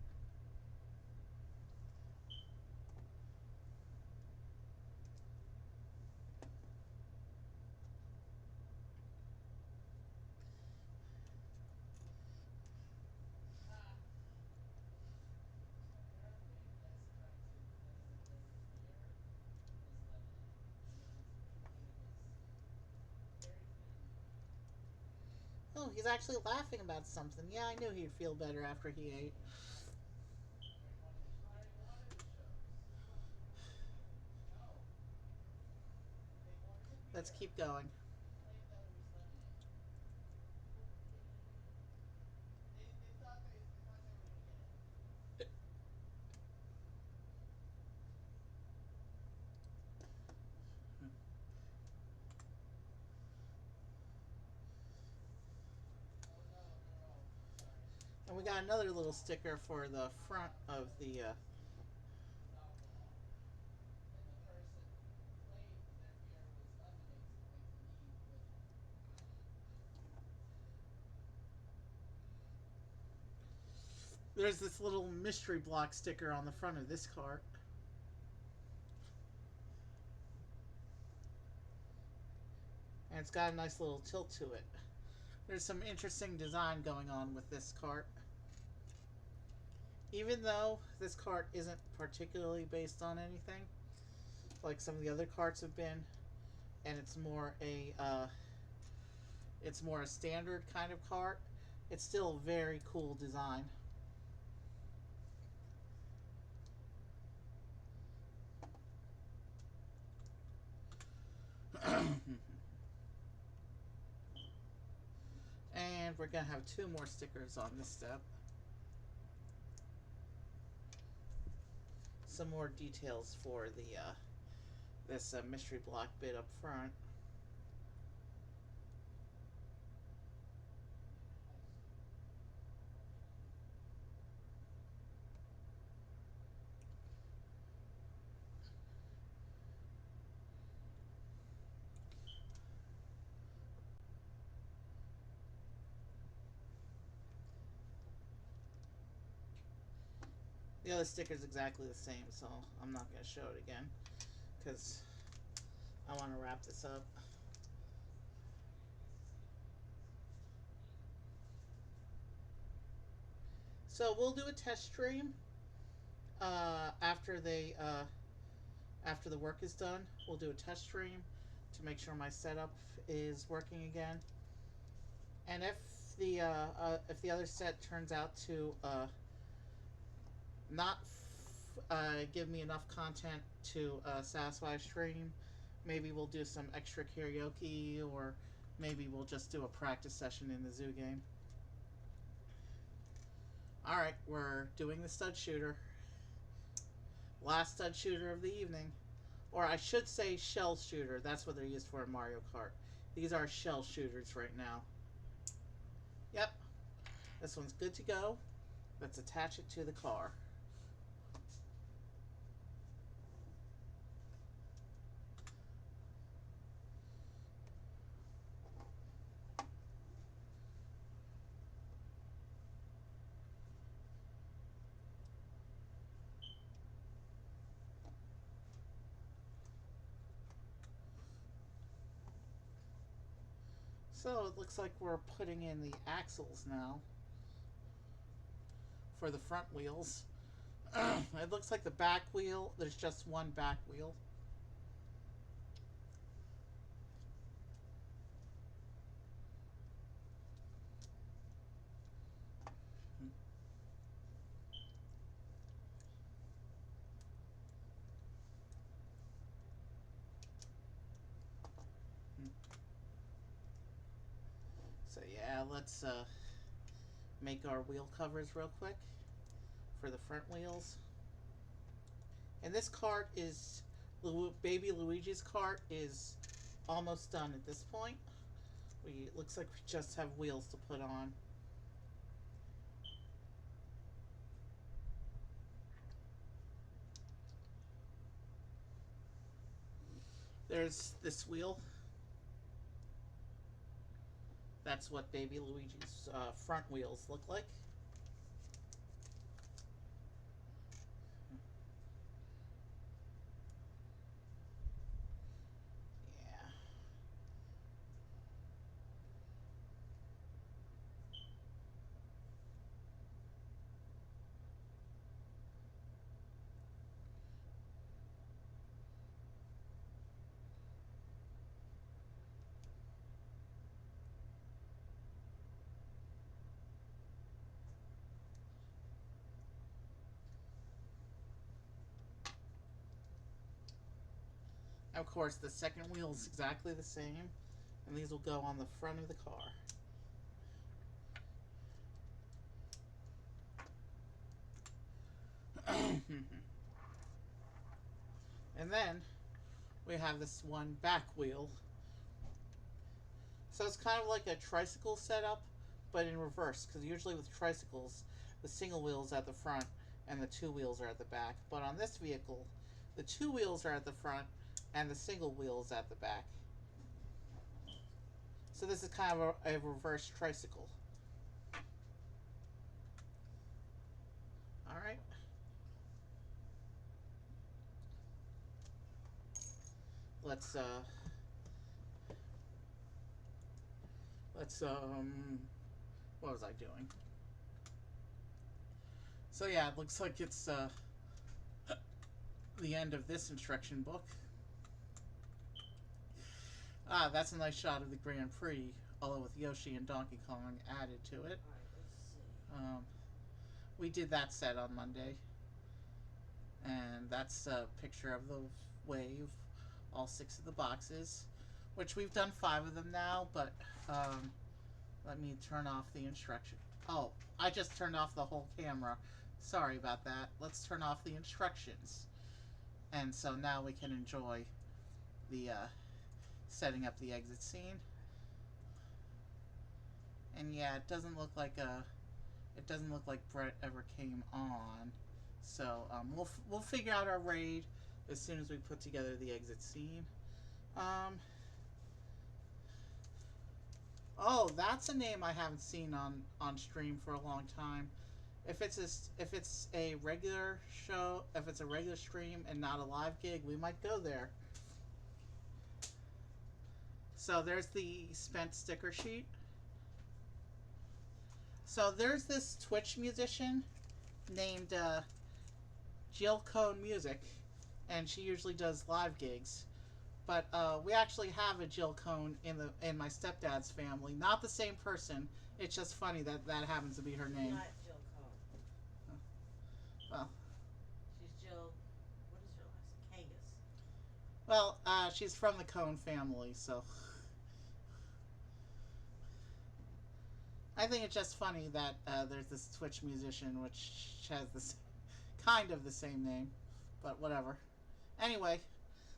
Oh, he's actually laughing about something. Yeah, I knew he'd feel better after he ate. Let's keep going. And we got another little sticker for the front of the. There's this little mystery block sticker on the front of this cart. And it's got a nice little tilt to it. There's some interesting design going on with this cart. Even though this cart isn't particularly based on anything, like some of the other carts have been, and it's more a standard kind of cart. It's still a very cool design. And we're gonna have two more stickers on this step. Some more details for the this mystery block bit up front. The other sticker is exactly the same, so I'm not going to show it again because I want to wrap this up. So we'll do a test stream after after the work is done. We'll do a test stream to make sure my setup is working again. And if the other set turns out to not give me enough content to satisfy stream, maybe we'll do some extra karaoke, or maybe we'll just do a practice session in the zoo game. Alright, we're doing the stud shooter. Last stud shooter of the evening. Or I should say shell shooter. That's what they're used for in Mario Kart. These are shell shooters right now. Yep. This one's good to go. Let's attach it to the car. So it looks like we're putting in the axles now for the front wheels. It looks like the back wheel, there's just one back wheel. So yeah, let's make our wheel covers real quick for the front wheels. And this cart is, Baby Luigi's cart is almost done at this point. It looks like we just have wheels to put on. There's this wheel. That's what Baby Luigi's front wheels look like. Yeah. Of course, the second wheel is exactly the same, and these will go on the front of the car. And then we have this one back wheel. So it's kind of like a tricycle setup, but in reverse, because usually with tricycles, the single wheel is at the front and the two wheels are at the back. But on this vehicle, the two wheels are at the front and the single wheel is at the back. So this is kind of a reverse tricycle. Alright. Let's what was I doing? So yeah, it looks like it's the end of this instruction book. Ah, that's a nice shot of the Grand Prix, although with Yoshi and Donkey Kong added to it. Alright, let's see. We did that set on Monday. And that's a picture of the wave, all 6 of the boxes, which we've done 5 of them now, but let me turn off the instruction. Oh, I just turned off the whole camera. Sorry about that. Let's turn off the instructions. And so now we can enjoy the setting up the exit scene. And yeah, it doesn't look like Brett ever came on. So we'll figure out our raid as soon as we put together the exit scene. Oh, that's a name I haven't seen on stream for a long time. If it's a regular show, if it's a regular stream and not a live gig, we might go there. So there's the spent sticker sheet. So there's this Twitch musician named Jill Cone Music, and she usually does live gigs. But we actually have a Jill Cone in my stepdad's family. Not the same person. It's just funny that that happens to be her name. Not Jill Cone. Well, She's Jill. What is her last name? Kangas. well, she's from the Cone family, so. I think it's just funny that there's this Twitch musician which has this kind of the same name, but whatever. Anyway,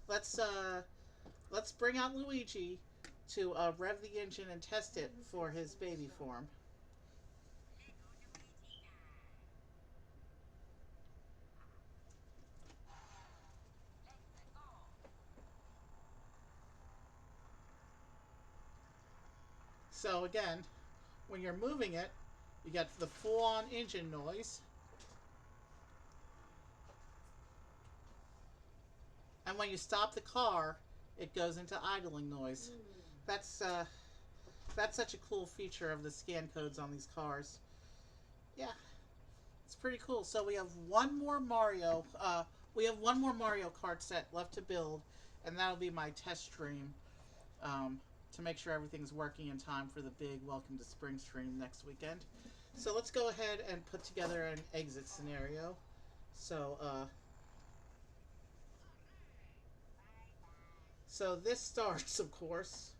let's let's bring out Luigi to rev the engine and test it for his baby form. So again, when you're moving it, you get the full-on engine noise. And when you stop the car, it goes into idling noise. That's that's such a cool feature of the scan codes on these cars. Yeah, it's pretty cool. So we have one more Mario. We have one more Mario Kart set left to build, and that'll be my test stream to make sure everything's working in time for the big Welcome to Spring stream next weekend. So let's go ahead and put together an exit scenario. So so this starts, of course.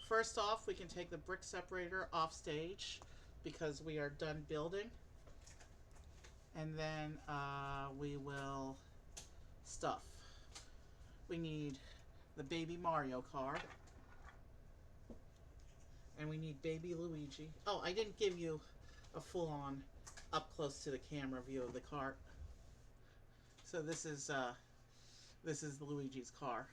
First off, we can take the brick separator off stage because we are done building. And then we will stuff. We need the Baby Mario Kart. And we need Baby Luigi. Oh, I didn't give you a full-on up close to the camera view of the cart. So this is Luigi's car.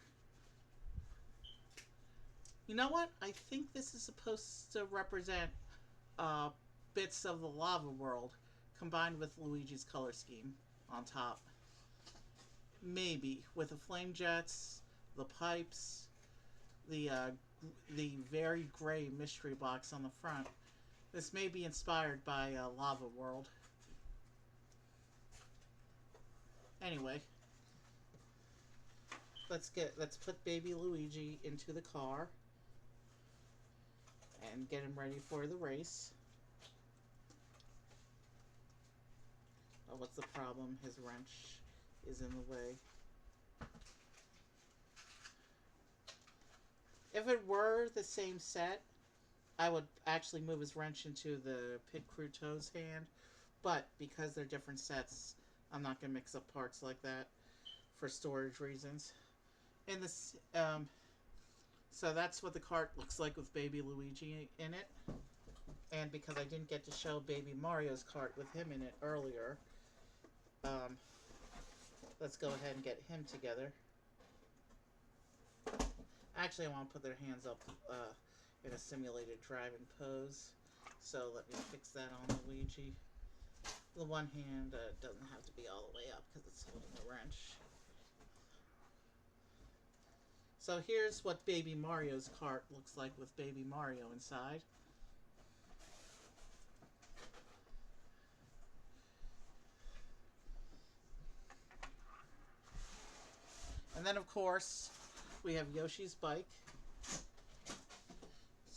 You know what? I think this is supposed to represent bits of the lava world combined with Luigi's color scheme on top. Maybe with the flame jets, the pipes, the very gray mystery box on the front. This may be inspired by Lava World. Anyway, let's put Baby Luigi into the car and get him ready for the race. Oh, what's the problem? His wrench is in the way. If it were the same set, I would actually move his wrench into the Pit Crew Toad's hand, but because they're different sets, I'm not going to mix up parts like that for storage reasons. In this, so that's what the cart looks like with Baby Luigi in it. And because I didn't get to show Baby Mario's cart with him in it earlier, let's go ahead and get him together. Actually, I want to put their hands up in a simulated driving pose. So let me fix that on Luigi. The one hand doesn't have to be all the way up because it's holding the wrench. So here's what Baby Mario's cart looks like with Baby Mario inside. And then, of course, we have Yoshi's bike.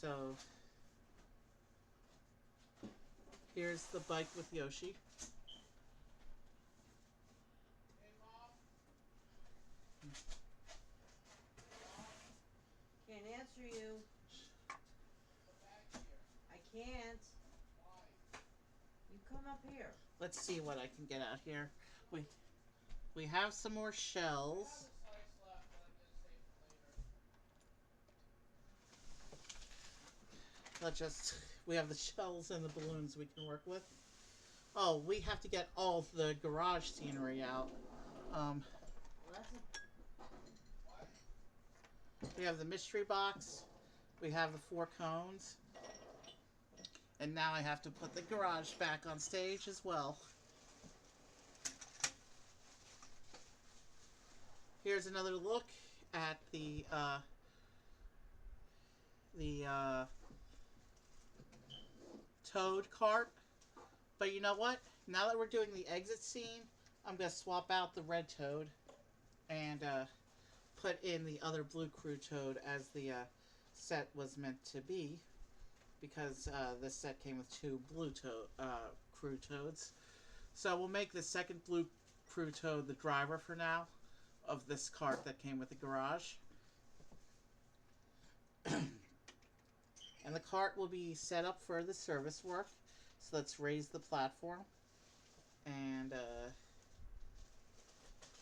So here's the bike with Yoshi. Hey, Mom. Can't answer you. Come back here. I can't. Why? You come up here. Let's see what I can get out here. We have some more shells. I have a slice left that I'm gonna save for later. We have the shells and the balloons we can work with. Oh, we have to get all the garage scenery out. Well, that's We have the mystery box. We have the 4 cones. And now I have to put the garage back on stage as well. Here's another look at the Toad cart. But you know what? Now that we're doing the exit scene, I'm going to swap out the red Toad and put in the other blue crew Toad as the set was meant to be, because this set came with 2 blue crew Toads. So we'll make the second blue crew Toad the driver for now of this cart that came with the garage. And the cart will be set up for the service work. So let's raise the platform. And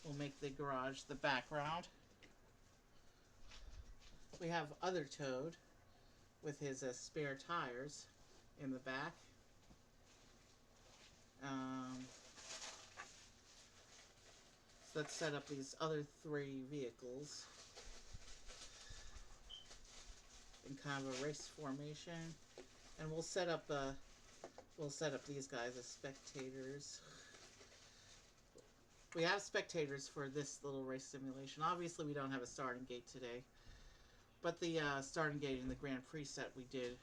we'll make the garage the background. We have other Toad with his spare tires in the back. So let's set up these other 3 vehicles in kind of a race formation, and we'll set up these guys as spectators. We have spectators for this little race simulation. Obviously, we don't have a starting gate today, but the starting gate in the Grand Prix set we did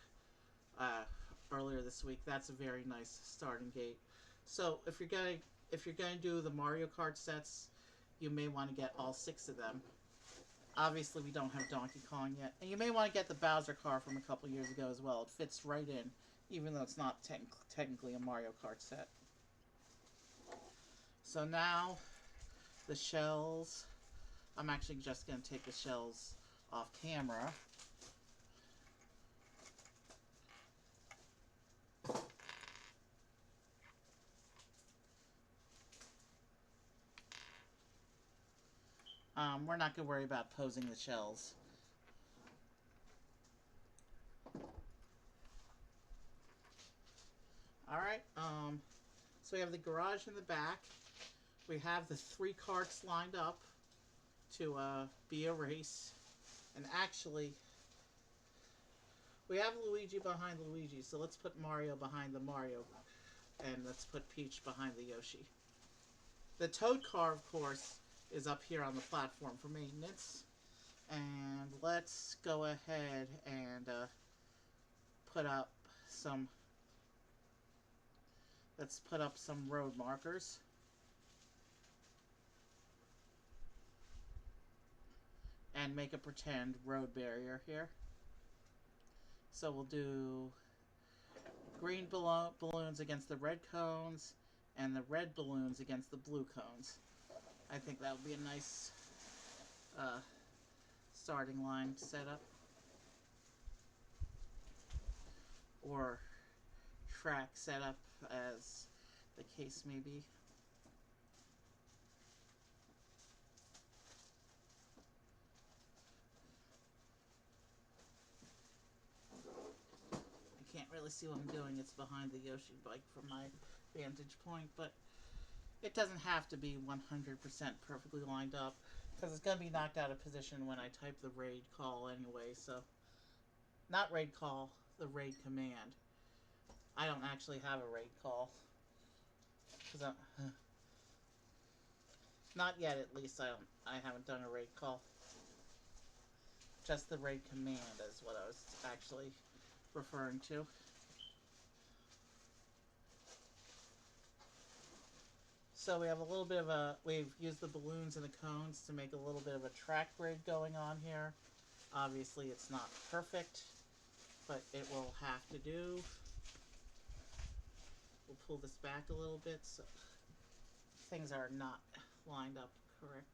earlier this week, that's a very nice starting gate. So if you're gonna do the Mario Kart sets, you may want to get all 6 of them. Obviously, we don't have Donkey Kong yet, and you may want to get the Bowser car from a couple years ago as well. It fits right in, even though it's not technically a Mario Kart set. So now, the shells. I'm actually just going to take the shells off camera. We're not going to worry about posing the shells. Alright, so we have the garage in the back. We have the 3 carts lined up to be a race. And actually, we have Luigi behind Luigi, so let's put Mario behind the Mario. And let's put Peach behind the Yoshi. The Toad car, of course, is up here on the platform for maintenance. And let's go ahead and put up some road markers. And make a pretend road barrier here. So we'll do green balloons against the red cones and the red balloons against the blue cones. I think that would be a nice starting line setup. Or track setup, as the case may be. I can't really see what I'm doing. It's behind the Yoshi bike from my vantage point, but it doesn't have to be 100% perfectly lined up, because it's going to be knocked out of position when I type the raid call anyway, so... Not raid call, the raid command. I don't actually have a raid call. Cause not yet, at least. I haven't done a raid call. Just the raid command is what I was actually referring to. So we have a little bit of a... We've used the balloons and the cones to make a little bit of a track grid going on here. Obviously, it's not perfect, but it will have to do. We'll pull this back a little bit so things are not lined up correctly.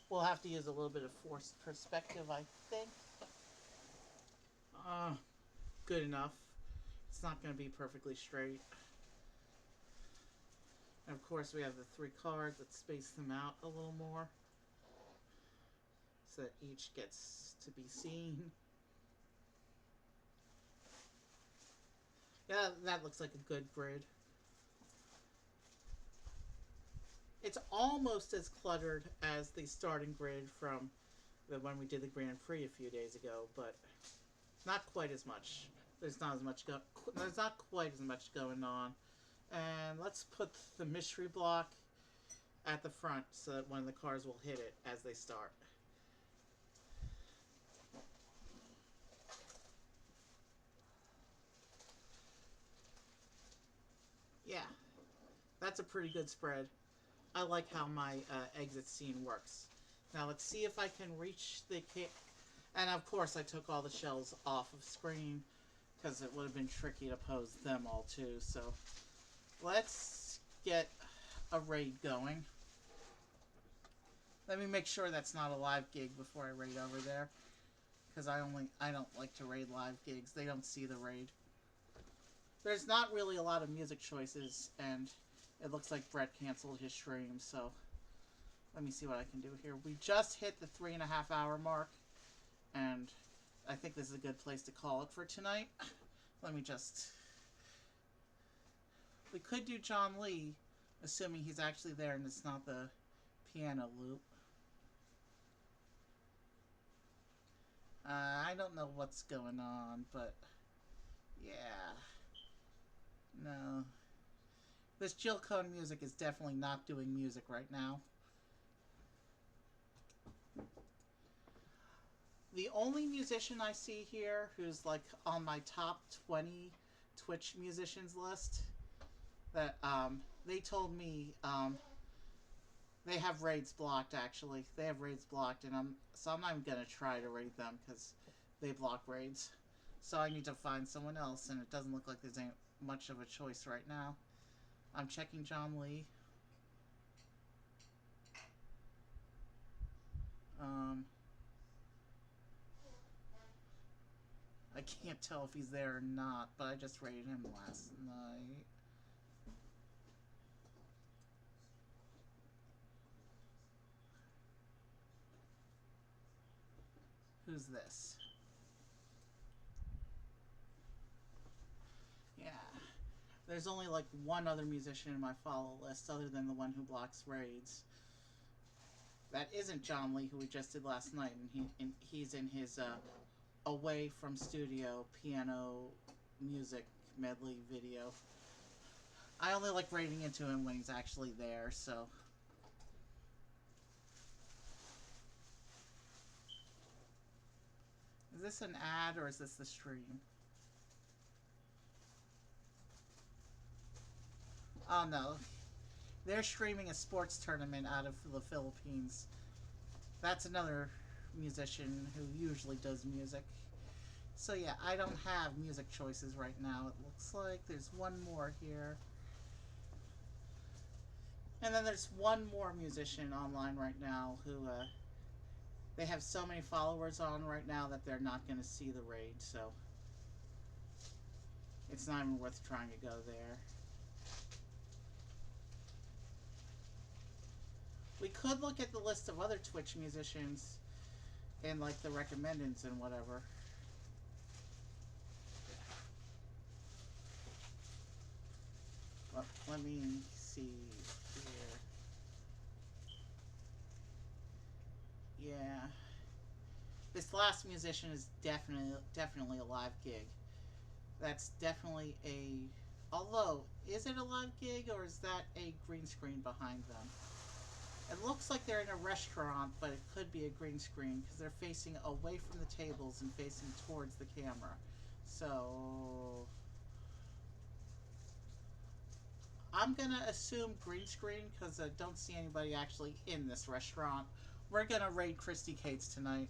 We'll have to use a little bit of forced perspective, I think. Good enough. It's not going to be perfectly straight. And of course we have the 3 cards. Let's space them out a little more so that each gets to be seen. Yeah, that looks like a good grid. It's almost as cluttered as the starting grid from the when we did the Grand Prix a few days ago, but not quite as much. There's not quite as much going on. And let's put the mystery block at the front so that one of the cars will hit it as they start. Yeah, that's a pretty good spread. I like how my exit scene works. Now let's see if I can reach the and of course I took all the shells off of screen because it would have been tricky to pose them all too. So let's get a raid going. Let me make sure that's not a live gig before I raid over there. Because I don't like to raid live gigs. They don't see the raid. There's not really a lot of music choices, and it looks like Brett canceled his stream, so let me see what I can do here. We just hit the 3.5 hour mark, and I think this is a good place to call it for tonight. Let me just... We could do John Lee, assuming he's actually there and it's not the piano loop. I don't know what's going on, but yeah. No. This Jill Cone music is definitely not doing music right now. The only musician I see here who's like on my top 20 Twitch musicians list that they told me they have raids blocked. Actually, they have raids blocked, and I'm not even gonna try to raid them because they block raids. So I need to find someone else, and it doesn't look like there's much of a choice right now. I'm checking John Lee. I can't tell if he's there or not, but I just raided him last night. Who's this? Yeah. There's only like one other musician in my follow list other than the one who blocks raids. That isn't John Lee, who we just did last night, and he's in his away from studio piano music medley video. I only like raiding into him when he's actually there, so... Is this an ad or is this the stream? Oh no. They're streaming a sports tournament out of the Philippines. That's another musician who usually does music. So yeah, I don't have music choices right now. It looks like there's one more here. And then there's one more musician online right now who, they have so many followers on right now that they're not going to see the raid, so it's not even worth trying to go there. We could look at the list of other Twitch musicians and like the recommendeds and whatever. Well, let me see here. Yeah. This last musician is definitely a live gig. That's definitely a... Although, is it a live gig or is that a green screen behind them? It looks like they're in a restaurant, but it could be a green screen because they're facing away from the tables and facing towards the camera. So... I'm gonna assume green screen because I don't see anybody actually in this restaurant. We're gonna raid Christy Cates tonight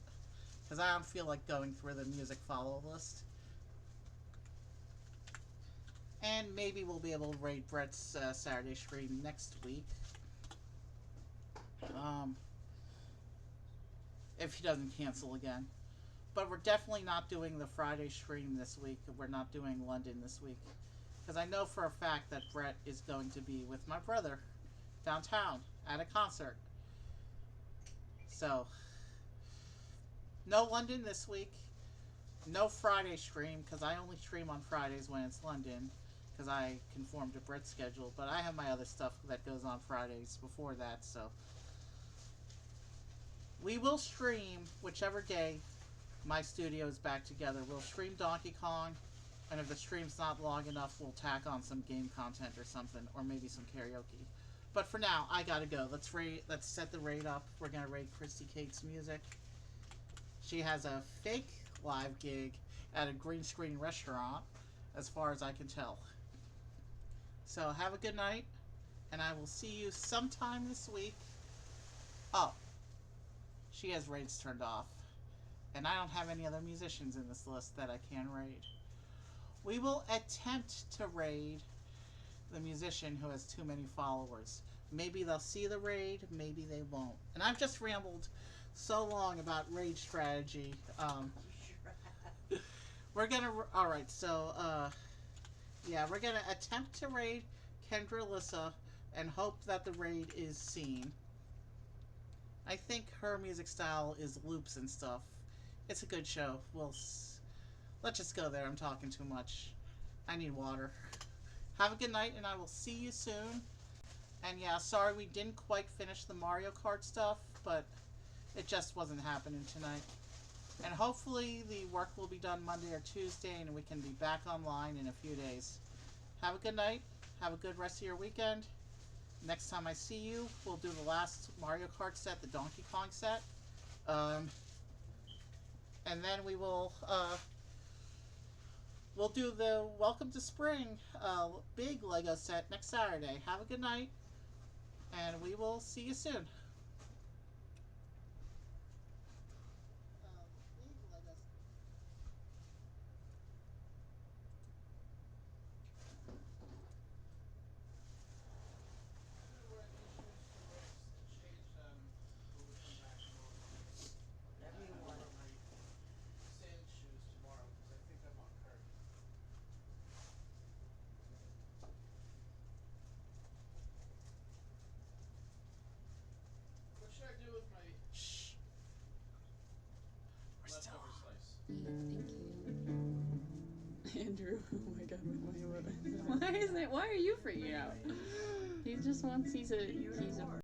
because I don't feel like going through the music follow list. And maybe we'll be able to raid Brett's Saturday stream next week. If he doesn't cancel again. But we're definitely not doing the Friday stream this week. We're not doing London this week. Because I know for a fact that Brett is going to be with my brother downtown at a concert. So, no London this week. No Friday stream, because I only stream on Fridays when it's London. Because I conform to Brett's schedule. But I have my other stuff that goes on Fridays before that, so... We will stream whichever day my studio is back together. We'll stream Donkey Kong, and if the stream's not long enough, we'll tack on some game content or something, or maybe some karaoke. But for now, I gotta go. Let's set the raid up. We're gonna raid Christy Cates' music. She has a fake live gig at a green screen restaurant, as far as I can tell. So have a good night, and I will see you sometime this week. Oh. She has raids turned off. And I don't have any other musicians in this list that I can raid. We will attempt to raid the musician who has too many followers. Maybe they'll see the raid, maybe they won't. And I've just rambled so long about raid strategy. We're gonna. Alright, so, yeah, we're gonna attempt to raid Kendra Alyssa and hope that the raid is seen. I think her music style is loops and stuff. It's a good show. Let's just go there. I'm talking too much. I need water. Have a good night, and I will see you soon. And yeah, sorry we didn't quite finish the Mario Kart stuff, but it just wasn't happening tonight. And hopefully the work will be done Monday or Tuesday, and we can be back online in a few days. Have a good night. Have a good rest of your weekend. Next time I see you, we'll do the last Mario Kart set, the Donkey Kong set. And then we'll do the Welcome to Spring big Lego set next Saturday. Have a good night, and we will see you soon. Whatever you want. Sand shoes tomorrow because I think I'm on Kurt. What should I do with my Shh. We're still leftover on. slice? Thank you. Andrew, oh my god, why is it? Why are you freaking out? He just wants, he's a